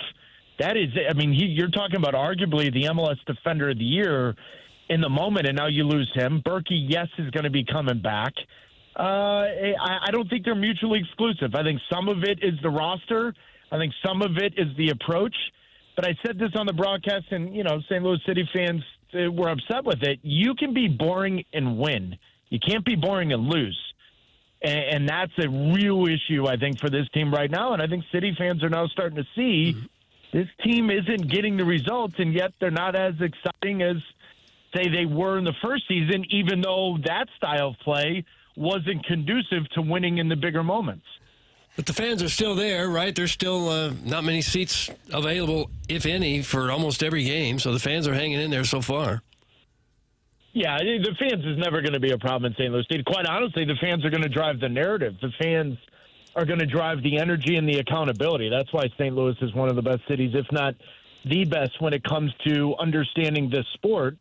That is, I mean, you're talking about arguably the MLS Defender of the Year in the moment, and now you lose him. Berkey, yes, is going to be coming back. I don't think they're mutually exclusive. I think some of it is the roster. I think some of it is the approach. But I said this on the broadcast, and, St. Louis City fans were upset with it. You can be boring and win. You can't be boring and lose. And that's a real issue, I think, for this team right now. And I think City fans are now starting to see this team isn't getting the results, and yet they're not as exciting as, say, they were in the first season, even though that style of play wasn't conducive to winning in the bigger moments. But the fans are still there, right? There's still not many seats available, if any, for almost every game. So the fans are hanging in there so far. Yeah, the fans is never going to be a problem in St. Louis City. Quite honestly, the fans are going to drive the narrative. The fans are going to drive the energy and the accountability. That's why St. Louis is one of the best cities, if not the best, when it comes to understanding this sport.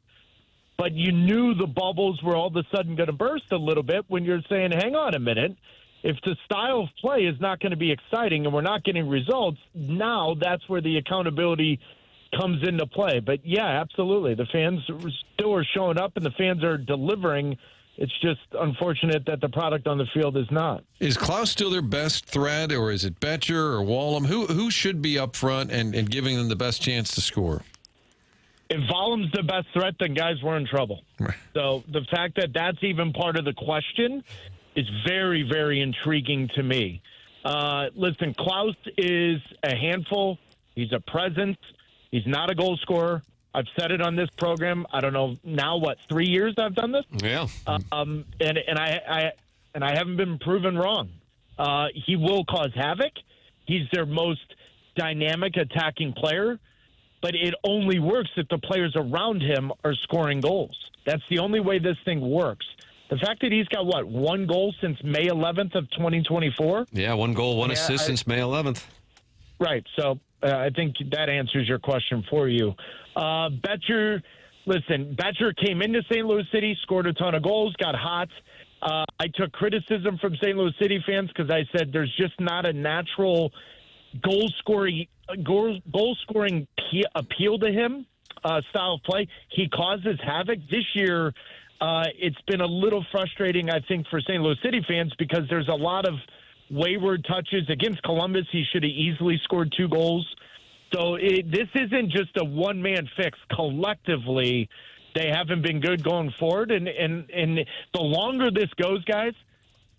But you knew the bubbles were all of a sudden going to burst a little bit when you're saying, hang on a minute, if the style of play is not going to be exciting and we're not getting results, now that's where the accountability comes into play. But, yeah, absolutely. The fans still are showing up and the fans are delivering. It's just unfortunate that the product on the field is not. Is Klaus still their best threat, or is it Betcher or Wallem? Who should be up front and giving them the best chance to score? If Vollem's the best threat, then guys, we're in trouble. Right. So the fact that that's even part of the question is very, very intriguing to me. Listen, Klaus is a handful. He's a presence. He's not a goal scorer. I've said it on this program. I don't know now, 3 years I've done this? Yeah. And I haven't been proven wrong. He will cause havoc. He's their most dynamic attacking player. But it only works if the players around him are scoring goals. That's the only way this thing works. The fact that he's got, one goal since May 11th of 2024? Yeah, 1 goal, 1 assist since May 11th. Right. So I think that answers your question for you. Betcher came into St. Louis City, scored a ton of goals, got hot. I took criticism from St. Louis City fans because I said there's just not a natural goal scoring appeal to him, style of play. He causes havoc. This year, it's been a little frustrating, I think, for St. Louis City fans because there's a lot of wayward touches. Against Columbus, he should have easily scored 2 goals. So this isn't just a one-man fix. Collectively, they haven't been good going forward. And the longer this goes, guys,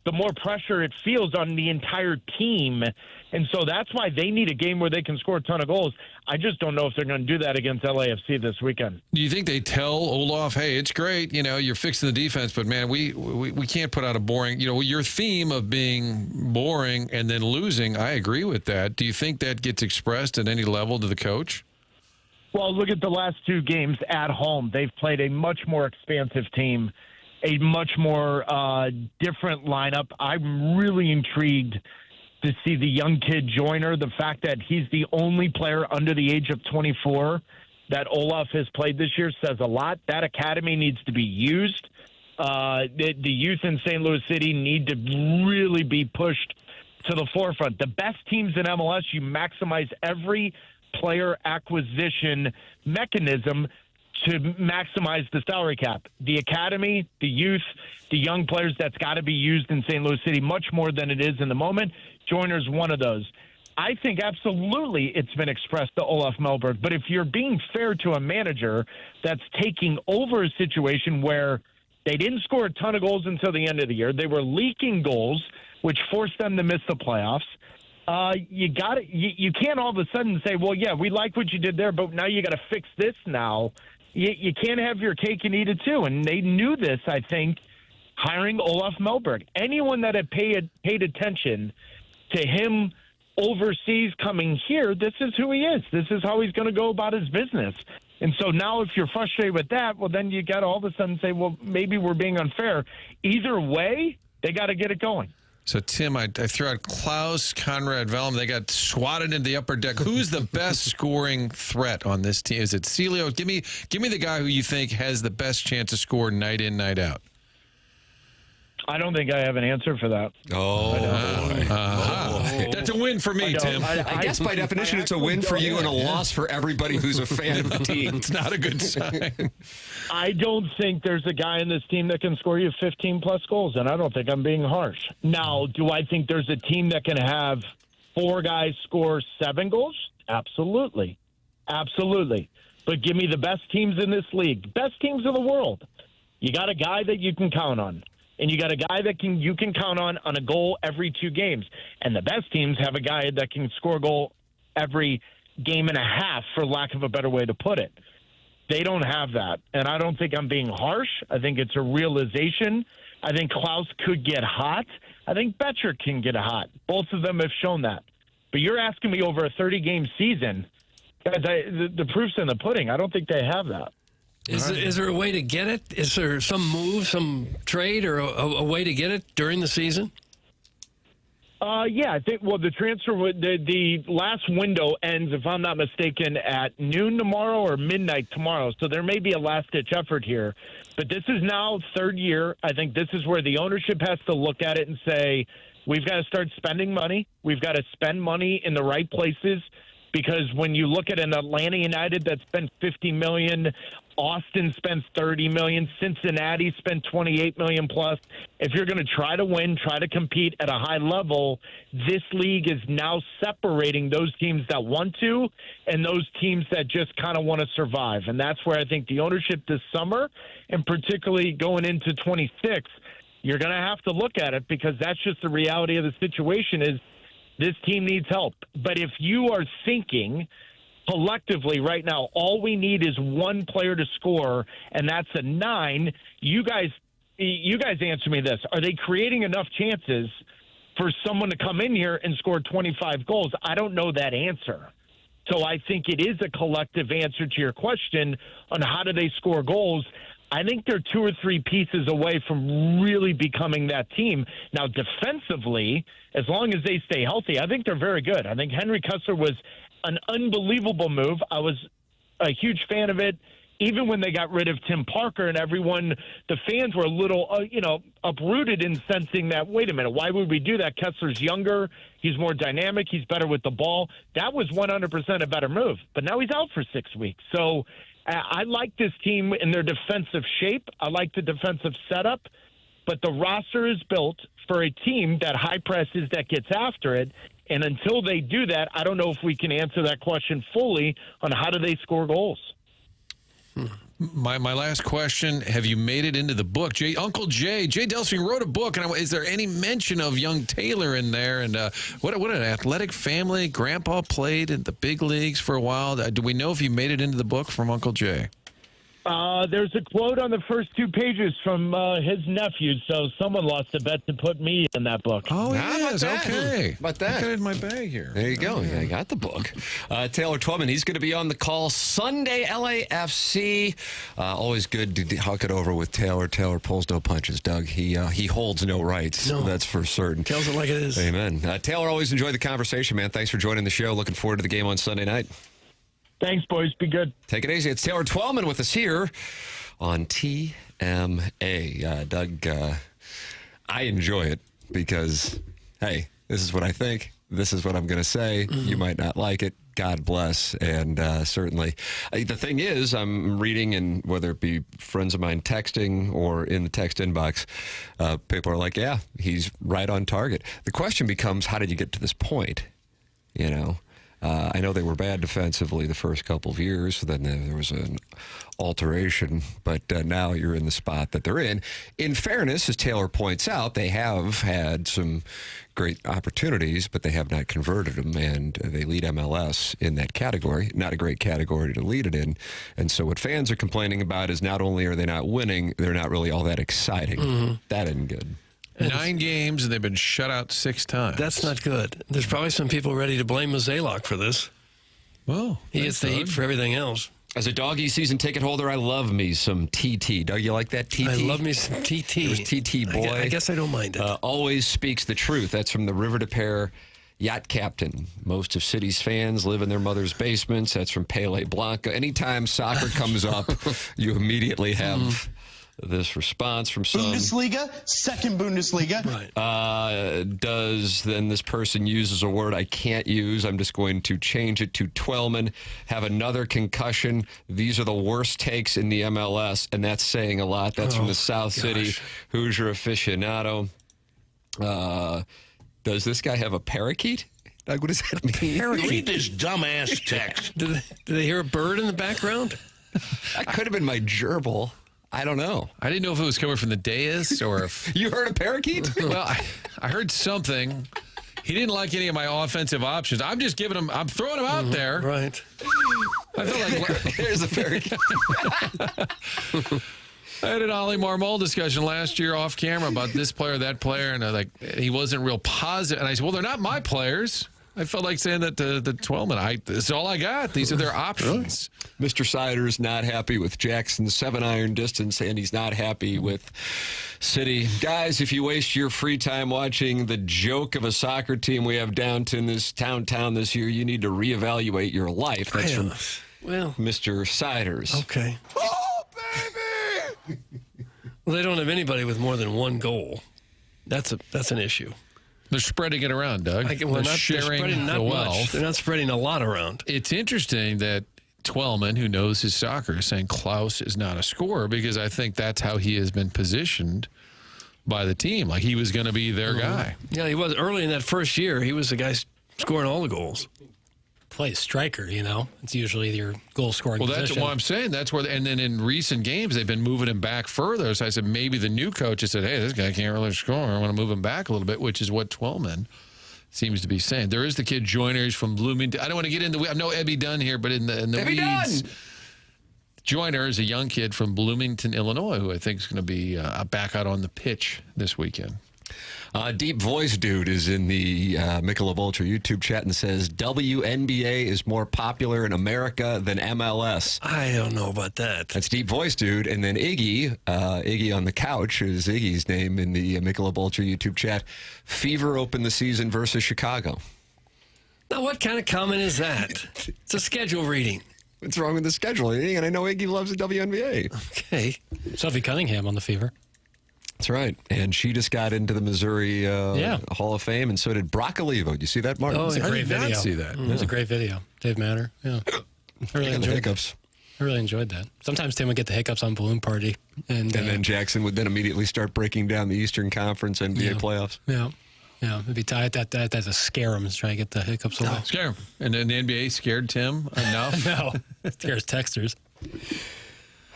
the more pressure it feels on the entire team. And so that's why they need a game where they can score a ton of goals. I just don't know if they're going to do that against LAFC this weekend. Do you think they tell Olaf, hey, it's great, you're fixing the defense, but, man, we can't put out a boring, your theme of being boring and then losing, I agree with that. Do you think that gets expressed at any level to the coach? Well, look at the last 2 games at home. They've played a much more expansive team, a much more different lineup. I'm really intrigued to see the young kid Joyner. The fact that he's the only player under the age of 24 that Olaf has played this year says a lot. That academy needs to be used. The youth in St. Louis City need to really be pushed to the forefront. The best teams in MLS, you maximize every player acquisition mechanism to maximize the salary cap. The academy, the youth, the young players, that's got to be used in St. Louis City much more than it is in the moment. Joyner's one of those. I think absolutely it's been expressed to Olaf Melberg, but if you're being fair to a manager that's taking over a situation where they didn't score a ton of goals until the end of the year, they were leaking goals, which forced them to miss the playoffs. You can't all of a sudden say, well, yeah, we like what you did there, but now you got to fix this now. You can't have your cake and eat it too. And they knew this, I think, hiring Olaf Melberg. Anyone that had paid attention to him overseas coming here, this is who he is. This is how he's going to go about his business. And so now if you're frustrated with that, well, then you got to all of a sudden say, well, maybe we're being unfair. Either way, they got to get it going. So, Tim, I threw out Klaus, Conrad, Vellum. They got swatted into the upper deck. Who's the best scoring threat on this team? Is it Celio? Give me the guy who you think has the best chance to score night in, night out. I don't think I have an answer for that. That's a win for me, Tim. I guess by definition it's a win for you and a loss for everybody who's a fan of the team. It's not a good sign. I don't think there's a guy in this team that can score you 15-plus goals, and I don't think I'm being harsh. Now, do I think there's a team that can have 4 guys score 7 goals? Absolutely. Absolutely. But give me the best teams in this league, best teams in the world. You got a guy that you can count on. And you got a guy that you can count on a goal every 2 games. And the best teams have a guy that can score a goal every game and a half, for lack of a better way to put it. They don't have that. And I don't think I'm being harsh. I think it's a realization. I think Klaus could get hot. I think Betcher can get hot. Both of them have shown that. But you're asking me over a 30-game season. Guys, the proof's in the pudding. I don't think they have that. Is there a way to get it? Is there some move, some trade, or a way to get it during the season? Yeah, I think, the transfer, the last window ends, if I'm not mistaken, at noon tomorrow or midnight tomorrow. So there may be a last-ditch effort here. But this is now third year. I think this is where the ownership has to look at it and say, we've got to start spending money. We've got to spend money in the right places. Because when you look at an Atlanta United that spent $50 million, Austin spends $30 million, Cincinnati spent $28 million plus. If you're going to try to win, try to compete at a high level, this league is now separating those teams that want to and those teams that just kind of want to survive. And that's where I think the ownership this summer, and particularly going into 26, you're going to have to look at it, because that's just the reality of the situation is this team needs help. But if you are thinking collectively right now, all we need is one player to score, and that's a 9, you guys answer me this. Are they creating enough chances for someone to come in here and score 25 goals? I don't know that answer. So I think it is a collective answer to your question on how do they score goals. I think they're 2 or 3 pieces away from really becoming that team. Now, defensively, as long as they stay healthy, I think they're very good. I think Henry Kessler was an unbelievable move. I was a huge fan of it, even when they got rid of Tim Parker, and everyone, the fans were a little, uprooted in sensing that, wait a minute, why would we do that? Kessler's younger. He's more dynamic. He's better with the ball. That was 100% a better move. But now he's out for 6 weeks. So I like this team in their defensive shape. I like the defensive setup, but the roster is built for a team that high presses, that gets after it. And until they do that, I don't know if we can answer that question fully on how do they score goals. My last question, have you made it into the book? Uncle Jay Delsing wrote a book, and is there any mention of young Taylor in there? And what an athletic family. Grandpa played in the big leagues for a while. Do we know if you made it into the book from Uncle Jay? There's a quote on the first 2 pages from his nephew, so someone lost a bet to put me in that book. Oh, yes, okay. About that? I got it in my bag here. There you go. Yeah, I got the book. Taylor Twellman, he's going to be on the call Sunday, LAFC. Always good to huck it over with Taylor. Taylor pulls no punches, Doug. He holds no rights. No. That's for certain. Tells it like it is. Amen. Taylor, always enjoy the conversation, man. Thanks for joining the show. Looking forward to the game on Sunday night. Thanks, boys. Be good. Take it easy. It's Taylor Twellman with us here on TMA. Doug, I enjoy it because, hey, this is what I think. This is what I'm going to say. Mm-hmm. You might not like it. God bless. And certainly, the thing is, I'm reading, and whether it be friends of mine texting or in the text inbox, people are like, yeah, he's right on target. The question becomes, how did you get to this point? You know? I know they were bad defensively the first couple of years. Then there was an alteration, but now you're in the spot that they're in. In fairness, as Taylor points out, they have had some great opportunities, but they have not converted them, and they lead MLS in that category. Not a great category to lead it in. And so what fans are complaining about is not only are they not winning, they're not really all that exciting. Mm-hmm. That isn't good. 9 games, and they've been shut out 6 times. That's not good. There's probably some people ready to blame Mazalok for this. Well, he gets the heat for everything else. As a doggy season ticket holder, I love me some TT. Doug, you like that TT? I love me some TT. It was TT boy. I guess I don't mind it. Always speaks the truth. That's from the River de Pear yacht captain. Most of City's fans live in their mother's basements. That's from Pele Blanco. Anytime soccer comes up, you immediately have this response from some. Bundesliga, second Bundesliga. Right. Does then this person uses a word I can't use? I'm just going to change it to Twellman. Have another concussion. These are the worst takes in the MLS, and that's saying a lot. That's from the South City Hoosier aficionado. Does this guy have a parakeet? Like, what does that mean? Read this dumbass text. Did they hear a bird in the background? That could have been my gerbil. I don't know. I didn't know if it was coming from the dais or if... You heard a parakeet? Well, I heard something. He didn't like any of my offensive options. I'm just giving him... I'm throwing him out there. Right. I feel like... There's a parakeet. I had an Oli Marmol discussion last year off camera about this player, that player, and he wasn't real positive. And I said, well, they're not my players. I felt like saying that to Twellman. This is all I got. These are their options. Really? Mr. Sider's not happy with Jackson's 7-iron distance, and he's not happy with City. Guys, if you waste your free time watching the joke of a soccer team we have downtown this year, you need to reevaluate your life. That's from Mr. Siders. Okay. Oh, baby! Well, they don't have anybody with more than one goal. That's an issue. They're spreading it around, Doug. They're spreading not much. They're not spreading a lot around. It's interesting that Twellman, who knows his soccer, is saying Klaus is not a scorer, because I think that's how he has been positioned by the team. Like he was going to be their guy. Yeah, he was. Early in that first year, he was the guy scoring all the goals. Play striker, it's usually your goal scoring position. That's what I'm saying. That's where, and then in recent games, they've been moving him back further. So I said, maybe the new coach has said, hey, this guy can't really score. I want to move him back a little bit, which is what Twellman seems to be saying. There is the kid Joyner from Bloomington. I don't want to get into, I know Ebby Dunn here, but in the weeds. Dunn. Joyner is a young kid from Bloomington, Illinois, who I think is going to be back out on the pitch this weekend. Deep Voice Dude is in the Michelob Ultra YouTube chat and says, WNBA is more popular in America than MLS. I don't know about that. That's Deep Voice Dude. And then Iggy on the couch is Iggy's name in the Michelob Ultra YouTube chat. Fever opened the season versus Chicago. Now, what kind of comment is that? It's a schedule reading. What's wrong with the schedule reading? And I know Iggy loves the WNBA. Okay. Sophie Cunningham on the Fever. That's right. And she just got into the Missouri Hall of Fame, and so did Brock Olivo. Do you see that, Martin? Oh, it's a great video. I did not see that. It was a great video. Dave Manor. Yeah. I really enjoyed hiccups. I really enjoyed that. Sometimes Tim would get the hiccups on Balloon Party. And then Jackson would then immediately start breaking down the Eastern Conference NBA playoffs. Yeah. Yeah, it'd be tight. That to scare him, try to get the hiccups away. Scare him. And then the NBA scared Tim enough? No. It scares texters.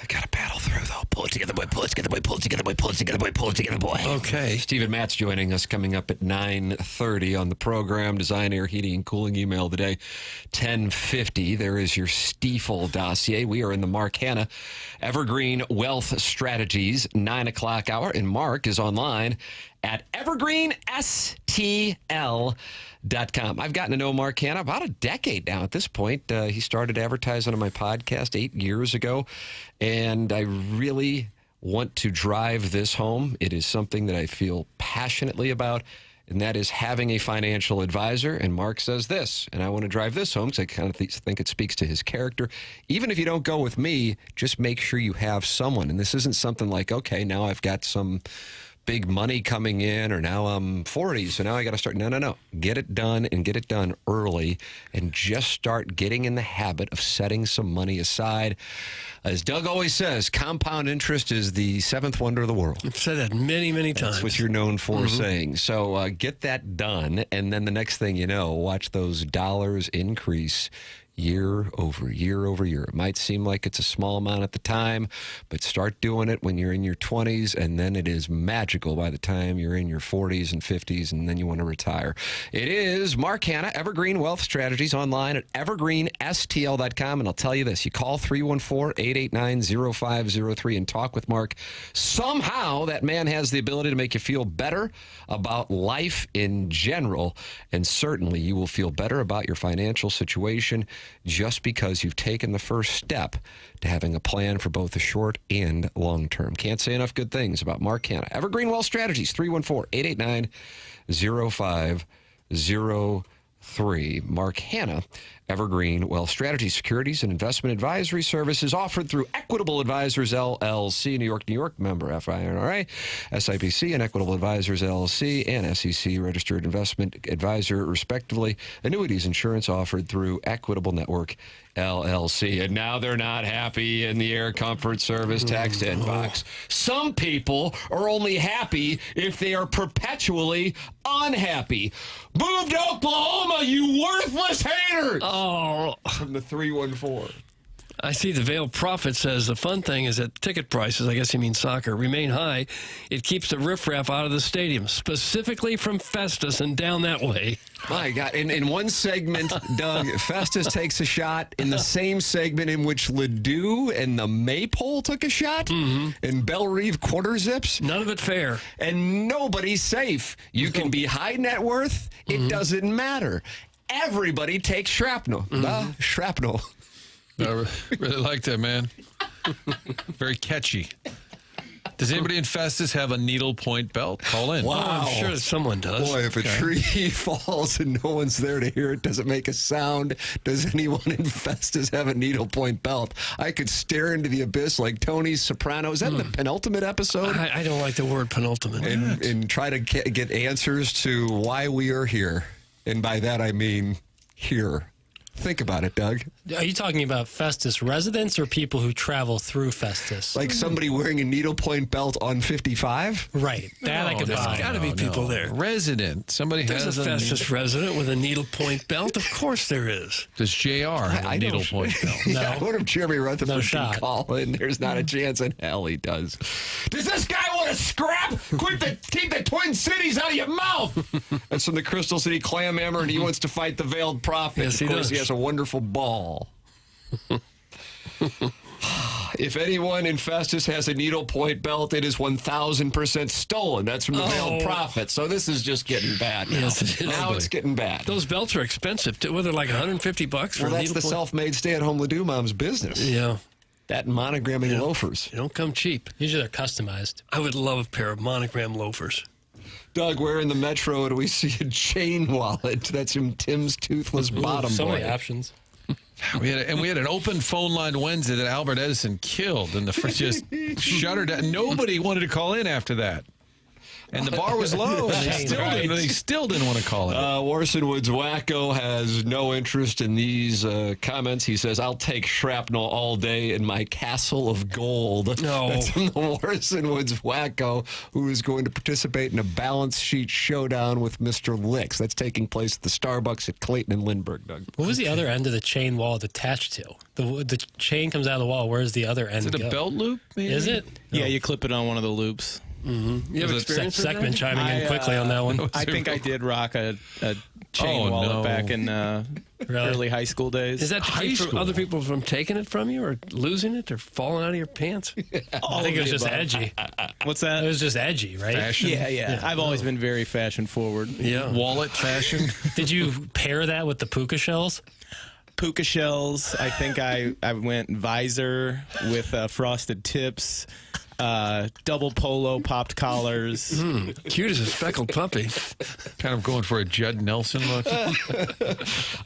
I got to battle through, though. Pull it together, boy. Pull it together, boy. Pull it together, boy. Pull it together, boy. Pull it together, boy. Okay. Stephen Matz joining us coming up at 9:30 on the program. Design, Air, Heating, and Cooling email today, 10:50. There is your Stiefel dossier. We are in the Mark Hanna Evergreen Wealth Strategies 9 o'clock hour, and Mark is online at evergreenstl.com. I've gotten to know Mark Hanna about a decade now at this point. He started advertising on my podcast 8 years ago, and I really want to drive this home. It is something that I feel passionately about, and that is having a financial advisor. And Mark says this, and I want to drive this home because I kind of think it speaks to his character. Even if you don't go with me, just make sure you have someone. And this isn't something like, okay, now I've got some big money coming in, or now I'm 40, so now I got to start. No. Get it done, and get it done early, and just start getting in the habit of setting some money aside. As Doug always says, compound interest is the seventh wonder of the world. I've said that many, many times. That's what you're known for saying. So get that done, and then the next thing you know, watch those dollars increase year over year over year. It might seem like it's a small amount at the time, but start doing it when you're in your 20s, and then it is magical by the time you're in your 40s and 50s, and then you want to retire. It is Mark Hanna, Evergreen Wealth Strategies, online at evergreenstl.com, and I'll tell you this. You call 314-889-0503 and talk with Mark. Somehow that man has the ability to make you feel better about life in general, and certainly you will feel better about your financial situation just because you've taken the first step to having a plan for both the short and long term. Can't say enough good things about Mark Hanna. Evergreen Wealth Strategies, 314-889-0503. Mark Hanna, Evergreen Wealth Strategies, securities and investment advisory services offered through Equitable Advisors, LLC, New York, member FINRA, SIPC, and Equitable Advisors, LLC, and SEC registered investment advisor, respectively. Annuities insurance offered through Equitable Network, LLC. And now they're not happy in the Air Comfort Service text inbox. Some people are only happy if they are perpetually unhappy. Move to Oklahoma, you worthless hater! Oh. From the 314. I see the Veiled Prophet says the fun thing is that ticket prices, I guess he means soccer, remain high. It keeps the riffraff out of the stadium, specifically from Festus and down that way. My God. In one segment, Doug, Festus takes a shot. In the same segment in which Ledoux and the Maypole took a shot, and Belle Reve quarter zips. None of it fair. And nobody's safe. You can be high net worth. It doesn't matter. everybody takes shrapnel. Shrapnel. I really like that, man. Very catchy. Does anybody in Festus have a needlepoint belt? Call in. Wow. I'm sure that someone does. Boy, if a tree falls and no one's there to hear it, does it make a sound? Does anyone in Festus have a needlepoint belt? I could stare into the abyss like Tony's Soprano. Is that in the penultimate episode? I don't like the word penultimate. And try to get answers to why we are here. And by that, I mean here. Think about it, Doug. Are you talking about Festus residents or people who travel through Festus? Like somebody wearing a needlepoint belt on 55? Right. That I could there's buy. got to be people there. Resident. Somebody There's has a Festus resident with a needlepoint belt. Of course there is. Does JR have a needlepoint belt? No. Yeah, what if Jeremy Rutherford shot. can call in? There's not a chance in hell he does. Does this guy want to scrap? Keep the Twin Cities out of your mouth. That's from the Crystal City Clam Hammer, and he wants to fight the Veiled Prophet. Yes, of he course, does. he has a wonderful ball. If anyone in Festus has a needlepoint belt, it is 1,000% stolen. That's from the Veiled Prophet. So this is just getting bad now. Yes, it is. Now it's getting bad. Those belts are expensive. Were they like $150 for Well, a that's the needlepoint? self-made stay-at-home Ledoux mom's business. Yeah. That and monogramming loafers. They don't come cheap. Usually they're customized. I would love a pair of monogram loafers. Doug, where in the metro do we see a chain wallet? That's from Tim's Toothless Bottom So Boy. many options. We had an open phone line Wednesday that Albert Edison killed, and the just shut her down. Nobody wanted to call in after that. And the bar was low, and they still didn't want to call it. Warson Woods Wacko has no interest in these comments. He says, I'll take shrapnel all day in my castle of gold. No. That's from the Warson Woods Wacko, who is going to participate in a balance sheet showdown with Mr. Licks. That's taking place at the Starbucks at Clayton and Lindbergh, Doug. What was the other end of the chain wallet attached to? The chain comes out of the wall. Where's the other end? Is it a belt loop? Maybe? Is it? Yeah, you clip it on one of the loops. Mm-hmm. You have experience with Sekman that? chiming in quickly on that one. I think I did rock a chain wallet back in early high school days. Is that to keep other people from taking it from you or losing it or falling out of your pants? I think it was just edgy. What's that? It was just edgy, right? Fashion? Yeah. I've always been very fashion forward. Yeah. Wallet fashion? Did you pair that with the puka shells? Puka shells. I think I went visor with frosted tips. Double polo popped collars. Cute as a speckled puppy. Kind of going for a Judd Nelson look.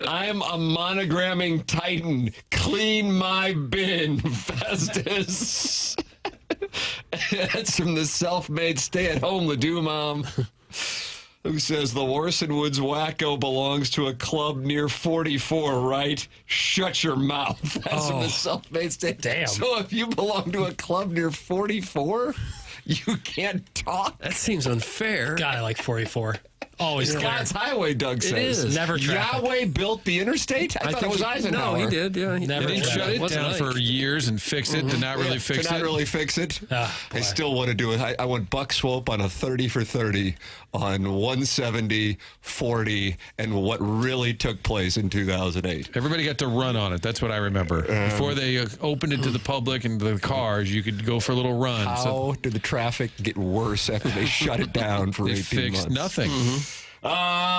I'm a monogramming titan. Clean my bin, Festus. That's from the self-made stay-at-home Ledoux mom, who says the Warson Woods Wacko belongs to a club near 44, right? Shut your mouth. That's from the self-made state. Damn. So if you belong to a club near 44, you can't talk? That seems unfair. God, I like 44. Always clear. God's highway, Doug says. It is. Never traffic. Yahweh built the interstate? I thought it was Eisenhower. No, he did. Yeah, he Never They traffic. shut it Wasn't down like- for years and fix it to not really fix to not it. really fix it. I still want to do it. I want Buck Swope on a 30 for 30 on 170, 40, and what really took place in 2008. Everybody got to run on it. That's what I remember. Before they opened it to the public and the cars, you could go for a little run. How did the traffic get worse after they shut it down for They 18 fixed months? nothing.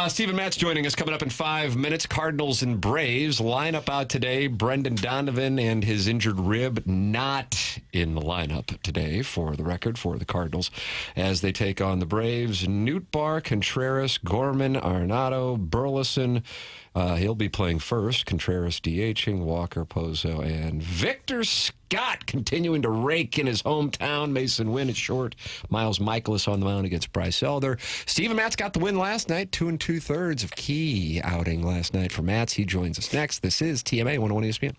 Stephen Matz joining us coming up in 5 minutes. Cardinals and Braves lineup out today. Brendan Donovan and his injured rib not in the lineup today, for the record, for the Cardinals, as they take on the Braves. Nootbaar, Contreras, Gorman, Arenado, Burleson. He'll be playing first. Contreras DHing, Walker, Pozo, and Victor Scott continuing to rake in his hometown. Mason Wynn at short. Miles Michaelis on the mound against Bryce Elder. Stephen Matz got the win last night. 2 2/3 of key outing last night for Matz. He joins us next. This is TMA 101 ESPN.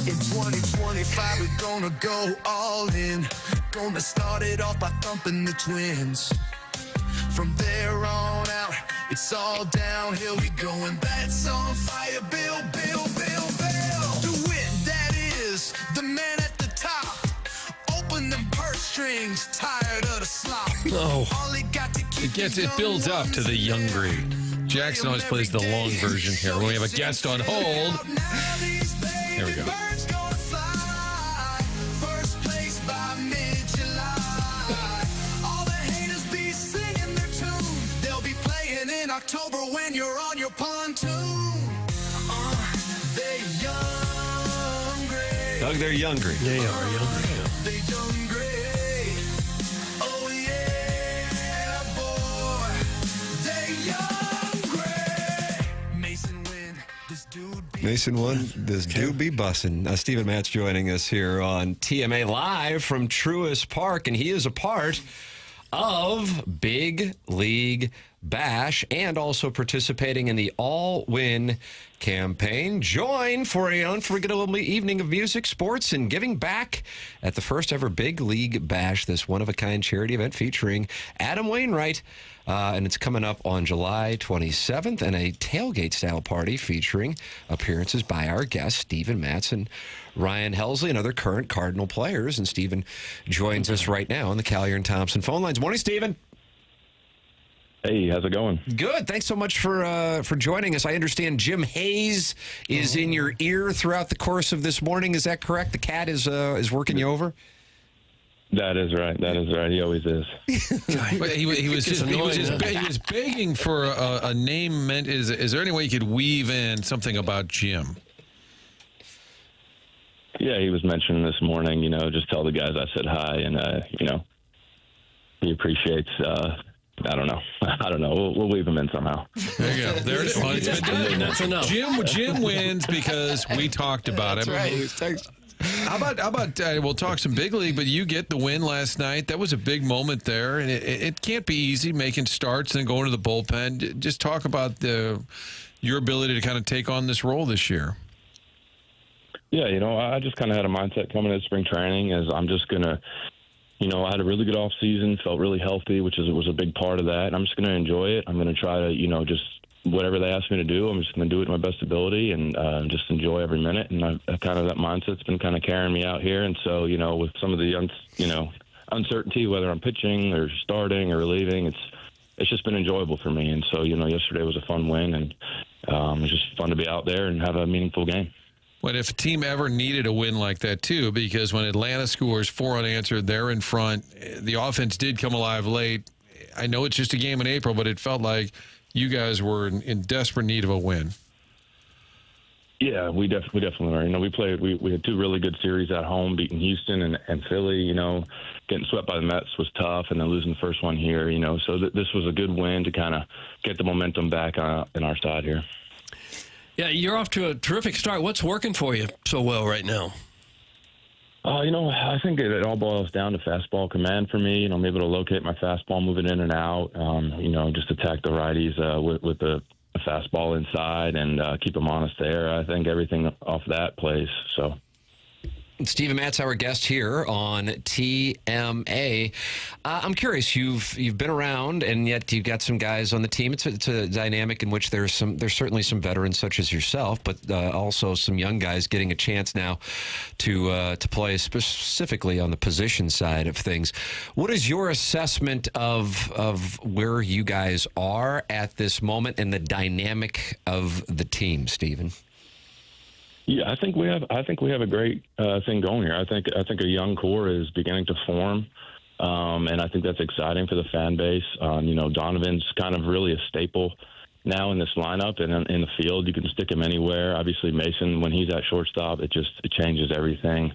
In 2025, we're gonna go all in. Gonna start it off by thumping the Twins. From there on out, it's all downhill. We go, and that's on fire. Bill, Bill, Bill, Bill. DeWitt, that is the man at the top. Open them purse strings, tired of the slop. Oh. All he got to keep It builds up to the young breed. Jackson always plays the long version here. When we have a guest on hold. There we go. First place by mid-July. All the haters be singing their tune. They'll be playing in October when you're on your pontoon. They young gray. Doug, they're young green. They are young green. They young gray. Oh yeah, boy. They young gray. Mason win. This dude be Mason won. This dude be bussin'. Stephen Matz joining us here on TMA Live from Truist Park, and he is a part of Big League Bash and also participating in the All-Win campaign. Join for an unforgettable evening of music, sports, and giving back at the first ever Big League Bash, this one-of-a-kind charity event featuring Adam Wainwright. And it's coming up on July 27th, and a tailgate-style party featuring appearances by our guests, Stephen Matz and Ryan Helsley, and other current Cardinal players. And Stephen joins us right now on the Callier and Thompson phone lines. Morning, Stephen. Hey, how's it going? Good. Thanks so much for joining us. I understand Jim Hayes is in your ear throughout the course of this morning. Is that correct? The cat is working you over? That is right. That is right. He always is. But he was begging for a name. Is there any way you could weave in something about Jim? Yeah, he was mentioning this morning, just tell the guys I said hi, and, he appreciates, I don't know. We'll weave him in somehow. There you go. There it is. Well, it's been done. That's enough. Jim wins because we talked about him. That's right. How about we'll talk some big league, but you get the win last night. That was a big moment there, and it can't be easy making starts and then going to the bullpen. Just talk about your ability to kind of take on this role this year. Yeah, I just kind of had a mindset coming into spring training as I'm just going to, I had a really good off season, felt really healthy, which was a big part of that. I'm just going to enjoy it. I'm going to try to, just whatever they ask me to do, I'm just going to do it to my best ability and just enjoy every minute. And kind of that mindset's been kind of carrying me out here. And so, with some of the, uncertainty, whether I'm pitching or starting or relieving, it's just been enjoyable for me. And so, yesterday was a fun win, and it was just fun to be out there and have a meaningful game. But if a team ever needed a win like that, too, because when Atlanta scores 4 unanswered, they're in front. The offense did come alive late. I know it's just a game in April, but it felt like you guys were in desperate need of a win. Yeah, we definitely are. We had 2 really good series at home, beating Houston and Philly. Getting swept by the Mets was tough, and then losing the first one here. So this was a good win to kind of get the momentum back in our side here. Yeah, you're off to a terrific start. What's working for you so well right now? I think it all boils down to fastball command for me. I'm able to locate my fastball, move it in and out. Just attack the righties with the fastball inside and keep them honest there. I think everything off that plays. So. Stephen Matz, our guest here on TMA. I'm curious. You've been around, and yet you've got some guys on the team. It's a dynamic in which there's certainly some veterans such as yourself, but also some young guys getting a chance now to play specifically on the position side of things. What is your assessment of where you guys are at this moment and the dynamic of the team, Stephen? Yeah, I think we have a great thing going here. I think a young core is beginning to form, and I think that's exciting for the fan base. Donovan's kind of really a staple now in this lineup and in the field. You can stick him anywhere. Obviously, Mason, when he's at shortstop, it changes everything.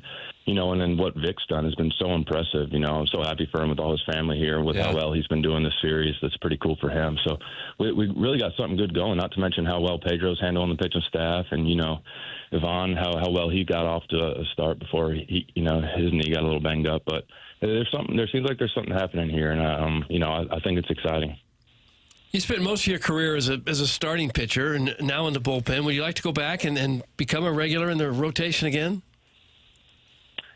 And then what Vic's done has been so impressive. I'm so happy for him with all his family here, with how well he's been doing this series. That's pretty cool for him. So we really got something good going, not to mention how well Pedro's handling the pitching staff, and, Vaughn, how well he got off to a start before his knee got a little banged up. But there seems like there's something happening here, and, I think it's exciting. You spent most of your career as a starting pitcher and now in the bullpen. Would you like to go back and become a regular in the rotation again?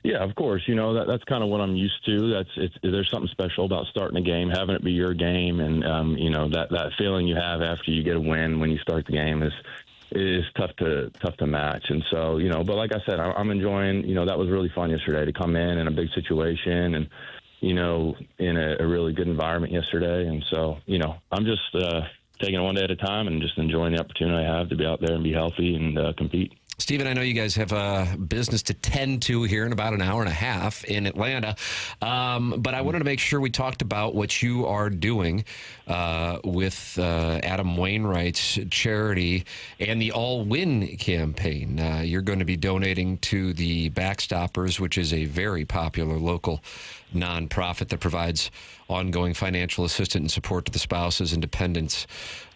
Yeah, of course. You know, that's kind of what I'm used to. There's something special about starting a game, having it be your game, and you know, that feeling you have after you get a win when you start the game is tough to match. And so, you know, but like I said, I'm enjoying. You know, that was really fun yesterday to come in a big situation and, you know, in a really good environment yesterday. And so, you know, I'm just taking it one day at a time and just enjoying the opportunity I have to be out there and be healthy and compete. Stephen, I know you guys have business to tend to here in about an hour and a half in Atlanta, but I wanted to make sure we talked about what you are doing with Adam Wainwright's charity and the All Win campaign. You're going to be donating to the Backstoppers, which is a very popular local nonprofit that provides ongoing financial assistance and support to the spouses and dependents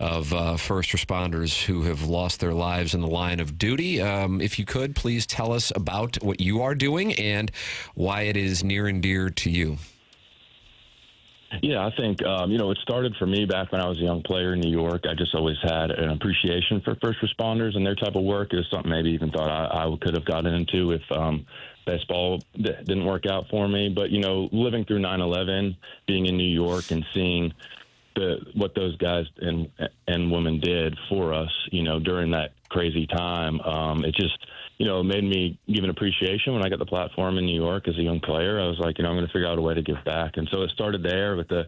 of first responders who have lost their lives in the line of duty. If you could, please tell us about what you are doing and why it is near and dear to you. Yeah, I think, you know, it started for me back when I was a young player in New York. I just always had an appreciation for first responders and their type of work. It was something maybe even thought I could have gotten into if baseball didn't work out for me. But, you know, living through 9/11, being in New York and seeing what those guys and women did for us, you know, during that crazy time, it just, you know, made me give an appreciation when I got the platform in New York as a young player. I was like, you know, I'm going to figure out a way to give back. And so it started there with the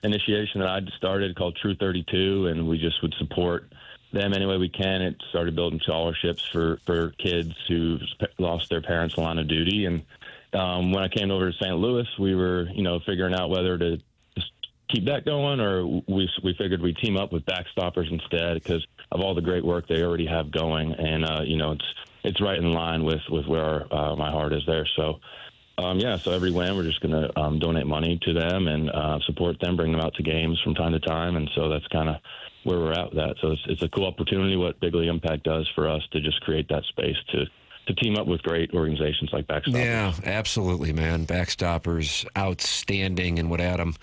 initiation that I started called True 32, and we just would support them any way we can. It started building scholarships for kids who lost their parents in line of duty. And when I came over to St. Louis, we were, you know, figuring out whether to just keep that going or we figured we'd team up with Backstoppers instead because of all the great work they already have going. And, you know, it's right in line with where my heart is there. So, yeah, so every win, we're just going to donate money to them and support them, bring them out to games from time to time. And so that's kind of where we're at with that. So it's a cool opportunity what Big League Impact does for us to just create that space to team up with great organizations like Backstoppers. Yeah, absolutely, man. Backstoppers, outstanding, and what Adam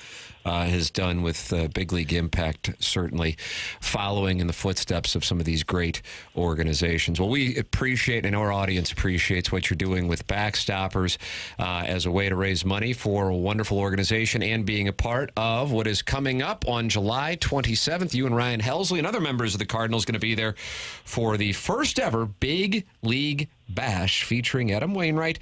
has done with Big League Impact, certainly following in the footsteps of some of these great organizations. Well, we appreciate, and our audience appreciates what you're doing with Backstoppers as a way to raise money for a wonderful organization and being a part of what is coming up on July 27th. You and Ryan Helsley and other members of the Cardinals going to be there for the first ever Big League Bash featuring Adam Wainwright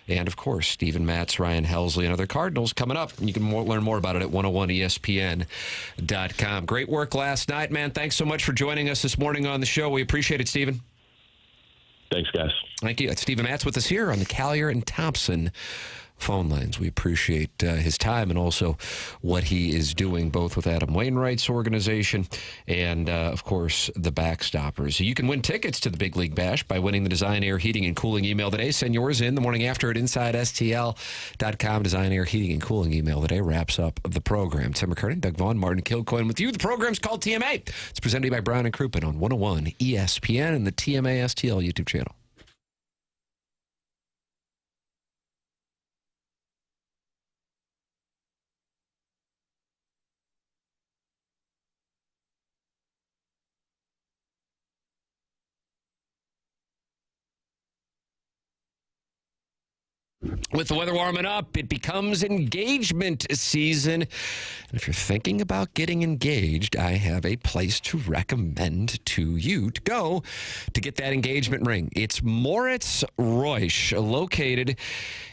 and, of course, Stephen Matz, Ryan Helsley, and other Cardinals coming up. You can learn more about it at 101ESPN.com. Great work last night, man. Thanks so much for joining us this morning on the show. We appreciate it, Stephen. Thanks, guys. Thank you. It's Stephen Matz with us here on the Callier and Thompson phone lines. We appreciate his time and also what he is doing both with Adam Wainwright's organization and, of course, the Backstoppers. You can win tickets to the Big League Bash by winning the Design Air Heating and Cooling email today. Send yours in the morning after at InsideSTL.com. Design Air Heating and Cooling email today wraps up the program. Tim McKernan, Doug Vaughn, Martin Kilcoyne with you. The program's called TMA. It's presented by Brown & Crouppen on 101 ESPN and the TMA STL YouTube channel. With the weather warming up, it becomes engagement season. And if you're thinking about getting engaged, I have a place to recommend to you to go to get that engagement ring. It's Moritz Reusch, located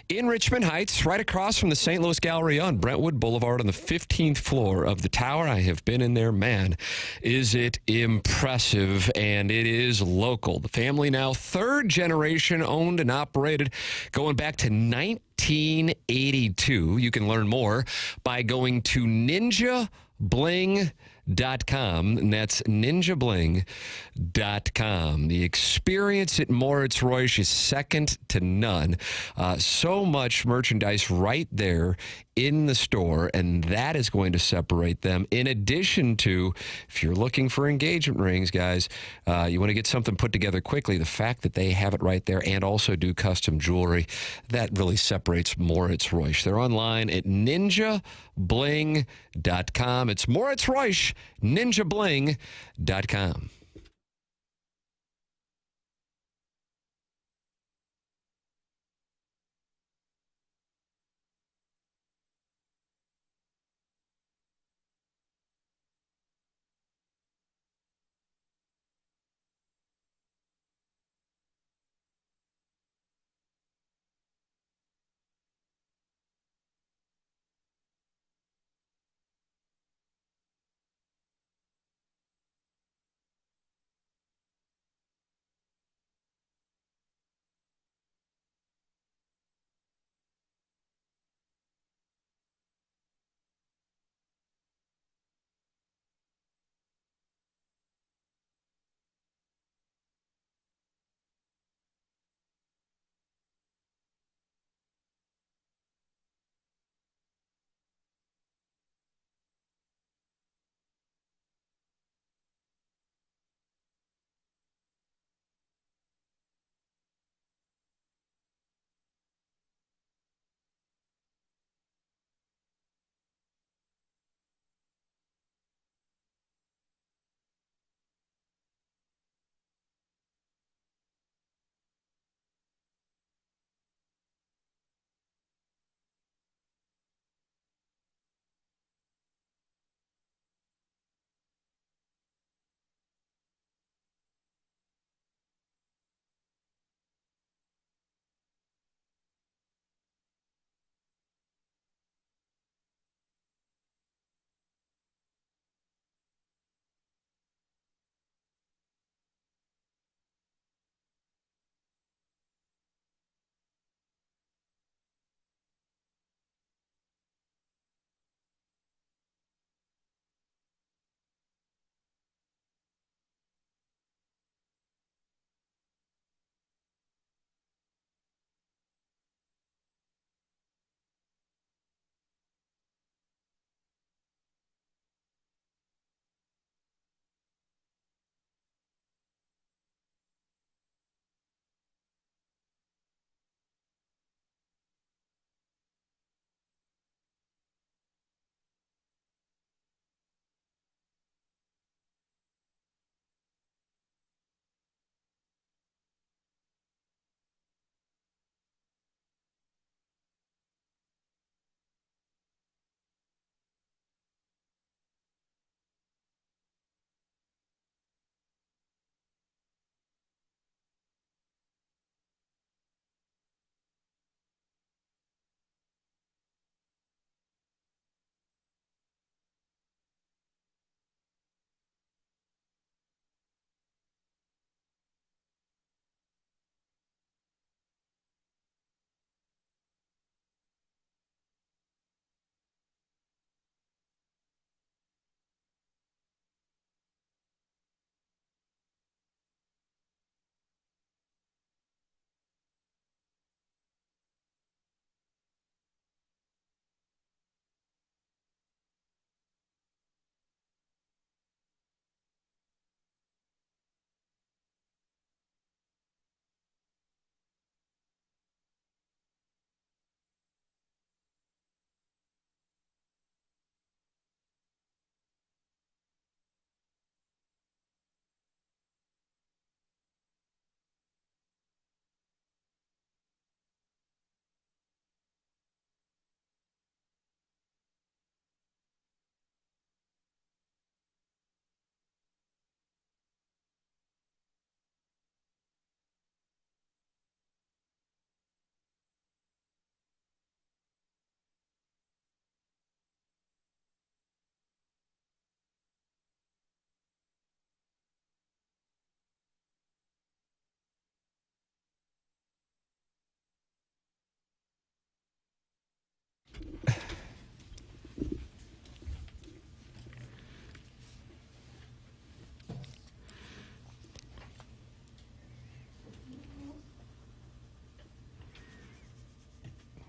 in Richmond Heights, right across from the St. Louis Gallery on Brentwood Boulevard on the 15th floor of the tower. I have been in there. Man, is it impressive, and it is local. The family now third generation owned and operated, going back to 1982. You can learn more by going to ninjabling.com, and that's ninjabling.com. The experience at Moritz Reusch is second to none. So much merchandise right there in the store, and that is going to separate them. In addition to, if you're looking for engagement rings, guys, you want to get something put together quickly, the fact that they have it right there and also do custom jewelry, that really separates Moritz Reusch. They're online at ninjabling.com. It's Moritz Reusch, ninjabling.com.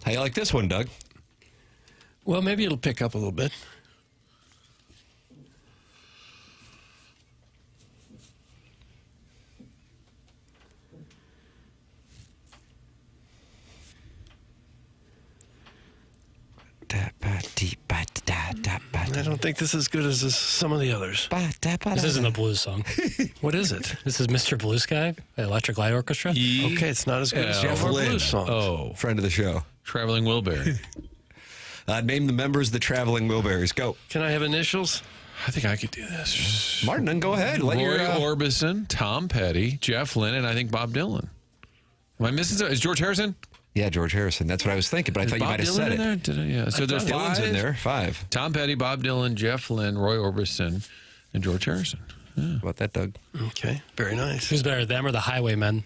How you like this one, Doug? Well, maybe it'll pick up a little bit. I don't think this is as good as some of the others. This isn't a blues song. What is it? This is Mr. Blue Sky by Electric Light Orchestra. Okay, it's not as good as Jeff some of our Lynne. blues songs. Oh, Friend of the show. Traveling Wilbury. Name the members of the Traveling Wilburys. Go. Can I have initials? I think I could do this. Martin, then go ahead. Let Roy your, Orbison, Tom Petty, Jeff Lynne, and I think Bob Dylan. Am I missing something? Is George Harrison? Yeah, George Harrison. That's what I was thinking, but I thought you might have said it. Yeah. So there's Dylan's five in there. 5. Tom Petty, Bob Dylan, Jeff Lynne, Roy Orbison, and George Harrison. Yeah. How about that, Doug? Okay, very nice. Who's better, them or the Highwaymen?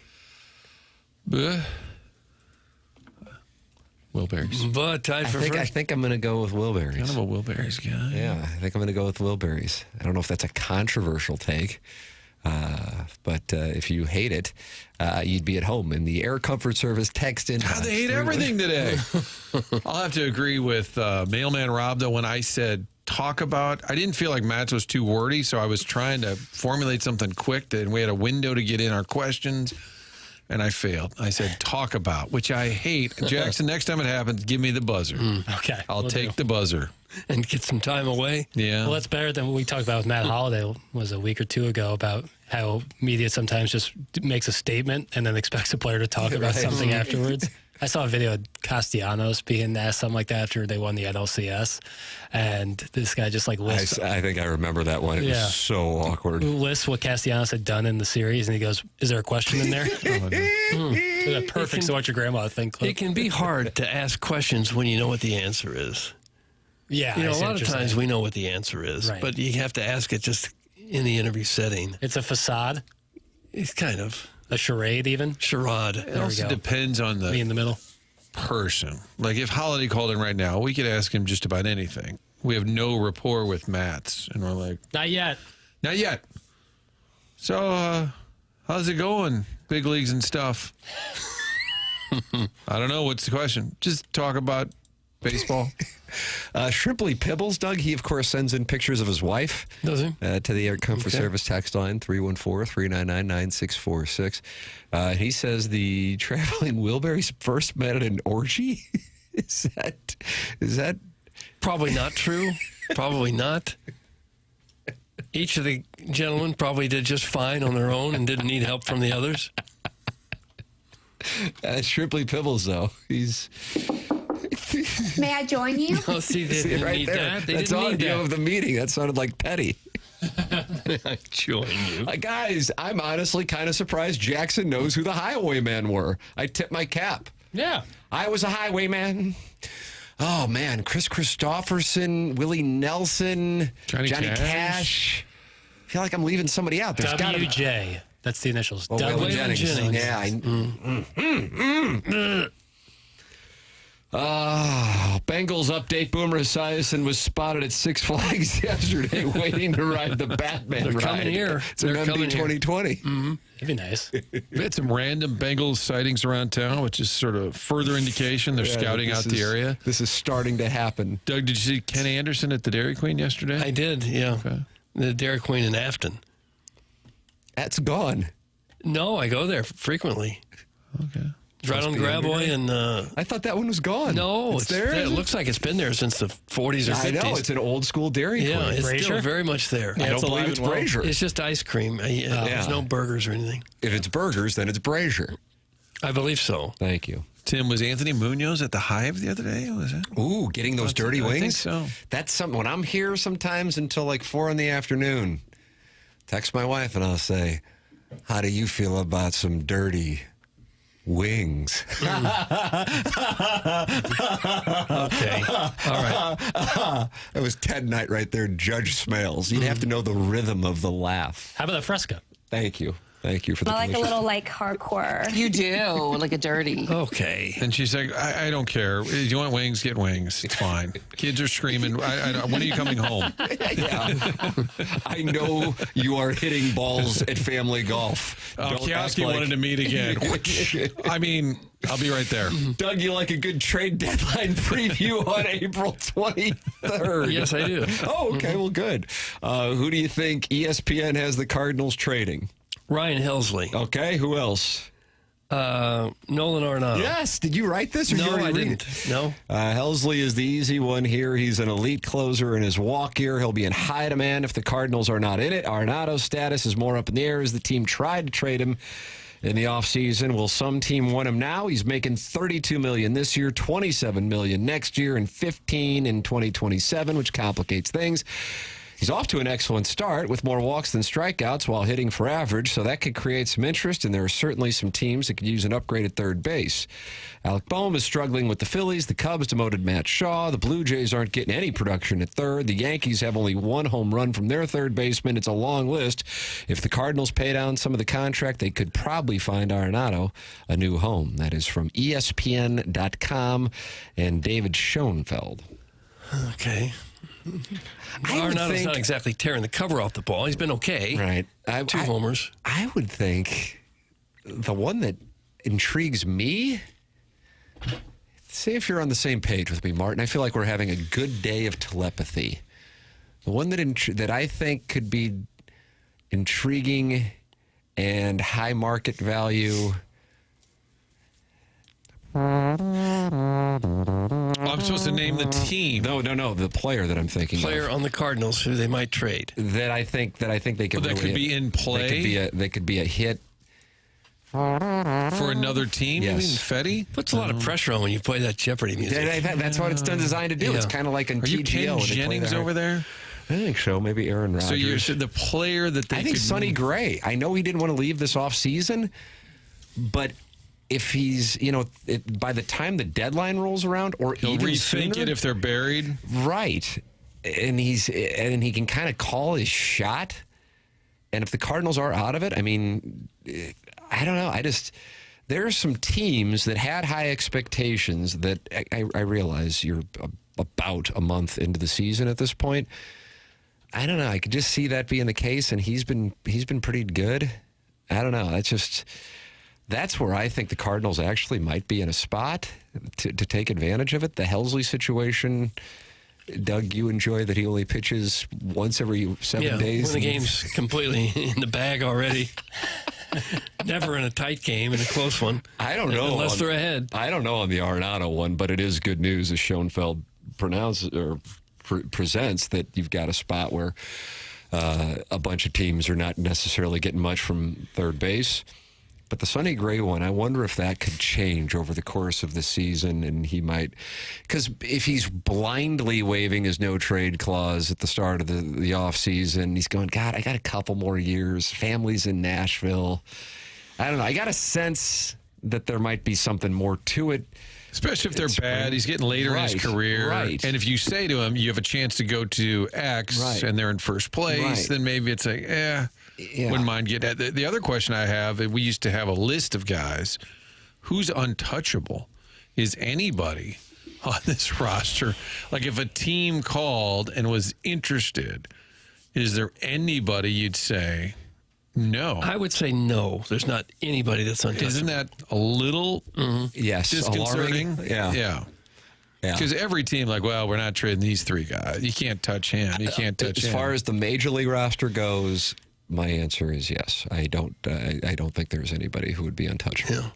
Wilburys. But tied for I first. think I'm going to go with Wilburys. Kind of a Wilburys guy. Yeah, I think I'm going to go with Wilburys. I don't know if that's a controversial take, but if you hate it, you'd be at home. And the Air Comfort Service text in. God, they hate everything today. I'll have to agree with Mailman Rob, though, when I said talk about. I didn't feel like Matz was too wordy, so I was trying to formulate something quick, and we had a window to get in our questions. And I failed. I said, talk about, which I hate. Jackson, next time it happens, give me the buzzer. Okay. I'll take the buzzer. And get some time away. Yeah. Well, that's better than what we talked about with Matt Holliday was a week or two ago about how media sometimes just makes a statement and then expects a player to talk about something afterwards. I saw a video of Castellanos being asked something like that after they won the NLCS, and this guy just like lists. I think I remember that one. It was so awkward. Lists what Castellanos had done in the series, and he goes, "Is there a question in there?" Perfect. So what your grandma would think. It can be hard to ask questions when you know what the answer is. Yeah, a lot of times we know what the answer is, Right. but you have to ask it just in the interview setting. It's a facade. It's kind of a charade, even charade. It also depends on the me in the middle person. Like if Holiday called in right now, we could ask him just about anything. We have no rapport with Matz, and we're like, not yet. So, how's it going? Big leagues and stuff. I don't know. What's the question? Just talk about baseball. Shrimply Pibbles, Doug, he, of course, sends in pictures of his wife. Does he? To the Air Comfort Service text line, 314-399-9646. He says the Traveling Wilburys first met at an orgy. Is that probably not true? Probably not. Each of the gentlemen probably did just fine on their own and didn't need help from the others. Shrimply Pibbles, though, he's... May I join you? Oh, see, they didn't right need there. that. They That's didn't need audio that. of the meeting. That sounded like petty. I join you. Guys, I'm honestly kind of surprised Jackson knows who the Highwaymen were. I tip my cap. Yeah. I was a Highwayman. Oh, man. Chris Christopherson, Willie Nelson, Johnny Cash. I feel like I'm leaving somebody out. There's gotta be... WJ. That's the initials. Oh, Waylon Jennings. Yeah. Bengals update. Boomer Esiason was spotted at Six Flags yesterday waiting to ride the Batman They're ride. coming here. It's an MD 2020. That'd be nice. We had some random Bengals sightings around town, which is sort of further indication they're scouting out the area. This is starting to happen. Doug, did you see Ken Anderson at the Dairy Queen yesterday? I did, yeah. Okay. The Dairy Queen in Afton. That's gone. No, I go there frequently. Okay. It's right on Gravois and... I thought that one was gone. No, it's there. It looks like it's been there since the 40s or 50s. I know. It's an old school Dairy Queen. Yeah, it's still very much there. I don't believe it's Brazier. It's just ice cream. There's no burgers or anything. If it's burgers, then it's Brazier. I believe so. Thank you. Tim, was Anthony Munoz at the Hive the other day? Was it? Ooh, getting those dirty wings? I think so. That's something. When I'm here sometimes until like 4 in the afternoon, text my wife and I'll say, how do you feel about some dirty wings? Okay. All right. That was Ted Knight right there, Judge Smales. You'd have to know the rhythm of the laugh. How about the Fresca? Thank you. Thank you for the I like a delicious- little like hardcore. You do, like a dirty. Okay. And she's like, I don't care. Do you want wings? Get wings. It's fine. Kids are screaming. When are you coming home? Yeah. I know you are hitting balls at family golf. Don't Kioski act like- wanted to meet again. I mean, I'll be right there. Doug, you like a good trade deadline preview on April 23rd? Yes, I do. Oh, okay. Well, good. Who do you think ESPN has the Cardinals trading? Ryan Helsley. Okay. Who else? Nolan Arenado. Yes. Did you write this? Or No, you already I read didn't. it? No. Helsley is the easy one here. He's an elite closer in his walk year. He'll be in high demand if the Cardinals are not in it. Arenado's status is more up in the air as the team tried to trade him in the offseason. Will some team want him now? He's making $32 million this year, $27 million next year, and $15 in 2027, which complicates things. He's off to an excellent start with more walks than strikeouts while hitting for average, so that could create some interest, and there are certainly some teams that could use an upgrade at third base. Alec Boehm is struggling with the Phillies. The Cubs demoted Matt Shaw. The Blue Jays aren't getting any production at third. The Yankees have only one home run from their third baseman. It's a long list. If the Cardinals pay down some of the contract, they could probably find Arenado a new home. That is from ESPN.com and David Schoenfeld. Okay. Arenado's not exactly tearing the cover off the ball. He's been okay. Right. 2 homers. I would think the one that intrigues me, see if you're on the same page with me, Martin. I feel like we're having a good day of telepathy. The one that I think could be intriguing and high market value. I'm supposed to name the team. No. The player that I'm thinking Player of. on the Cardinals who they might trade. That I think they could. That could be in play. They could be a hit for another team. Yes. You mean Fetty? Puts a lot of pressure on when you play that Jeopardy music. That's what it's designed to do. Yeah. It's kind of like in Are you TGO. Ken when they play Jennings their- over there? I think so. Maybe Aaron Rodgers. So you're the player that they I think could... Sonny Gray. I know he didn't want to leave this offseason, but if he's, by the time the deadline rolls around, or He'll even rethink sooner, it if they're buried. right? And he can kind of call his shot. And if the Cardinals are out of it, I mean, I don't know. There are some teams that had high expectations that I realize you're about a month into the season at this point. I don't know. I could just see that being the case, and he's been pretty good. I don't know. That's where I think the Cardinals actually might be in a spot to take advantage of it. The Helsley situation, Doug, you enjoy that he only pitches once every 7 days. When the game's completely in the bag already. Never in a tight game, in a close one. I don't know. Unless they're ahead. I don't know on the Arenado one, but it is good news, as Schoenfeld presents, that you've got a spot where a bunch of teams are not necessarily getting much from third base. But the Sonny Gray one, I wonder if that could change over the course of the season, and he might, because if he's blindly waiving his no-trade clause at the start of the offseason, he's going, God, I got a couple more years, family's in Nashville. I don't know. I got a sense that there might be something more to it. Especially if they're bad. He's getting later in his career. Right. And if you say to him, you have a chance to go to X, and they're in first place, then maybe it's like, wouldn't mind getting that. The other question I have, we used to have a list of guys. Who's untouchable? Is anybody on this roster? Like if a team called and was interested, is there anybody you'd say no? I would say no. There's not anybody that's untouchable. Isn't that a little disconcerting? Alarming. Yeah. Because every team, like, well, we're not trading these three guys. You can't touch him. You can't touch him. As far as the major league roster goes, my answer is yes. I don't think there's anybody who would be untouchable.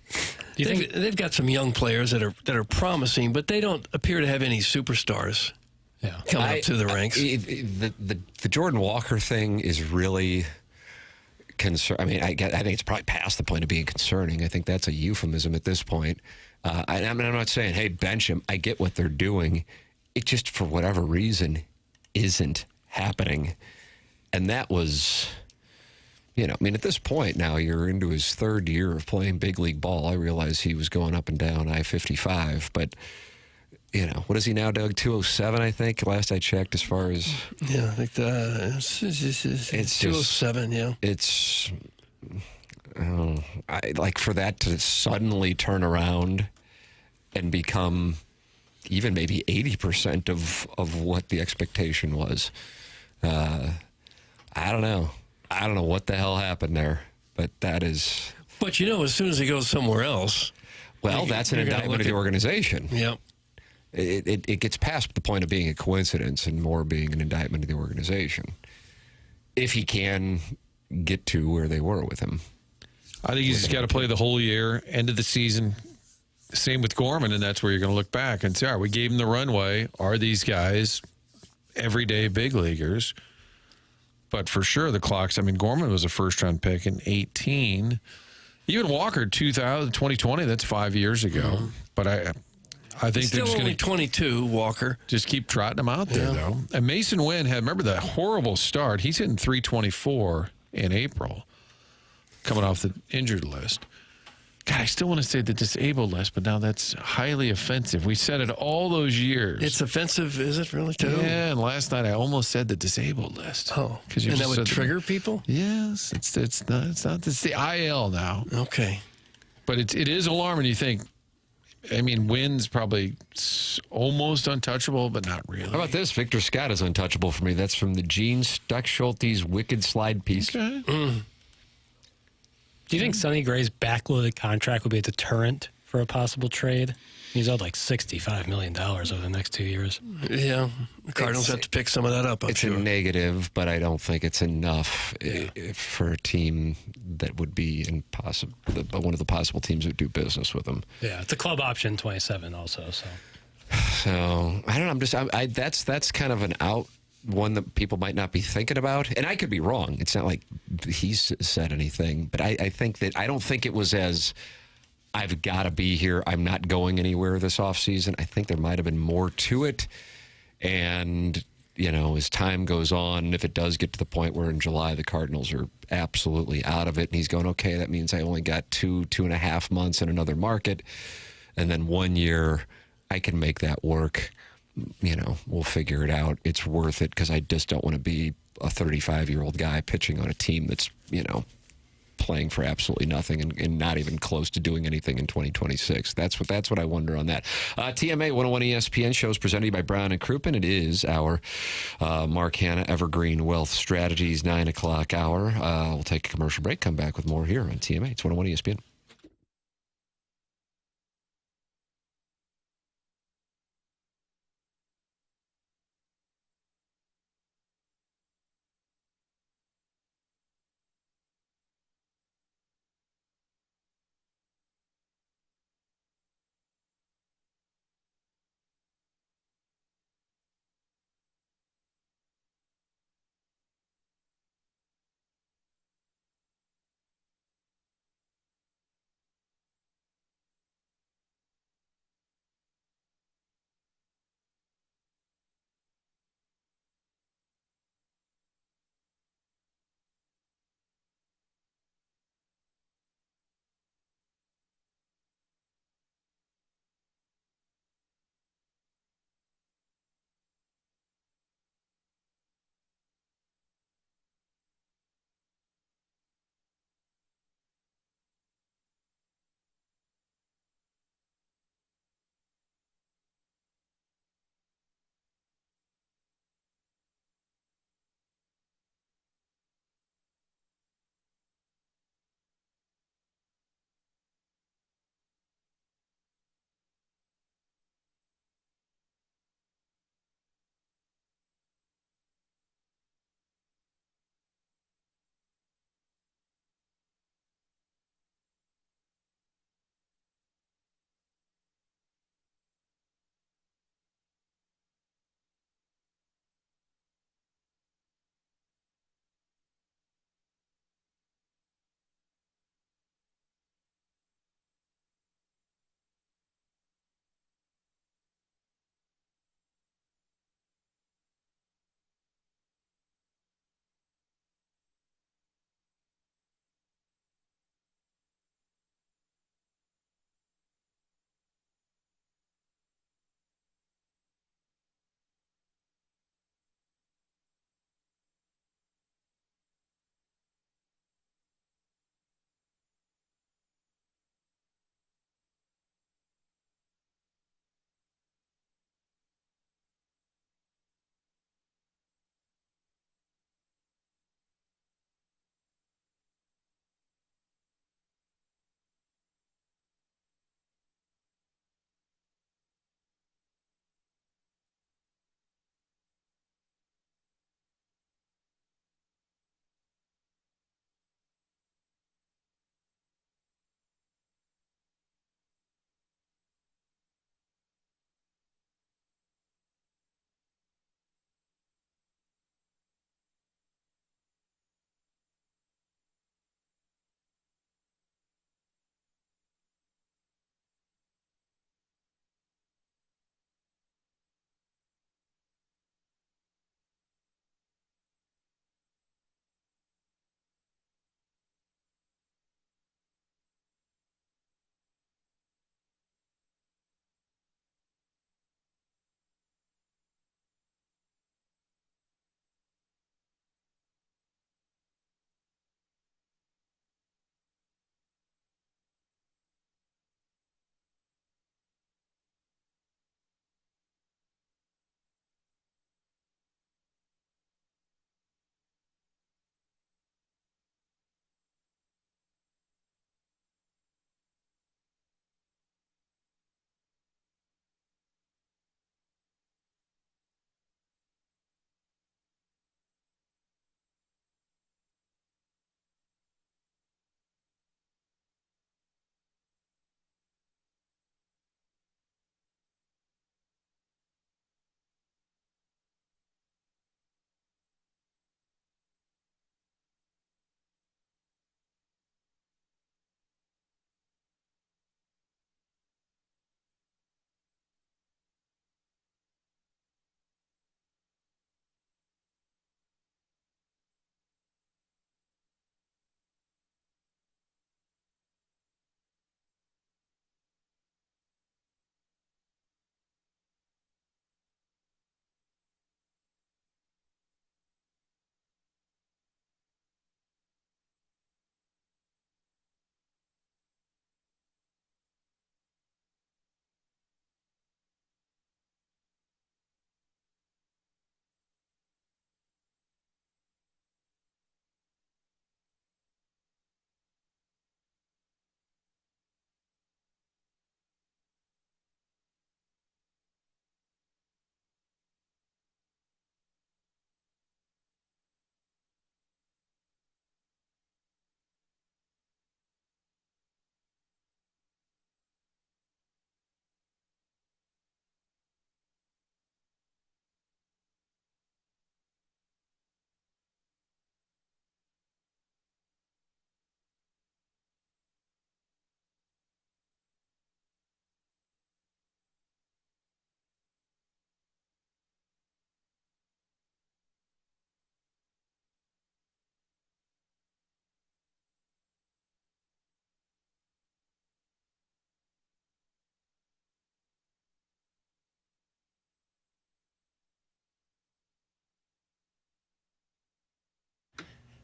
Yeah. They've got some young players that are promising, but they don't appear to have any superstars coming up through the ranks. The Jordan Walker thing is really I mean, I think it's probably past the point of being concerning. I think that's a euphemism at this point. I'm not saying, hey, bench him. I get what they're doing. It just, for whatever reason, isn't happening. And that was, I mean, at this point now, you're into his third year of playing big league ball. I realize he was going up and down I-55, but what is he now, Doug? 207, I think, last I checked, as far as... Yeah, I think it's 207, yeah. It's like for that to suddenly turn around and become even maybe 80% of what the expectation was. I don't know. I don't know what the hell happened there, but that is... But, as soon as he goes somewhere else... Well, that's an indictment of the organization. Yep. It gets past the point of being a coincidence and more being an indictment of the organization. If he can get to where they were with him. I think he's got to play the whole year, end of the season. Same with Gorman, and that's where you're going to look back and say, all right, we gave him the runway. Are these guys everyday big leaguers? But for sure, the clocks, Gorman was a first-round pick in 2018. Even Walker, 2020, that's 5 years ago. Mm-hmm. But I think He's they're still just only going to 22, Walker. just keep trotting him out there, though. And Mason Wynn remember that horrible start. He's hitting 324 in April, coming off the injured list. God, I still want to say the disabled list, but now that's highly offensive. We said it all those years. It's offensive, is it really, too? Yeah, and last night I almost said the disabled list. Oh, because and that would trigger people? Yes, it's the IL now. Okay. But it is alarming. You think, Wynn's probably almost untouchable, but not really. How about this? Victor Scott is untouchable for me. That's from the Gene Stuck-Schulte's Wicked Slide piece. Okay. Do you think Sonny Gray's backloaded contract would be a deterrent for a possible trade? He's owed like $65 million over the next 2 years. Yeah. The Cardinals have to pick some of that up, I'm sure. It's a negative, but I don't think it's enough for a team that would be one of the possible teams that would do business with them. Yeah, it's a club option 27 also. So I don't know. That's kind of an out. One that people might not be thinking about. And I could be wrong. It's not like he's said anything. But I don't think it was as, I've got to be here. I'm not going anywhere this offseason. I think there might have been more to it. And, as time goes on, if it does get to the point where in July the Cardinals are absolutely out of it, and he's going, okay, that means I only got 2.5 months in another market. And then 1 year, I can make that work. We'll figure it out. It's worth it because I just don't want to be a 35-year-old guy pitching on a team that's, playing for absolutely nothing and not even close to doing anything in 2026. That's what I wonder on that. TMA 101 ESPN show is presented to you by Brown and Crouppen. It is our Mark Hanna Evergreen Wealth Strategies 9 o'clock hour. We'll take a commercial break, come back with more here on TMA. It's 101 ESPN.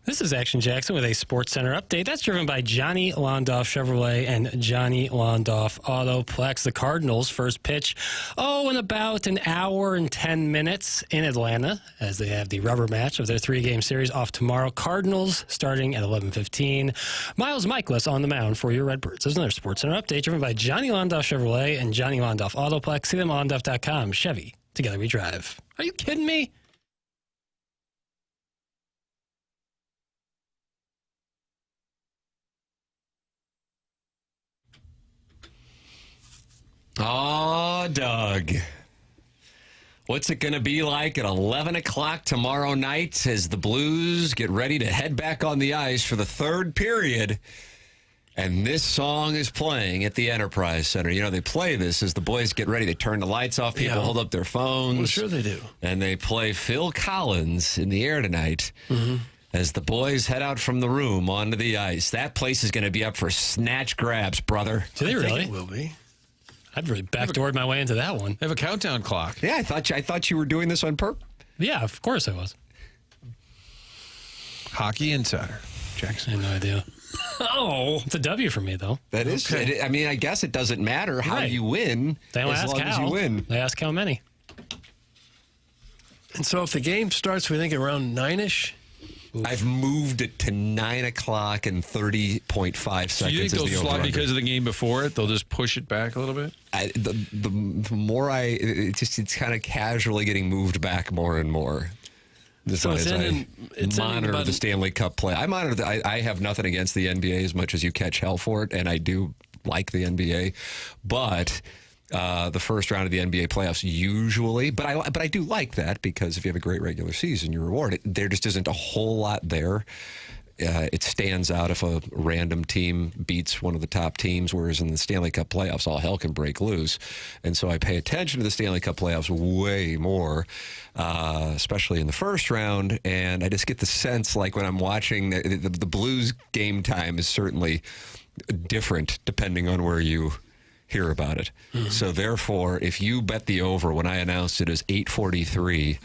This is Action Jackson with a Sports Center update. That's driven by Johnny Londoff Chevrolet and Johnny Londoff Autoplex. The Cardinals' first pitch, in about an hour and 10 minutes in Atlanta, as they have the rubber match of their 3-game series off tomorrow. Cardinals starting at 11:15. Miles Michaelis on the mound for your Redbirds. There's another Sports Center update driven by Johnny Londoff Chevrolet and Johnny Londoff Autoplex. See them at londoff.com. Chevy, together we drive. Are you kidding me? Oh, Doug. What's it going to be like at 11 o'clock tomorrow night as the Blues get ready to head back on the ice for the third period? And this song is playing at the Enterprise Center. You know, they play this as the boys get ready. They turn the lights off. People hold up their phones. Well, sure they do. And they play Phil Collins in the air tonight. As the boys head out from the room onto the ice. That place is going to be up for snatch grabs, brother. Do they really? It will be. I've really backdoored my way into that one. They have a countdown clock. Yeah, I thought you were doing this on purpose. Yeah, of course I was. Hockey Insider, Jackson. I had no idea. It's a W for me, though. That is. Okay. I mean, I guess it doesn't matter how you win They don't as ask long how. as you win. They ask how many. And so if the game starts, we think around 9-ish. I've moved it to 9 o'clock and 30.5 seconds. So you think they'll slide because of the game before it? They'll just push it back a little bit? The more it's kind of casually getting moved back more and more. So it's monitor the Stanley Cup play. I monitor. I have nothing against the NBA as much as you catch hell for it, and I do like the NBA, but. The first round of the NBA playoffs usually, but I do like that because if you have a great regular season, you're rewarded. There just isn't a whole lot there. It stands out if a random team beats one of the top teams, whereas in the Stanley Cup playoffs, all hell can break loose. And so I pay attention to the Stanley Cup playoffs way more, especially in the first round. And I just get the sense, like when I'm watching, the Blues game time is certainly different depending on where you hear about it. So therefore, if you bet the over when I announced it as 8:43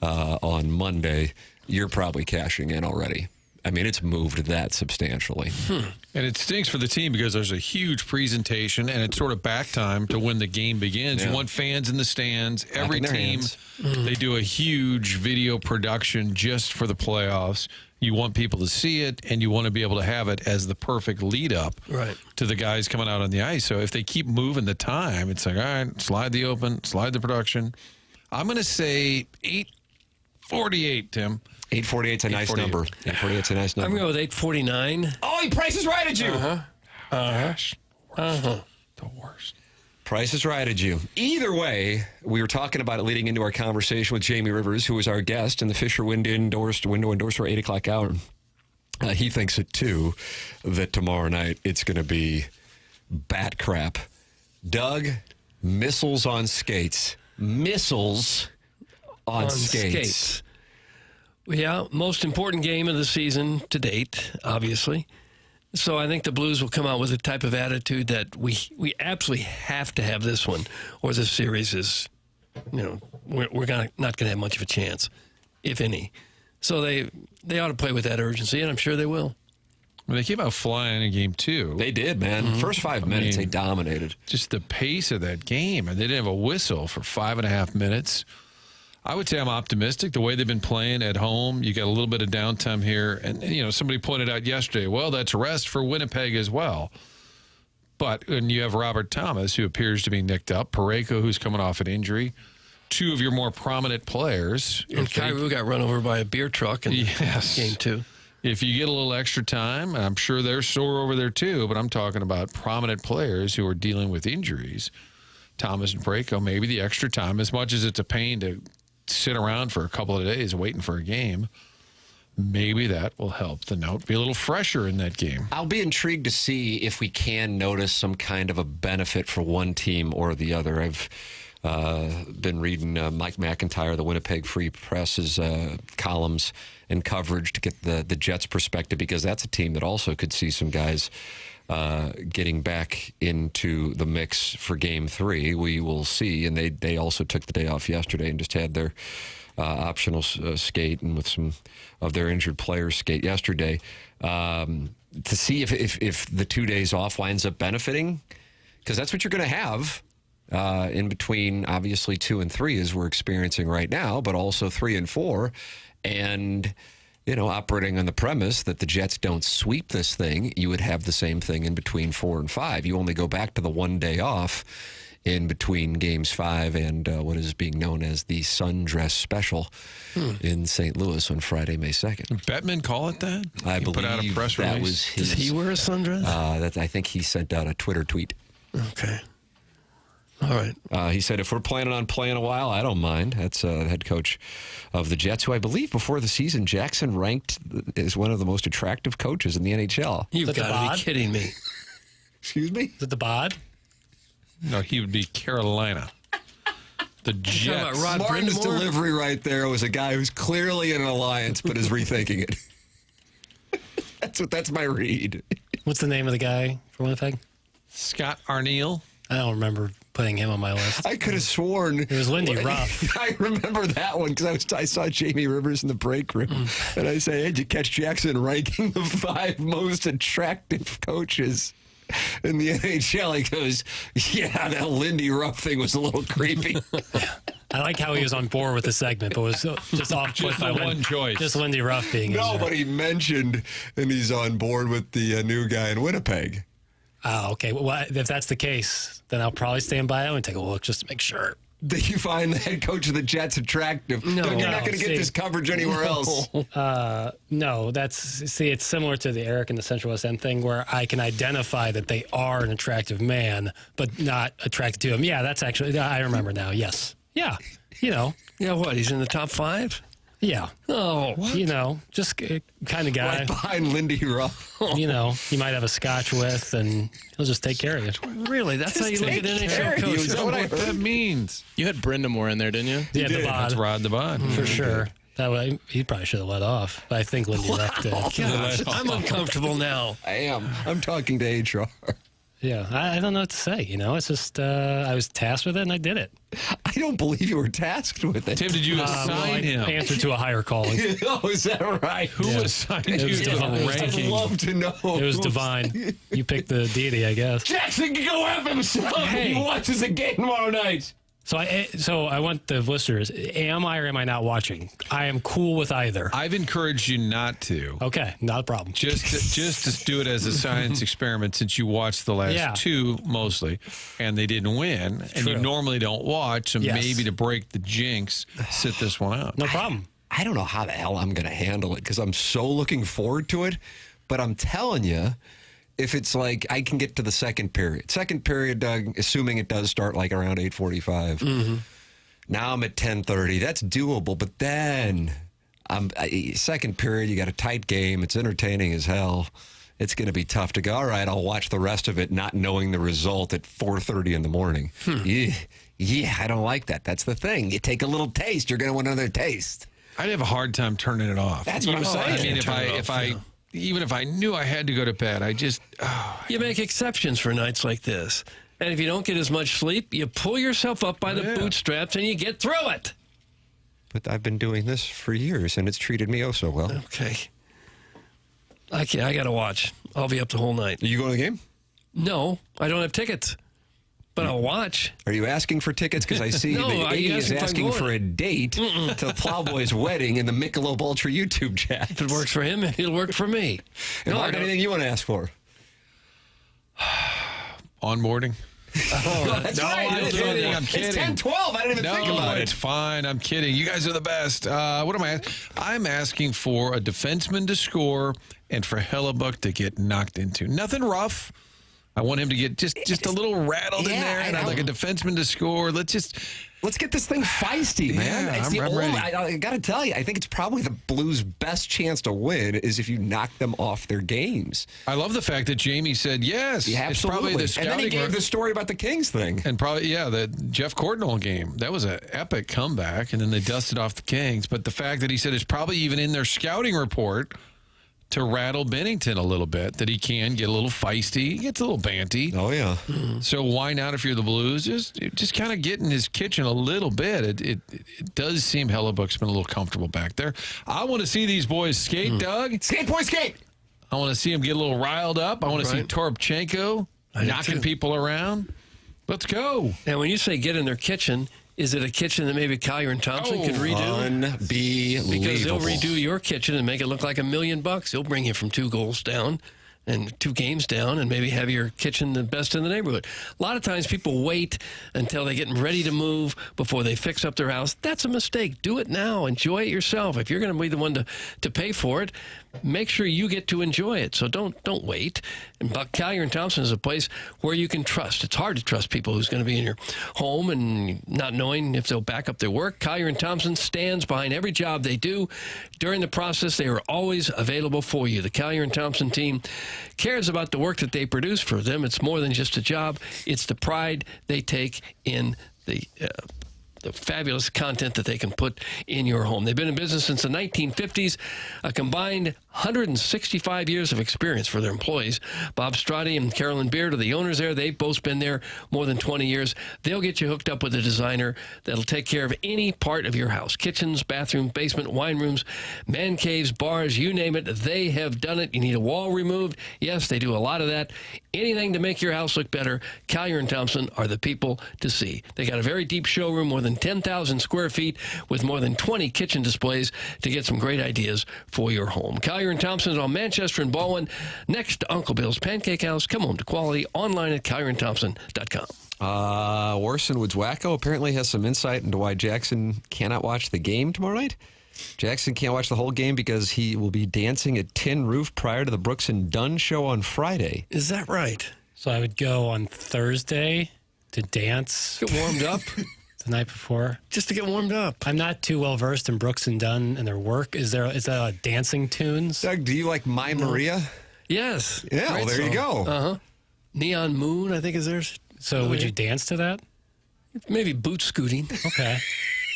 on Monday, you're probably cashing in already. I mean, it's moved that substantially. And it stinks for the team because there's a huge presentation and it's sort of back time to when the game begins. You want fans in the stands. Every team, they do a huge video production just for the playoffs. You want people to see it, and you want to be able to have it as the perfect lead-up to the guys coming out on the ice. So if they keep moving the time, it's like, all right, slide the open, slide the production. I'm going to say 8:48, Tim. 8:48's a nice number. 8:48's a nice number. I'm going to go with 8:49. Oh, he Price is right at you. The worst. Price is right at you. Either way, we were talking about it leading into our conversation with Jamie Rivers, who was our guest in the Fisher window endorser 8 o'clock hour. He thinks it too, that tomorrow night it's going to be bat crap. Doug, missiles on skates. Missiles on skates. Yeah, most important game of the season to date, obviously. So I think the Blues will come out with a type of attitude that we absolutely have to have this one, or the series is, we're not going to have much of a chance, if any. So they ought to play with that urgency, and I'm sure they will. Well, they came out flying in game 2. They did, man. First 5 minutes, they dominated. Just the pace of that game. And they didn't have a whistle for 5.5 minutes. I would say I'm optimistic. The way they've been playing at home, you got a little bit of downtime here. And, somebody pointed out yesterday, well, that's rest for Winnipeg as well. But when you have Robert Thomas, who appears to be nicked up, Parayko, who's coming off an injury, 2 of your more prominent players. And Kyrou got run over by a beer truck in game 2. If you get a little extra time, I'm sure they're sore over there too, but I'm talking about prominent players who are dealing with injuries. Thomas and Parayko, maybe the extra time, as much as it's a pain to sit around for a couple of days waiting for a game, maybe that will help the note be a little fresher in that game. I'll be intrigued to see if we can notice some kind of a benefit for one team or the other. I've been reading Mike McIntyre, the Winnipeg Free Press's columns and coverage to get the Jets' perspective, because that's a team that also could see some guys getting back into the mix for Game 3. We will see. And they also took the day off yesterday and just had their optional skate and with some of their injured players skate yesterday to see if the 2 days off winds up benefiting, because that's what you're going to have in between, obviously, 2 and 3 as we're experiencing right now, but also 3 and 4. And, operating on the premise that the Jets don't sweep this thing, you would have the same thing in between 4 and 5. You only go back to the 1 day off in between games 5 and what is being known as the Sundress Special in St. Louis on Friday, May 2nd. Bettman call it that? I believe put out a press that release. was his. Does he wear a sundress? I think he sent out a Twitter tweet. Okay. All right. He said, if we're planning on playing a while, I don't mind. That's the head coach of the Jets, who I believe before the season, Jackson ranked as one of the most attractive coaches in the NHL. You've got to be kidding me. Excuse me? Is it the bod? No, he would be Carolina. The Jets. Smartest delivery right there was a guy who's clearly in an alliance but is rethinking it. That's my read. What's the name of the guy for Winnipeg? Scott Arniel. I don't remember putting him on my list. I could have sworn it was Lindy Ruff. I remember that one because I saw Jamie Rivers in the break room, and I say, "Hey, did you catch Jackson ranking the 5 most attractive coaches in the NHL?" He goes, "Yeah, that Lindy Ruff thing was a little creepy." I like how he was on board with the segment, but was just off put by one choice. Just Lindy Ruff being. No, but he mentioned, and he's on board with the new guy in Winnipeg. Oh, okay. Well, if that's the case, then I'll probably stand by it and take a look just to make sure. That you find the head coach of the Jets attractive. No, you're not going to get this coverage anywhere else. No, it's similar to the Eric and the Central West End thing where I can identify that they are an attractive man, but not attracted to him. Yeah, that's actually, I remember now. Yes. Yeah. Yeah, what? He's in the top 5? Yeah. Oh, what? Just kind of guy. Right behind Lindy Ruff. He might have a scotch with, and he'll just take care of you. Really? That's how you look at NHL coaches? Is that what that means? You had Brindamore in there, didn't you? Yeah, the bod. That's Rod the Bod. For sure. That way, he probably should have let off. But I think Lindy Ruff did. Gosh, I'm uncomfortable now. I am. I'm talking to HR. Yeah, I don't know what to say. It's just I was tasked with it, and I did it. I don't believe you were tasked with it. Tim, did you assign him? Answer to a higher calling. Oh, is that right? Who assigned you to the ranking? I'd love to know. It was divine. You picked the deity, I guess. Jackson can go F himself. Hey. He watches a game tomorrow night. So I want the listeners, am I or am I not watching? I am cool with either. I've encouraged you not to. Okay, not a problem. Just to do it as a science experiment since you watched the last 2 mostly, and they didn't win, and you normally don't watch, so maybe to break the jinx, sit this one out. No problem. I don't know how the hell I'm going to handle it because I'm so looking forward to it, but I'm telling you, if it's like I can get to the second period, Doug, assuming it does start like around 8:45. Mm-hmm. Now I'm at 10:30. That's doable. But then second period, you got a tight game. It's entertaining as hell. It's going to be tough to go, all right, I'll watch the rest of it not knowing the result at 4:30 in the morning. Yeah, I don't like that. That's the thing. You take a little taste, you're going to want another taste. I'd have a hard time turning it off. That's what I'm saying. I mean, even if I knew I had to go to bed, You make exceptions for nights like this. And if you don't get as much sleep, you pull yourself up by the bootstraps and you get through it. But I've been doing this for years, and it's treated me oh so well. Okay. I got to watch. I'll be up the whole night. Are you going to the game? No, I don't have tickets. But I'll watch. Are you asking for tickets? Because I see that Iggy is asking for a date to the Plowboy's wedding in the Michelob Ultra YouTube chat. If it works for him, it'll work for me. And Mark, anything you want to ask for? Onboarding. Oh, that's right. I'm kidding. It's 10:12. I didn't even think about it. It's fine. I'm kidding. You guys are the best. What am I asking? I'm asking for a defenseman to score and for Hellebuck to get knocked into. Nothing rough. I want him to get just a little rattled in there, and I'd like a defenseman to score. Let's get this thing feisty, man. Yeah, it's I'm ready. I got to tell you, I think it's probably the Blues' best chance to win is if you knock them off their games. I love the fact that Jamie said yes. Yeah, it's absolutely. Probably the and then he gave the story about the Kings thing. And probably, the Jeff Cordnall game. That was an epic comeback, and then they dusted off the Kings. But the fact that he said it's probably even in their scouting report to rattle Bennington a little bit, that he can get a little feisty. He gets a little banty. Oh, yeah. So why not, if you're the Blues, just kind of get in his kitchen a little bit. It does seem Hellebuck's been a little comfortable back there. I want to see these boys skate, Doug. Skate, boy, skate! I want to see him get a little riled up. I want to see Toropchenko knocking people around. Let's go. And when you say get in their kitchen, is it a kitchen that maybe Collier and Thompson could redo? Unbelievable. Because they'll redo your kitchen and make it look like $1 million. They'll bring you from 2 goals down and 2 games down and maybe have your kitchen the best in the neighborhood. A lot of times people wait until they're getting ready to move before they fix up their house. That's a mistake. Do it now. Enjoy it yourself. If you're going to be the one to pay for it, make sure you get to enjoy it. So don't wait. And Collier and Thompson is a place where you can trust. It's hard to trust people who's going to be in your home and not knowing if they'll back up their work. Collier and Thompson stands behind every job they do. During the process, they are always available for you. The Collier and Thompson team cares about the work that they produce. For them, it's more than just a job. It's the pride they take in the fabulous content that they can put in your home. They've been in business since the 1950s, a combined 165 years of experience for their employees. Bob Strati and Carolyn Beard are the owners there. They've both been there more than 20 years. They'll get you hooked up with a designer that'll take care of any part of your house. Kitchens, bathrooms, basement, wine rooms, man caves, bars, you name it. They have done it. You need a wall removed. Yes, they do a lot of that. Anything to make your house look better, Collier and Thompson are the people to see. They got a very deep showroom, more than 10,000 square feet, with more than 20 kitchen displays to get some great ideas for your home. Collier and Thompson is on Manchester and Baldwin, next to Uncle Bill's Pancake House. Come home to quality online at collierandthompson.com. Warson Woods Wacko apparently has some insight into why Jackson cannot watch the game tomorrow night. Jackson can't watch the whole game because he will be dancing at Tin Roof prior to the Brooks and Dunn show on Friday. Is that right? So I would go on Thursday to dance. Get warmed up. The night before. Just to get warmed up. I'm not too well versed in Brooks and Dunn and their work. Is that dancing tunes? Doug, do you like My Maria? Yes. Yeah, well, there you go. Uh-huh. Neon Moon, I think, is theirs. So would you dance to that? Maybe boot scooting. Okay.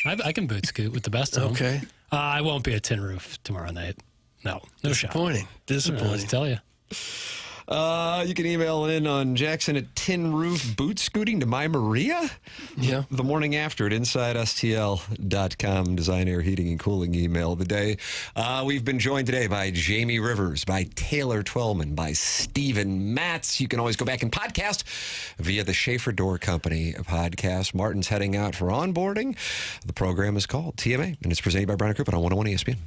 I can boot scoot with the best of them. Okay. I won't be at Tin Roof tomorrow night. No shot. Disappointing. Let's tell you. You can email in on Jackson at Tin Roof Boot Scooting to My Maria. Yeah. The morning after at InsideSTL.com, Design, Air, Heating, and Cooling email of the day. We've been joined today by Jamie Rivers, by Taylor Twellman, by Stephen Matz. You can always go back and podcast via the Schaefer Door Company podcast. Martin's heading out for onboarding. The program is called TMA, and it's presented by Brown Group on 101 ESPN.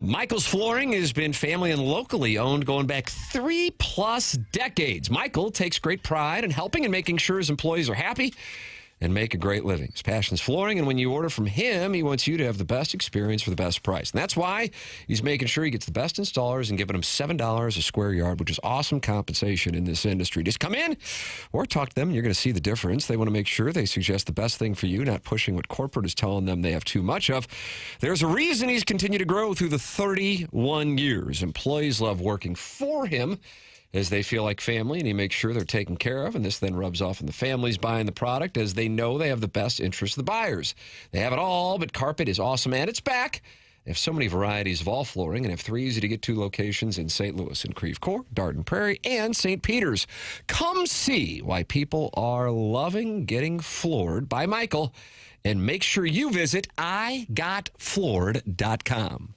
Michael's Flooring has been family and locally owned going back 3+ decades. Michael takes great pride in helping and making sure his employees are happy and make a great living. His passion's flooring, and when you order from him, he wants you to have the best experience for the best price. And that's why he's making sure he gets the best installers and giving them $7 a square yard, which is awesome compensation in this industry. Just come in or talk to them, and you're going to see the difference. They want to make sure they suggest the best thing for you, not pushing what corporate is telling them they have too much of. There's a reason he's continued to grow through the 31 years. Employees love working for him as they feel like family, and he makes sure they're taken care of, and this then rubs off on the families buying the product as they know they have the best interest of the buyers. They have it all, but carpet is awesome, and it's back. They have so many varieties of all flooring and have 3 easy-to-get-to locations in St. Louis, in Creve Coeur, Darden Prairie, and St. Peters. Come see why people are loving getting floored by Michael, and make sure you visit igotfloored.com.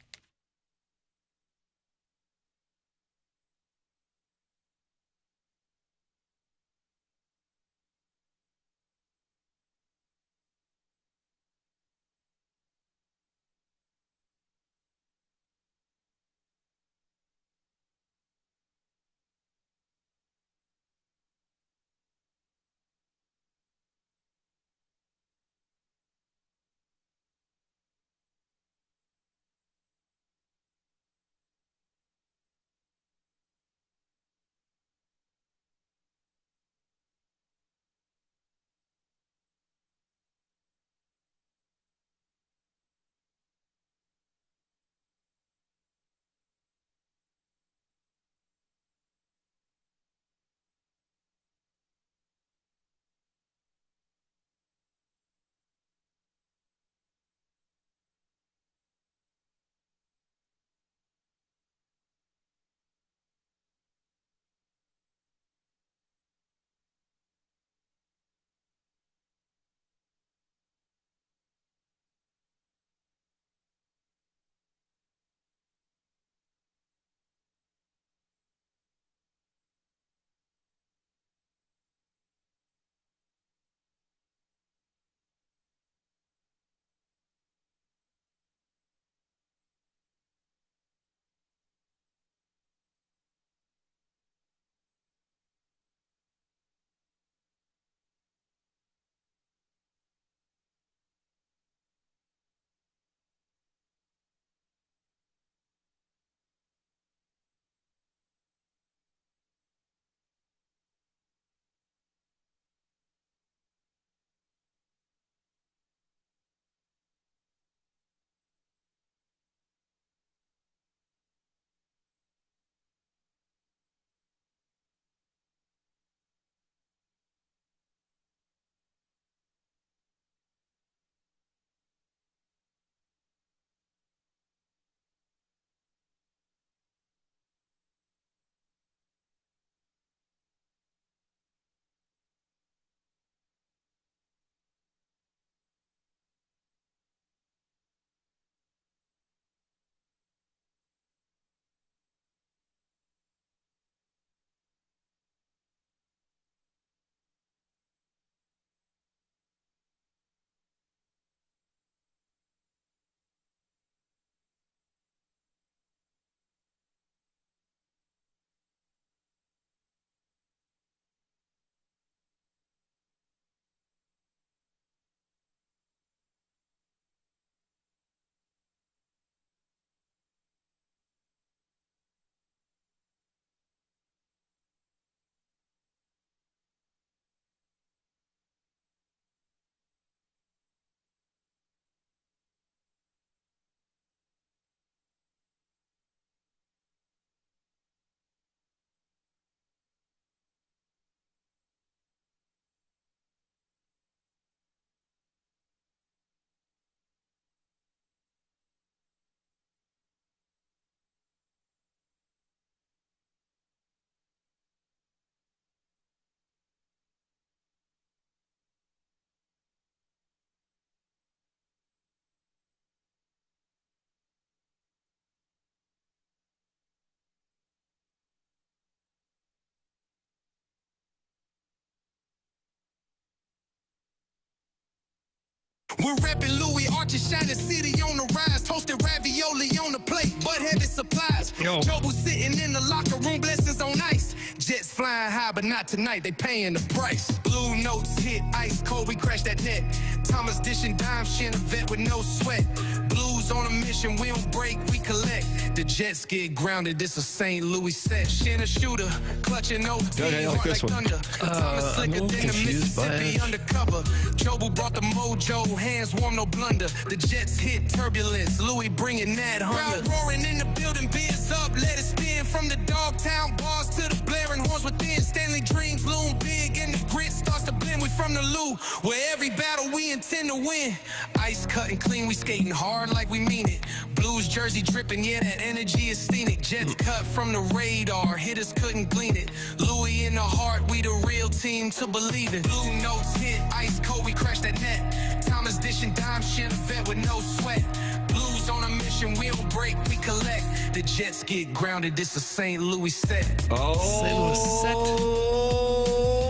We're repping Louis Archer, shining city on the rise. Toasted ravioli on the plate, but heavy supplies. Jobu sitting in the locker room, blessings on ice. Jets flying high, but not tonight, they paying the price. Blue notes hit ice cold, we crash that net. Thomas dishing dime, shin a vet with no sweat. Blues on a mission, we don't break, we collect. The Jets get grounded, this a St. Louis set. Shin a shooter, clutching OT, I like this one. thunder. Thomas slicker than the Mississippi undercover. Jobu brought the mojo, hands warm, no blunder. The Jets hit turbulence, Louis bringing that hunger. Crowd roaring in the building, beers up, let it spin. From the Dogtown bars to the blaring horns within. Stanley dreams loom big and the grit starts to blend. We from the Lou, where every battle we intend to win. Ice cutting clean, we skating hard like we mean it. Blues jersey dripping, yeah, that energy is scenic. Jets cut from the radar, hitters couldn't glean it. Louis in the heart, we the real team to believe it. Blue notes hit, ice cold, we crash that net. Thomas dishing dime, shin a vet with no sweat. Blues on a mission, we don't break, we collect. The Jets get grounded, this a St. Louis set. Oh,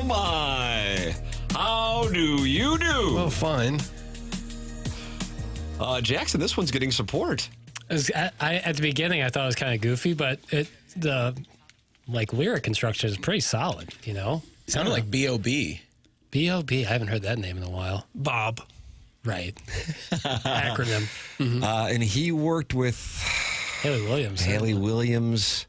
my. How do you do? Oh, fine. Jackson, this one's getting support. At the beginning, I thought it was kind of goofy, but the lyric construction is pretty solid, you know? Sounded like B.O.B. B.O.B. I haven't heard that name in a while. Bob. Right. Acronym. Mm-hmm. And he worked with Haley Williams.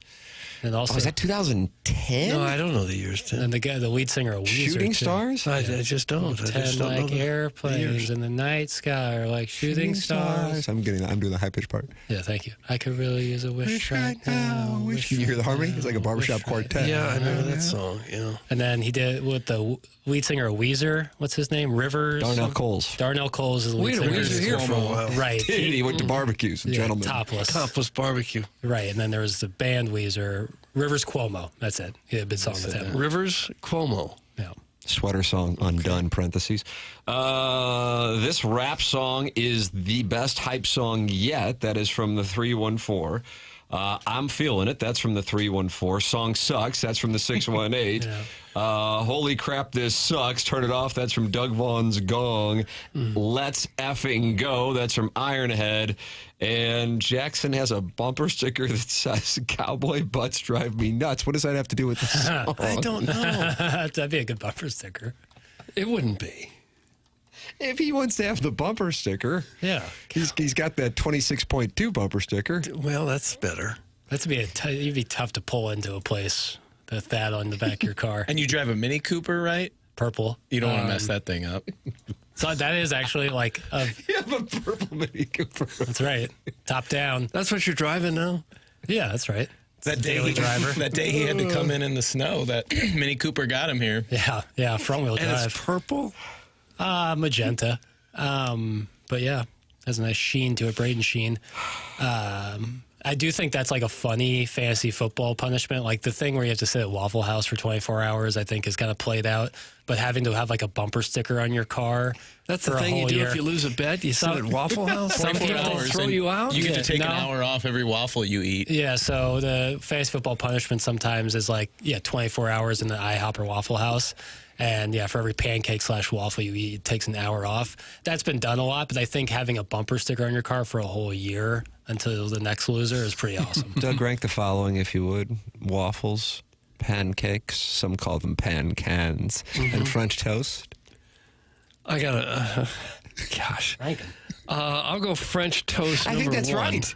And also, was that 2010? No, I don't know the years. And the lead singer of Weezer. Shooting Stars? I just don't. I just don't like know airplanes in the night sky are like shooting stars. I'm doing the high pitch part. Yeah, thank you. I could really use a wish right now. Can you hear the harmony? It's like a barbershop quartet. Yeah, I know that song. Yeah. And then he did with the lead singer of Weezer. What's his name? Rivers. Darnell Coles. Darnell Coles is the lead singer. Weezer here for a while. Right. He went to barbecues, gentlemen. Topless barbecue. Right. And then there was the band Weezer. Rivers Cuomo. That's it. He had a big song with him. Rivers Cuomo. Yeah. Sweater song, undone, parentheses. This rap song is the best hype song yet. That is from the 314. I'm Feeling It. That's from the 314. Song Sucks. That's from the 618. Holy Crap, This Sucks. Turn It Off. That's from Doug Vaughn's Gong. Let's Effing Go. That's from Ironhead. And Jackson has a bumper sticker that says Cowboy Butts Drive Me Nuts. What does that have to do with this song? I don't know. That'd be a good bumper sticker. It wouldn't be. If he wants to have the bumper sticker, yeah, he's got that 26.2 bumper sticker. Well, that's better. That'd be it'd be tough to pull into a place with that on the back of your car. And you drive a Mini Cooper, right? Purple. You don't want to mess that thing up. So that is actually like you have a purple Mini Cooper. That's right. Top down. That's what you're driving now? Yeah, that's right. That daily driver. That day he had to come in the snow, that Mini Cooper got him here. Yeah, front wheel drive. And it's purple? Magenta. But yeah, has a nice sheen to it, Braden Sheen. I do think that's like a funny fantasy football punishment. Like the thing where you have to sit at Waffle House for 24 hours, I think is kind of played out. But having to have like a bumper sticker on your car. That's the thing you do if you lose a bet. You sit at Waffle House. Some people throw you out. You get to take an hour off every waffle you eat. Yeah, so the fantasy football punishment sometimes is like, 24 hours in the IHOP or Waffle House. And yeah, for every pancake/waffle you eat, it takes an hour off. That's been done a lot, but I think having a bumper sticker on your car for a whole year until the next loser is pretty awesome. Doug, rank the following, if you would. Waffles, pancakes, some call them pan cans, and French toast. I got to, gosh. I'll go French toast I think that's right.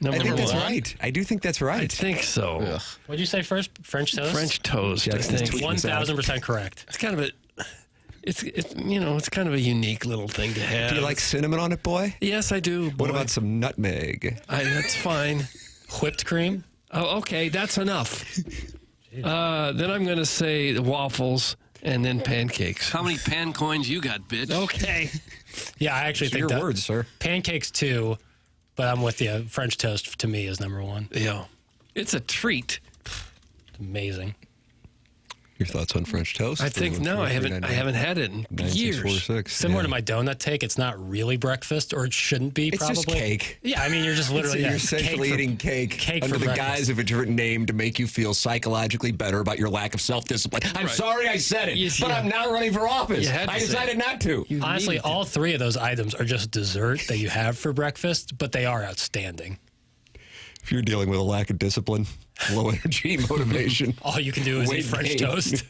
I think that's right. I do think that's right. I think so. Ugh. What'd you say first? French toast? French toast. Jackson's I think 1,000% correct. It's kind of a, it's kind of a unique little thing to have. Do you like cinnamon on it, boy? Yes, I do. Boy. What about some nutmeg? That's fine. Whipped cream? Oh, okay, that's enough. Then I'm going to say the waffles and then pancakes. How many pan coins you got, bitch? Okay. Yeah, I actually think your words, sir. Pancakes too. But I'm with you. French toast to me is number one. Yeah. It's a treat. It's amazing. Your thoughts on French toast? I think no, I haven't had it in years. Similar to my donut take, it's not really breakfast, or it shouldn't be. It's probably just cake. Yeah, I mean, you're just literally you're essentially eating cake under the guise of a different name to make you feel psychologically better about your lack of self-discipline. I'm sorry I said it, but I'm not running for office. I decided not to. Honestly, all three of those items are just dessert that you have for breakfast, but they are outstanding. If you're dealing with a lack of discipline, low energy, motivation, all you can do is eat French toast.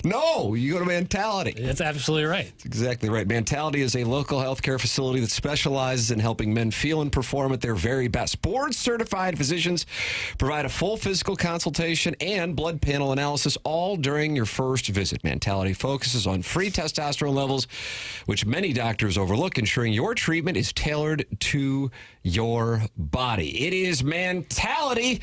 No, you go to Mentality. That's absolutely right. That's exactly right. Mentality is a local healthcare facility that specializes in helping men feel and perform at their very best. Board-certified physicians provide a full physical consultation and blood panel analysis all during your first visit. Mentality focuses on free testosterone levels, which many doctors overlook, ensuring your treatment is tailored to your body. It is Mentality.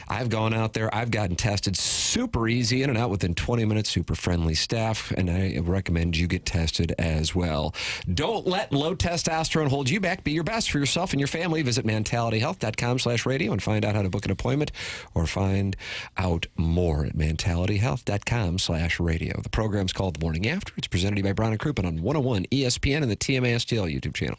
I've gone out there. I've gotten tested super easy, in and out within 20 minutes, super friendly staff, and I recommend you get tested as well. Don't let low testosterone hold you back. Be your best for yourself and your family. Visit mentalityhealth.com/radio and find out how to book an appointment or find out more at mentalityhealth.com/radio. The program's called The Morning After. It's presented to you by Brown and Crouppen on 101 ESPN and the TMASTL YouTube channel.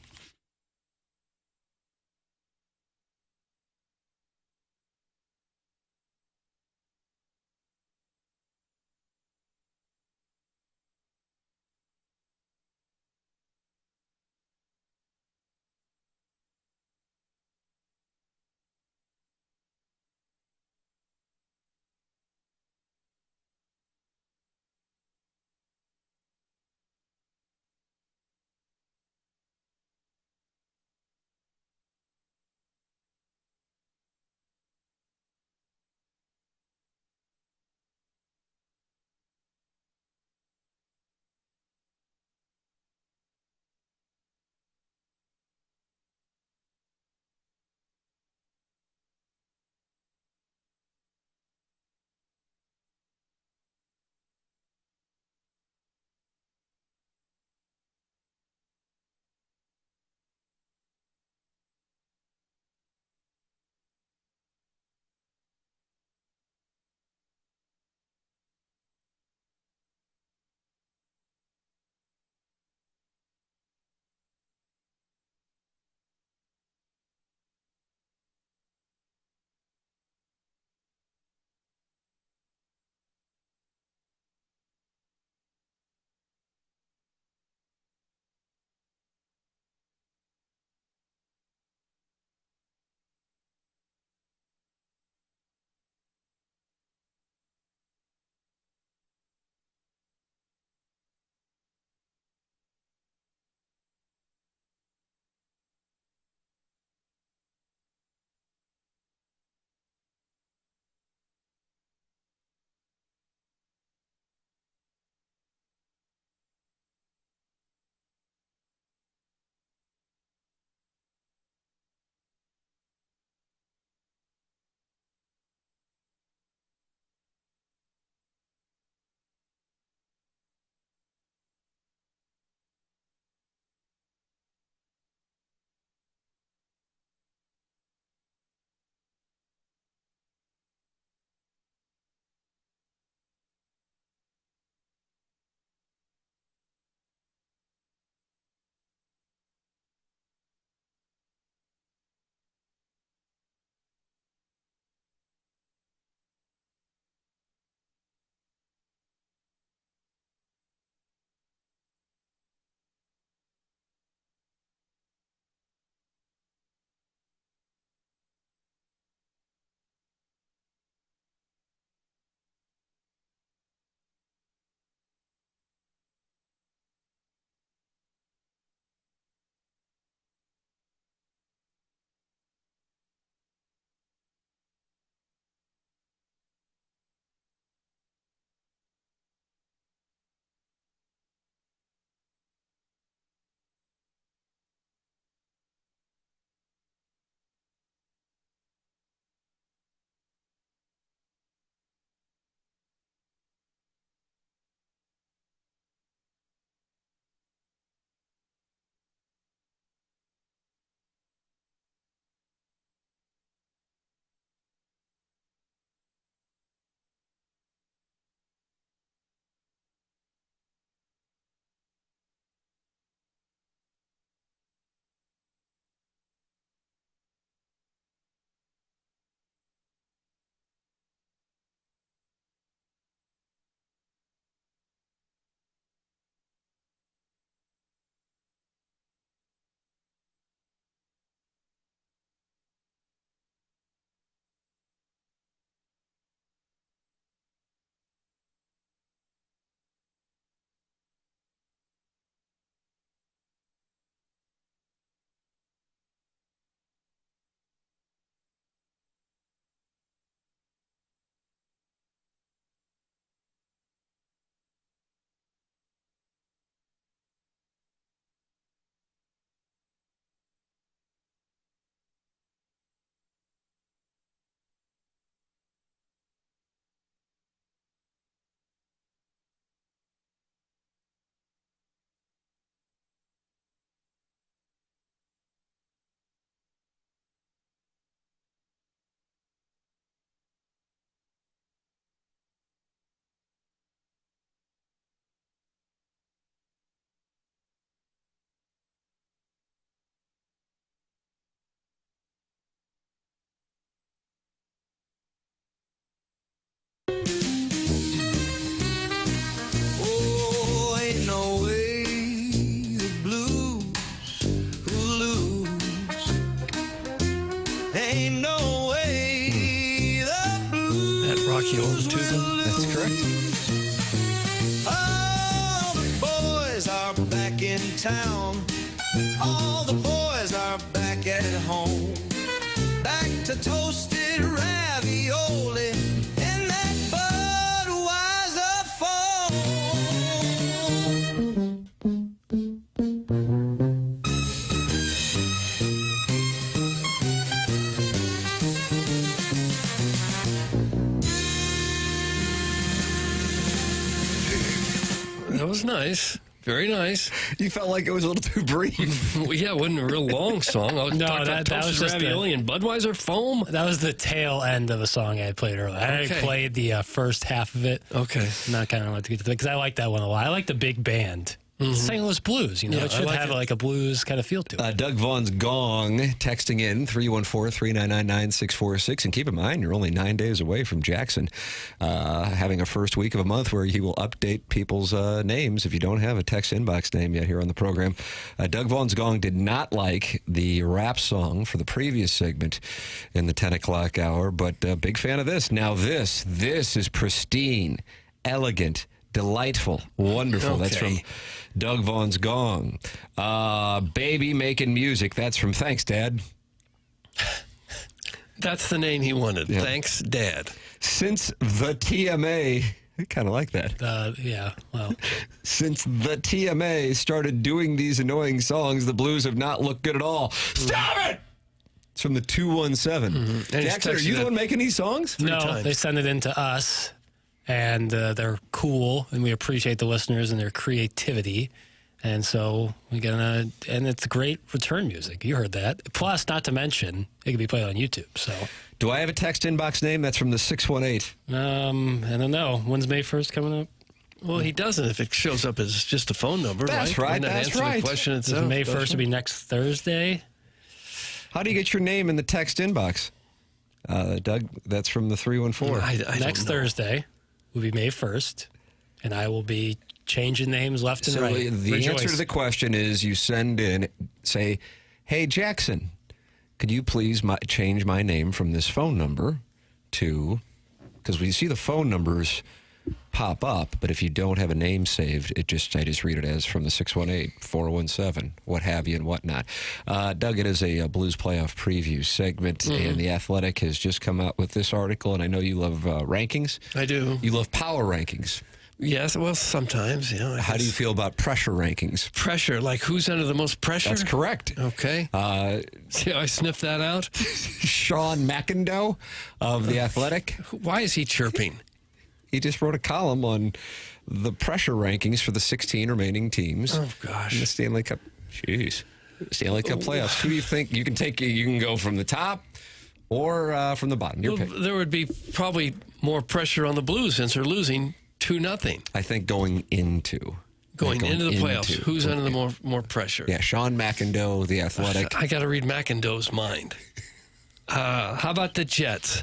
Your tuba. That's correct. All the boys are back in town. All the boys are back at home. Back to toasted ravioli in that Budweiser phone. That was nice. Very nice. You felt like it was a little too brief. Well, yeah, it wasn't a real long song. I was No, talking about that was toasted just ravioli and Budweiser foam. That was the tail end of a song I played earlier. I already Okay. played the first half of it. Okay. Not kind of want to get to because I like that one a lot. I like the big band. St. Louis Blues, you know, Yeah, it should I like have it. like a blues kind of feel to it. Doug Vaughn's Gong texting in 314-399-9646. And keep in mind, you're only 9 days away from Jackson having a first week of a month where he will update people's names if you don't have a text inbox name yet here on the program. Doug Vaughn's Gong did not like the rap song for the previous segment in the 10 o'clock hour, but big fan of this. Now this is pristine, elegant, delightful, wonderful. That's from Doug Vaughn's Gong. Baby Making Music. That's from Thanks, Dad. That's the name he wanted. Yeah. Thanks, Dad. Since the TMA, I kind of like that. Yeah, well. Since the TMA started doing these annoying songs, the Blues have not looked good at all. Stop it! It's from the 217. Jackson, are you the one making these songs? No, they send it in to us, and they're cool, and we appreciate the listeners and their creativity. And so we and it's great return music. You heard that. Plus, not to mention, it can be played on YouTube. So, do I have a text inbox name? That's from the 618. I don't know. When's May 1st coming up? Well, he doesn't if it shows up as just a phone number. That's right. Wouldn't that That's answer right. The question itself. May 1st will be next Thursday. How do you get your name in the text inbox? Doug, that's from the 314. Next Thursday will be May 1st, and I will be changing names left and right. The answer to the question is you send in, say, hey, Jackson, could you please change my name from this phone number to, because we see the phone numbers pop up, but if you don't have a name saved, I just read it as from the 618, 417, what have you and whatnot. Doug, it is a Blues Playoff preview segment, and The Athletic has just come out with this article, and I know you love rankings. I do. You love power rankings. Yes, well, sometimes, I How do you feel about pressure rankings? Pressure, like who's under the most pressure? That's correct. Okay. See how I sniffed that out? Sean McIndoe of The Athletic. Why is he chirping? He just wrote a column on the pressure rankings for the 16 remaining teams. Oh, gosh. In the Stanley Cup. Jeez. Stanley Cup playoffs. Who do you think you can take? You can go from the top or from the bottom. Your pick. There would be probably more pressure on the Blues since they're losing 2-0. I think going into the playoffs. Who's under the more pressure? Yeah, Sean McIndoe, The Athletic. I got to read McIndoe's mind. How about the Jets?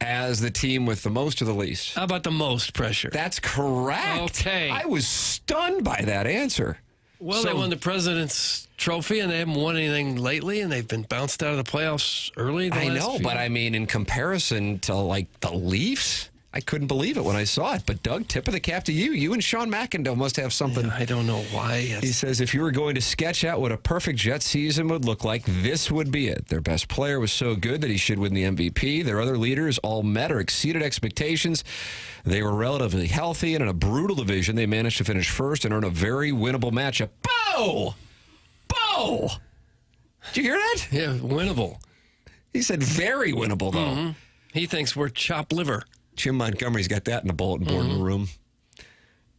As the team with the most or the least? How about the most pressure? That's correct. Okay. I was stunned by that answer. Well, they won the President's Trophy, and they haven't won anything lately, and they've been bounced out of the playoffs early. I know, but I mean, in comparison to, like, the Leafs, I couldn't believe it when I saw it. But, Doug, tip of the cap to you. You and Sean McIndoe must have something. Yeah, I don't know why. He says, if you were going to sketch out what a perfect Jet season would look like, this would be it. Their best player was so good that he should win the MVP. Their other leaders all met or exceeded expectations. They were relatively healthy, and in a brutal division, they managed to finish first and earn a very winnable matchup. Bo! Bo! Did you hear that? Yeah, winnable. He said very winnable, though. Mm-hmm. He thinks we're chopped liver. Jim Montgomery's got that in the bulletin board room.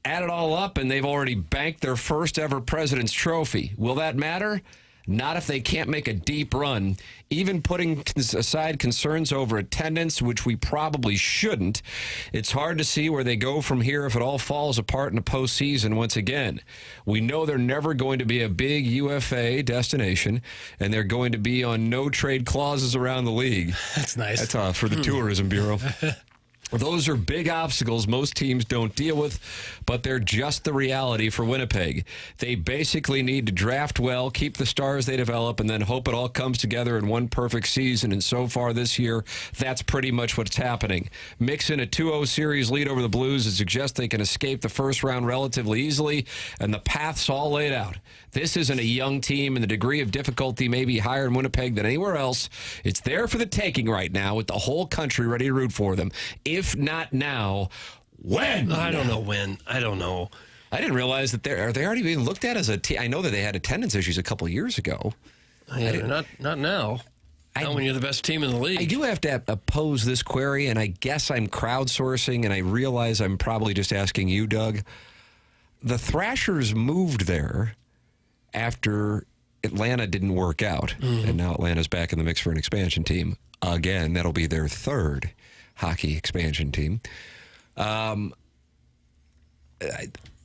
Add it all up, and they've already banked their first ever President's Trophy. Will that matter? Not if they can't make a deep run. Even putting aside concerns over attendance, which we probably shouldn't, it's hard to see where they go from here if it all falls apart in the postseason once again. We know they're never going to be a big UFA destination, and they're going to be on no trade clauses around the league. That's nice. That's for the Tourism Bureau. Those are big obstacles most teams don't deal with, but they're just the reality for Winnipeg. They basically need to draft well, keep the stars they develop, and then hope it all comes together in one perfect season. And so far this year, that's pretty much what's happening. Mix in a 2-0 series lead over the Blues and suggest they can escape the first round relatively easily, and the path's all laid out. This isn't a young team, and the degree of difficulty may be higher in Winnipeg than anywhere else. It's there for the taking right now, with the whole country ready to root for them. If not now, when? I don't know when. I don't know. I didn't realize that are they already being looked at as a team? I know that they had attendance issues a couple of years ago. Yeah, not now. Not when you're the best team in the league. I do have to pose this query, and I guess I'm crowdsourcing, and I realize I'm probably just asking you, Doug. The Thrashers moved there after Atlanta didn't work out, and now Atlanta's back in the mix for an expansion team. Again, that'll be their third hockey expansion team.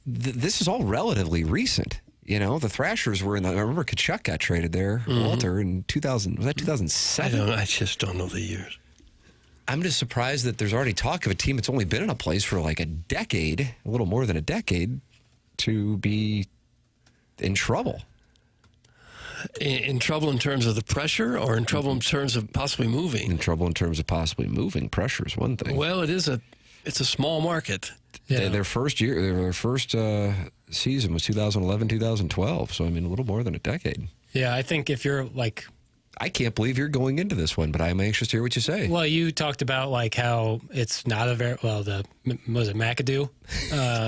This is all relatively recent. You know, the Thrashers were I remember Kachuk got traded there, Walter, in 2000. Was that 2007? I just don't know the years. I'm just surprised that there's already talk of a team that's only been in a place for like a decade, a little more than a decade, to be in trouble. In trouble in terms of the pressure, or in trouble in terms of possibly moving? In trouble in terms of possibly moving. Pressure is one thing. Well, it's a small market. Yeah. Their first season was 2011, 2012. So, I mean, a little more than a decade. Yeah, I think if you're like... I can't believe you're going into this one, but I'm anxious to hear what you say. Well, you talked about like how it's not a very... Well, was it McAdoo?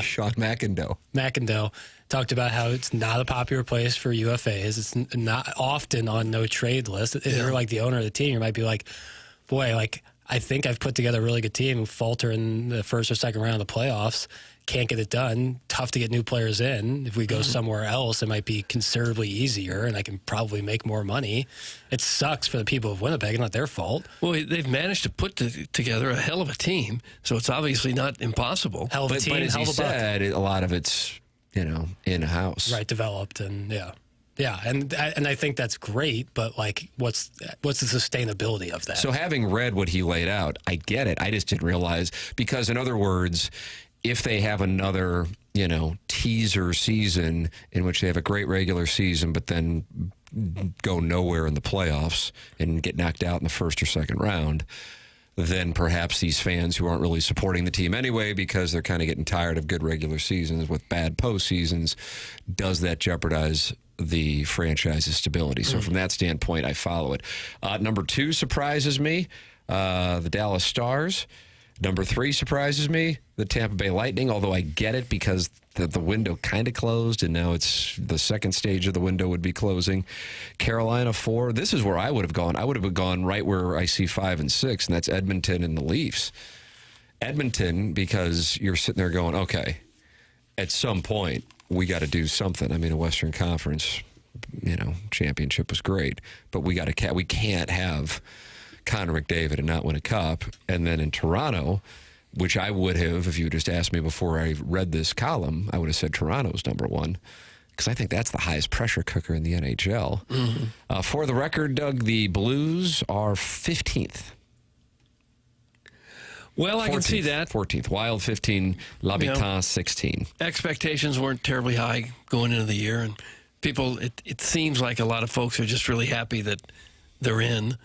Sean McIndoe talked about how it's not a popular place for UFAs. It's not often on no trade list. If you're like the owner of the team, you might be like, boy, like I think I've put together a really good team. Falter in the first or second round of the playoffs. Can't get it done. Tough to get new players in. If we go somewhere else, it might be considerably easier, and I can probably make more money. It sucks for the people of Winnipeg. It's not their fault. Well, they've managed to put together a hell of a team, so it's obviously not impossible. Hell of a team, but as hell you of a buck. said, a lot of it's, in-house. Right, developed, and yeah, and I think that's great, but like, what's the sustainability of that? So having read what he laid out, I get it. I just didn't realize, because in other words, if they have another, teaser season in which they have a great regular season, but then go nowhere in the playoffs and get knocked out in the first or second round, then perhaps these fans who aren't really supporting the team anyway because they're kind of getting tired of good regular seasons with bad postseasons, does that jeopardize the franchise's stability? So from that standpoint, I follow it. Number 2 surprises me, the Dallas Stars. Number 3 surprises me, the Tampa Bay Lightning, although I get it because the window kind of closed, and now it's the second stage of the window would be closing. Carolina 4, this is where I would have gone. I would have gone right where I see 5 and 6, and that's Edmonton and the Leafs. Edmonton, because you're sitting there going, okay, at some point, we got to do something. I mean, a Western Conference, championship was great, but we can't have Connor McDavid and not win a cup. And then in Toronto, which I would have, if you just asked me before I read this column, I would have said Toronto's number 1, because I think that's the highest pressure cooker in the NHL. For the record, Doug, the Blues are 15th. Well, I can see that. 14th. Wild 15, L'Habitant 16. Expectations weren't terribly high going into the year, and people, it seems like a lot of folks are just really happy that they're in.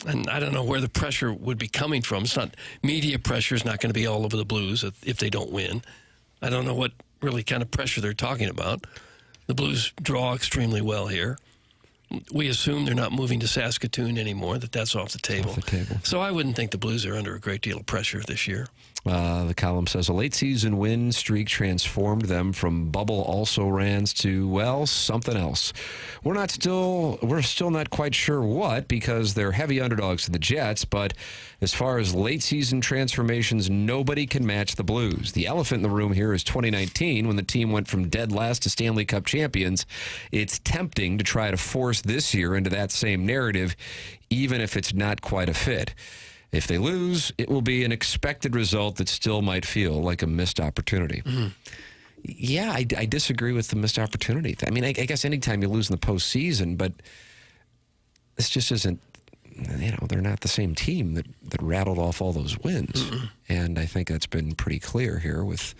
And I don't know where the pressure would be coming from. It's not, media pressure is not going to be all over the Blues if they don't win. I don't know what really kind of pressure they're talking about. The Blues draw extremely well here. We assume they're not moving to Saskatoon anymore, that's off the table. So I wouldn't think the Blues are under a great deal of pressure this year. The column says a late season win streak transformed them from bubble also-rans to, well, something else. We're still not quite sure what, because they're heavy underdogs to the Jets, but as far as late season transformations, nobody can match the Blues. The elephant in the room here is 2019, when the team went from dead last to Stanley Cup champions. It's tempting to try to force this year into that same narrative, even if it's not quite a fit. If they lose, it will be an expected result that still might feel like a missed opportunity. Yeah, I disagree with the missed opportunity. I mean, I guess anytime you lose in the postseason, but this just isn't they're not the same team that rattled off all those wins. And I think that's been pretty clear here with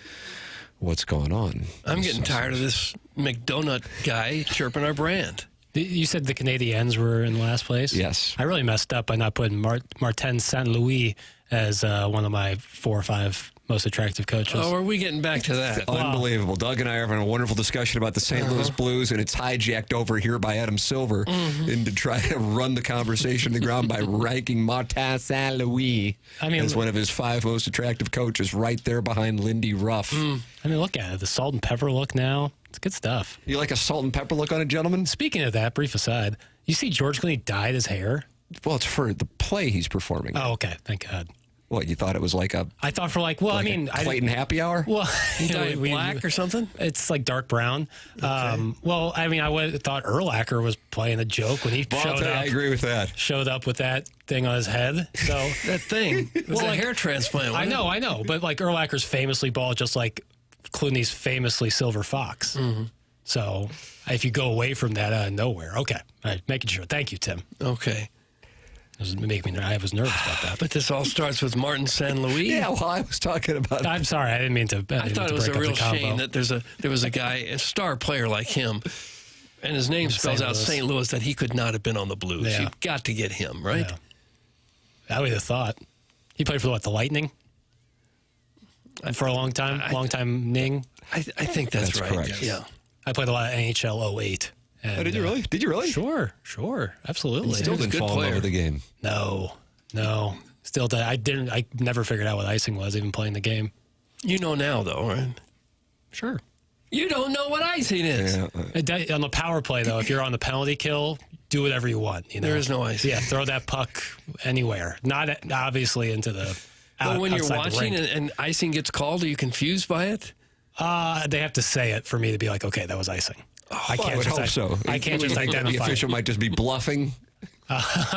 what's going on. I'm getting tired of this McDonut guy chirping our brand. You said the Canadiens were in last place? Yes. I really messed up by not putting Martin St. Louis as one of my 4 or 5 most attractive coaches. Oh, are we getting back to that? Unbelievable. Doug and I are having a wonderful discussion about the St. Louis Blues, and it's hijacked over here by Adam Silver and to try to run the conversation to the ground by ranking Martin St. Louis as one of his 5 most attractive coaches, right there behind Lindy Ruff. I mean, look at it. The salt and pepper look now. It's good stuff. You like a salt and pepper look on a gentleman? Speaking of that, brief aside, you see George Clooney dyed his hair? Well, it's for the play he's performing. Oh, okay. Thank God. What, you thought it was like a... I thought for Clayton happy hour? Well, he dyed black or something? It's like dark brown. Okay. I thought Urlacher was playing a joke when he showed up. I agree with that. Showed up with that thing on his head. So that thing was a hair transplant. I know. But like Urlacher's famously bald, just like Clooney's famously silver fox. So if you go away from that out of nowhere, okay. All right, making sure. Thank you, Tim. Okay. I was nervous about that. But this all starts with Martin St. Louis. Yeah, well, I was talking about... I'm sorry, I didn't mean to. I thought it was a real shame that there was a guy, a star player like him, and his name spells out St. Louis, that he could not have been on the Blues. Yeah. You've got to get him, right? Yeah. I would have thought. He played for the Lightning? For a long time, Ning? I think that's right. Correct. Yeah. I played a lot of NHL 08. And, did you really? Did you really? Sure. Absolutely. You still didn't fall in love with the game. No. Still, I never figured out what icing was, even playing the game. You know now, though, right? Sure. You don't know what icing is. Yeah. On the power play, though, if you're on the penalty kill, do whatever you want. You know? There is no icing. Yeah, throw that puck anywhere. Not obviously into the But when you're watching and icing gets called, are you confused by it? They have to say it for me to be like, okay, that was icing. I would hope so. I can't just identify. The official might just be bluffing.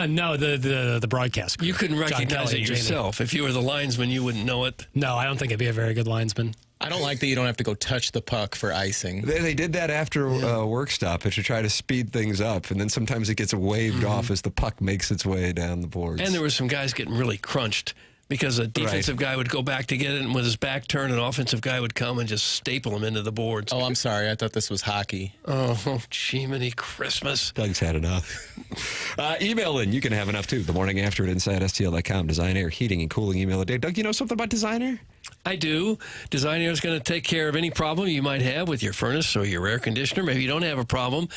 No, the broadcast crew. You couldn't recognize it yourself. If you were the linesman, you wouldn't know it. No, I don't think it'd be a very good linesman. I don't like that you don't have to go touch the puck for icing. They did that after work stoppage to try to speed things up, and then sometimes it gets waved off as the puck makes its way down the boards. And there were some guys getting really crunched because a defensive guy would go back to get it, and with his back turned, an offensive guy would come and just staple him into the boards. Oh, I'm sorry. I thought this was hockey. Oh, Jiminy Christmas. Doug's had enough. Email in. You can have enough, too. The morning after at InsideSTL.com. Design Air Heating and Cooling email a day. Doug, you know something about Design Air? I do. Design Air is going to take care of any problem you might have with your furnace or your air conditioner. Maybe you don't have a problem.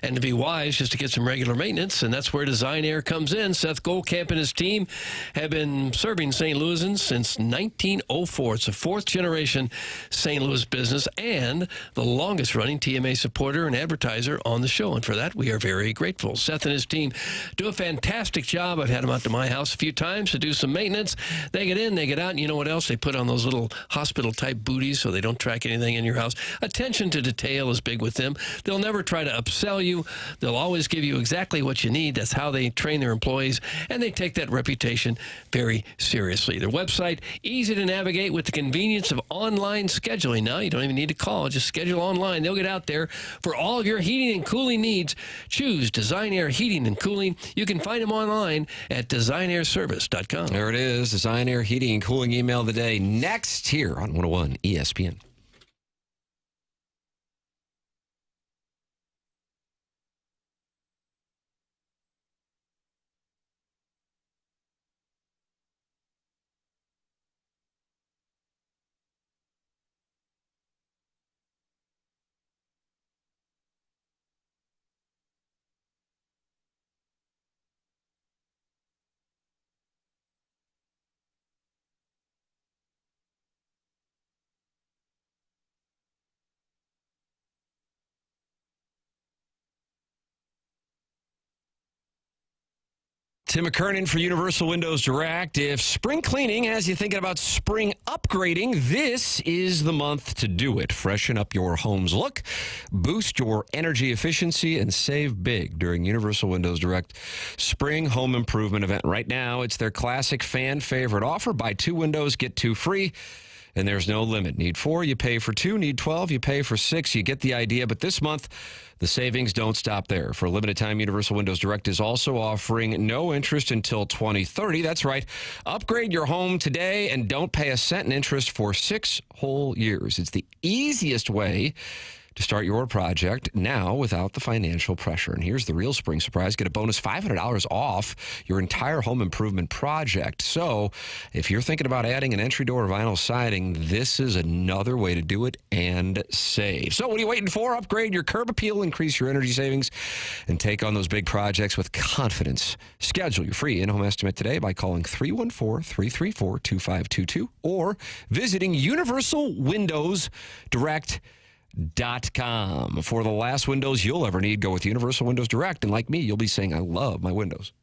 And to be wise, just to get some regular maintenance. And that's where Design Air comes in. Seth Goldcamp and his team have been serving St. Louisans since 1904. It's a 4th generation St. Louis business and the longest running TMA supporter and advertiser on the show. And for that, we are very grateful. Seth and his team do a fantastic job. I've had them out to my house a few times to do some maintenance. They get in, they get out, and you know what else? They put on those little hospital-type booties so they don't track anything in your house. Attention to detail is big with them. They'll never try to upsell you. They'll always give you exactly what you need. That's how they train their employees, and they take that reputation very seriously. Their website, easy to navigate with the convenience of online scheduling. Now, you don't even need to call. Just schedule online. They'll get out there for all of your heating and cooling needs. Choose Design Air Heating and Cooling. You can find them online at designairservice.com. There it is. Design Air Heating and Cooling email of the day. Next here on 101 ESPN. Tim McKernan for Universal Windows Direct. If spring cleaning has you thinking about spring upgrading, this is the month to do it. Freshen up your home's look, boost your energy efficiency, and save big during Universal Windows Direct Spring Home Improvement event. Right now, it's their classic fan favorite offer. Buy 2 windows, get 2 free. And there's no limit. Need 4, you pay for 2. Need 12, you pay for 6. You get the idea. But this month, the savings don't stop there. For a limited time, Universal Windows Direct is also offering no interest until 2030. That's right. Upgrade your home today and don't pay a cent in interest for 6 whole years. It's the easiest way to start your project now without the financial pressure. And here's the real spring surprise. Get a bonus $500 off your entire home improvement project. So if you're thinking about adding an entry door or vinyl siding, this is another way to do it and save. So what are you waiting for? Upgrade your curb appeal, increase your energy savings, and take on those big projects with confidence. Schedule your free in-home estimate today by calling 314-334-2522 or visiting universalwindowsdirect.com. For the last windows you'll ever need, go with Universal Windows Direct. And like me, you'll be saying, I love my windows.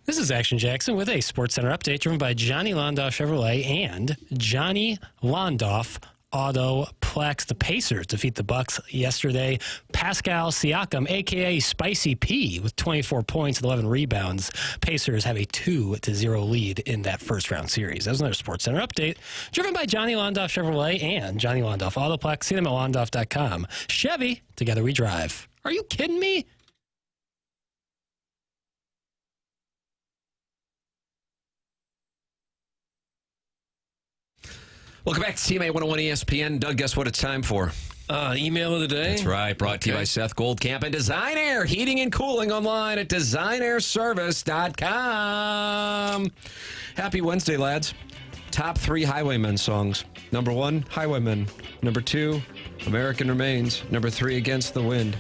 This is Action Jackson with a SportsCenter update driven by Johnny Londoff Chevrolet and Johnny Londoff Autoplex. The Pacers defeat the Bucks yesterday. Pascal Siakam, a.k.a. Spicy P, with 24 points and 11 rebounds. Pacers have a 2-0 lead in that first-round series. That was another SportsCenter update driven by Johnny Londoff Chevrolet and Johnny Londoff Autoplex. See them at londoff.com. Chevy, together we drive. Are you kidding me? Welcome back to TMA 101 ESPN. Doug, guess what it's time for? Email of the day. That's right. Brought to you by Seth Goldcamp and Design Air Heating and Cooling online at designairservice.com. Happy Wednesday, lads. Top 3 Highwaymen songs. Number 1, Highwaymen. Number 2, American Remains. Number 3, Against the Wind.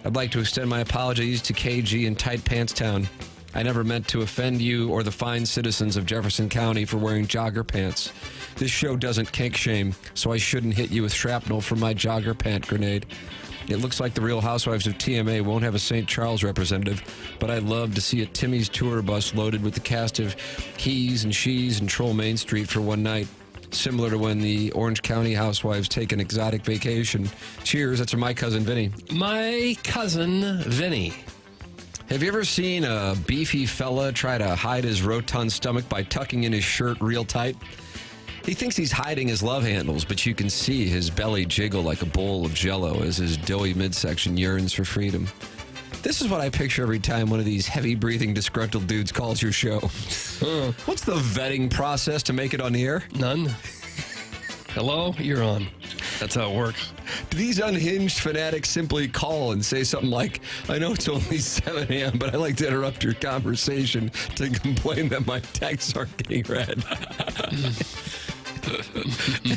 I'd like to extend my apologies to KG in Tight Pants Town. I never meant to offend you or the fine citizens of Jefferson County for wearing jogger pants. This show doesn't kink shame, so I shouldn't hit you with shrapnel from my jogger pant grenade. It looks like the Real Housewives of TMA won't have a St. Charles representative, but I'd love to see a Timmy's tour bus loaded with the cast of He's and She's and Troll Main Street for one night, similar to when the Orange County Housewives take an exotic vacation. Cheers, that's from my cousin Vinny. My cousin Vinny. Have you ever seen a beefy fella try to hide his rotund stomach by tucking in his shirt real tight? He thinks he's hiding his love handles, but you can see his belly jiggle like a bowl of Jell-O as his doughy midsection yearns for freedom. This is what I picture every time one of these heavy-breathing, disgruntled dudes calls your show. What's the vetting process to make it on the air? None. Hello, you're on. That's how it works. Do these unhinged fanatics simply call and say something like, I know it's only 7 a.m., but I'd like to interrupt your conversation to complain that my texts aren't getting read?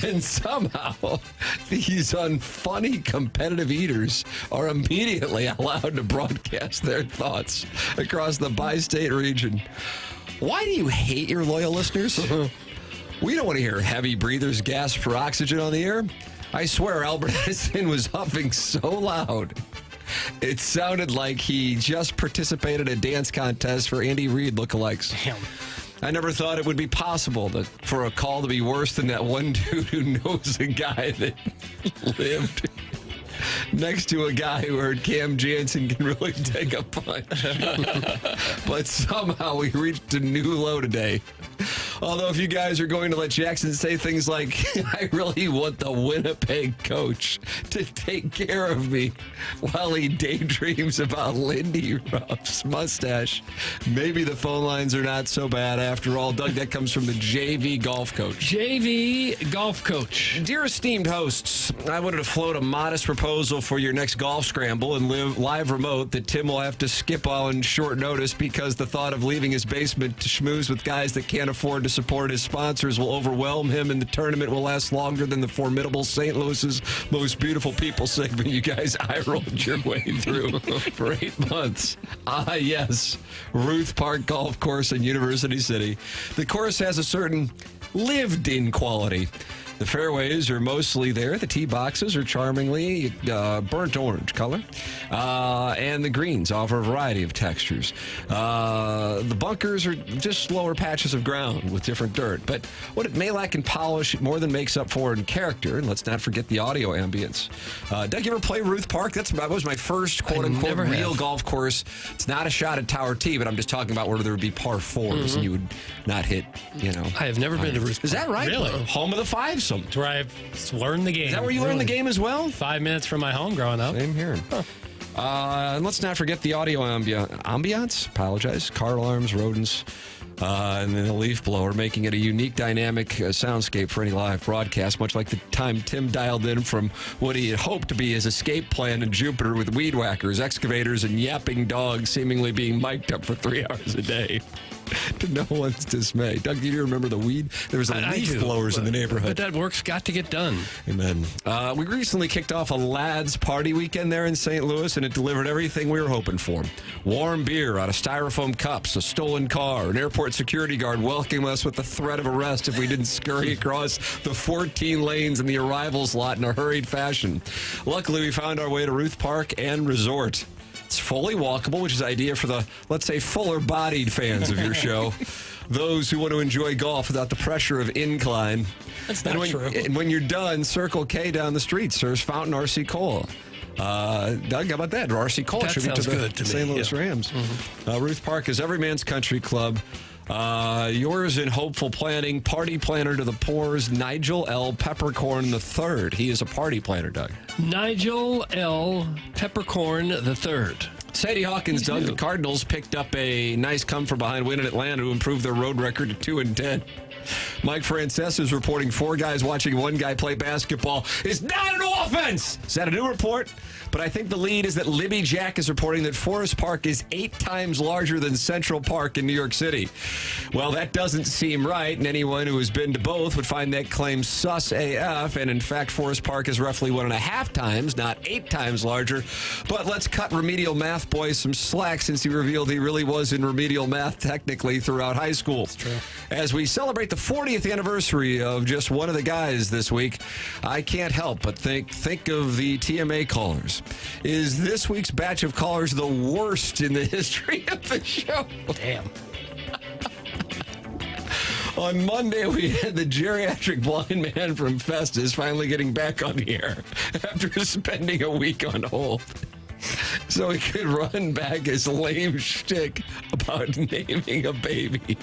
And somehow, these unfunny competitive eaters are immediately allowed to broadcast their thoughts across the bi-state region. Why do you hate your loyal listeners? We don't want to hear heavy breathers gasp for oxygen on the air. I swear Albert Edison was huffing so loud, it sounded like he just participated in a dance contest for Andy Reid lookalikes. Damn. I never thought it would be possible for a call to be worse than that one dude who knows a guy that lived next to a guy who heard Cam Jansen can really take a punch. But somehow we reached a new low today. Although if you guys are going to let Jackson say things like, I really want the Winnipeg coach to take care of me while he daydreams about Lindy Ruff's mustache, maybe the phone lines are not so bad after all. Doug, that comes from the JV golf coach. JV golf coach. Dear esteemed hosts, I wanted to float a modest proposal for your next golf scramble and live remote that Tim will have to skip on short notice because the thought of leaving his basement to schmooze with guys that can't afford to support his sponsors will overwhelm him, and the tournament will last longer than the formidable St. Louis's Most Beautiful People segment you guys eye-rolled your way through for 8 months. Ah, yes, Ruth Park Golf Course in University City. The course has a certain lived-in quality. The fairways are mostly there. The tee boxes are charmingly burnt orange color. And the greens offer a variety of textures. The bunkers are just lower patches of ground with different dirt. But what it may lack in polish, it more than makes up for in character. And let's not forget the audio ambience. Doug, you ever play Ruth Park? That was my first quote-unquote real golf course. It's not a shot at Tower Tee, but I'm just talking about where there would be par fours and you would not hit, I have never been to Ruth Park. Is that right? Really? Home of the fives. That's where I've learned the game. Is that where you learned the game as well? 5 minutes from my home growing up. Same here. And let's not forget the audio ambiance. Apologize. Car alarms, rodents, and then a leaf blower, making it a unique, dynamic soundscape for any live broadcast, much like the time Tim dialed in from what he had hoped to be his escape plan in Jupiter with weed whackers, excavators, and yapping dogs seemingly being mic'd up for 3 hours a day. To no one's dismay. Doug, do you remember the weed? There was leaf blowers in the neighborhood. But that work's got to get done. Amen. We recently kicked off a lads party weekend there in St. Louis, and it delivered everything we were hoping for. Warm beer out of styrofoam cups, a stolen car, an airport security guard welcoming us with the threat of arrest if we didn't scurry across the 14 lanes in the arrivals lot in a hurried fashion. Luckily, we found our way to Ruth Park and Resort. It's fully walkable, which is an idea for the, let's say, fuller-bodied fans of your show. Those who want to enjoy golf without the pressure of incline. That's not true. And when you're done, Circle K down the street serves Fountain RC Cola. Doug, how about that? RC Cola That tribute sounds to the good to me, St. Louis yeah. Rams. Ruth Park is every man's country club. Yours in hopeful planning, party planner to the poor's, Nigel L. Peppercorn III. He is a party planner, Doug. Nigel L. Peppercorn III. Sadie Hawkins, Doug, the Cardinals picked up a nice come-from-behind win in Atlanta to improve their road record to 2-10. Mike Francesa is reporting 4 guys watching 1 guy play basketball is not an offense. Is that a new report? But I think the lead is that Libby Jack is reporting that Forest Park is 8 times larger than Central Park in New York City. Well, that doesn't seem right, and anyone who has been to both would find that claim sus AF. And in fact, Forest Park is roughly 1.5 times, not 8 times larger. But let's cut remedial math boy some slack since he revealed he really was in remedial math technically throughout high school. That's true. As we celebrate the 40th anniversary of just one of the guys this week, I can't help but think of the TMA callers. Is this week's batch of callers the worst in the history of the show? Damn. On Monday, we had the geriatric blind man from Festus finally getting back on the air after spending a week on hold. So he could run back his lame shtick about naming a baby.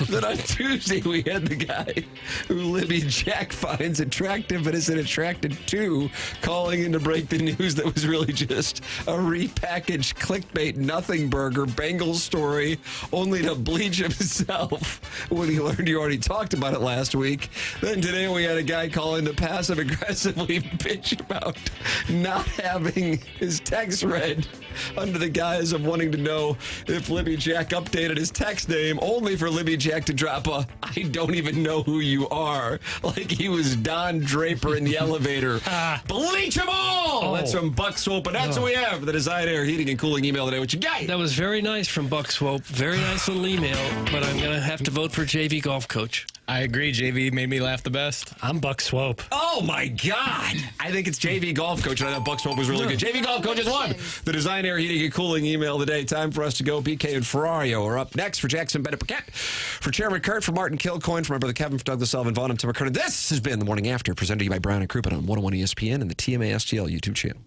Then on Tuesday, we had the guy who Libby Jack finds attractive but isn't attracted to calling in to break the news that was really just a repackaged clickbait nothing burger Bengals story, only to bleach himself when he learned you already talked about it last week. Then today we had a guy call in to passive aggressively bitch about not having his text read under the guise of wanting to know if Libby Jack updated his text name, only for Libby Jack to drop a "I don't even know who you are," like he was Don Draper in the elevator. Bleach them all! That's from Buck Swope, and that's what we have for the Design Air Heating and Cooling email today. What you got? That was very nice from Buck Swope. Very nice little email, but I'm going to have to vote for JV Golf Coach. I agree. JV made me laugh the best. I'm Buck Swope. Oh, my God. I think it's JV Golf Coach, and I thought Buck Swope was really good. JV Golf Coach has won the Design Air Heating and Cooling email today. Time for us to go. BK and Ferrario are up next for Jackson Burkett, for Chairman Kurt, for Martin Kilcoyne, for my brother Kevin, for Douglas Sullivan, Vaughn, and Tim McKernan. This has been The Morning After, presented to you by Brown and Crouppen on 101 ESPN and the TMA STL YouTube channel.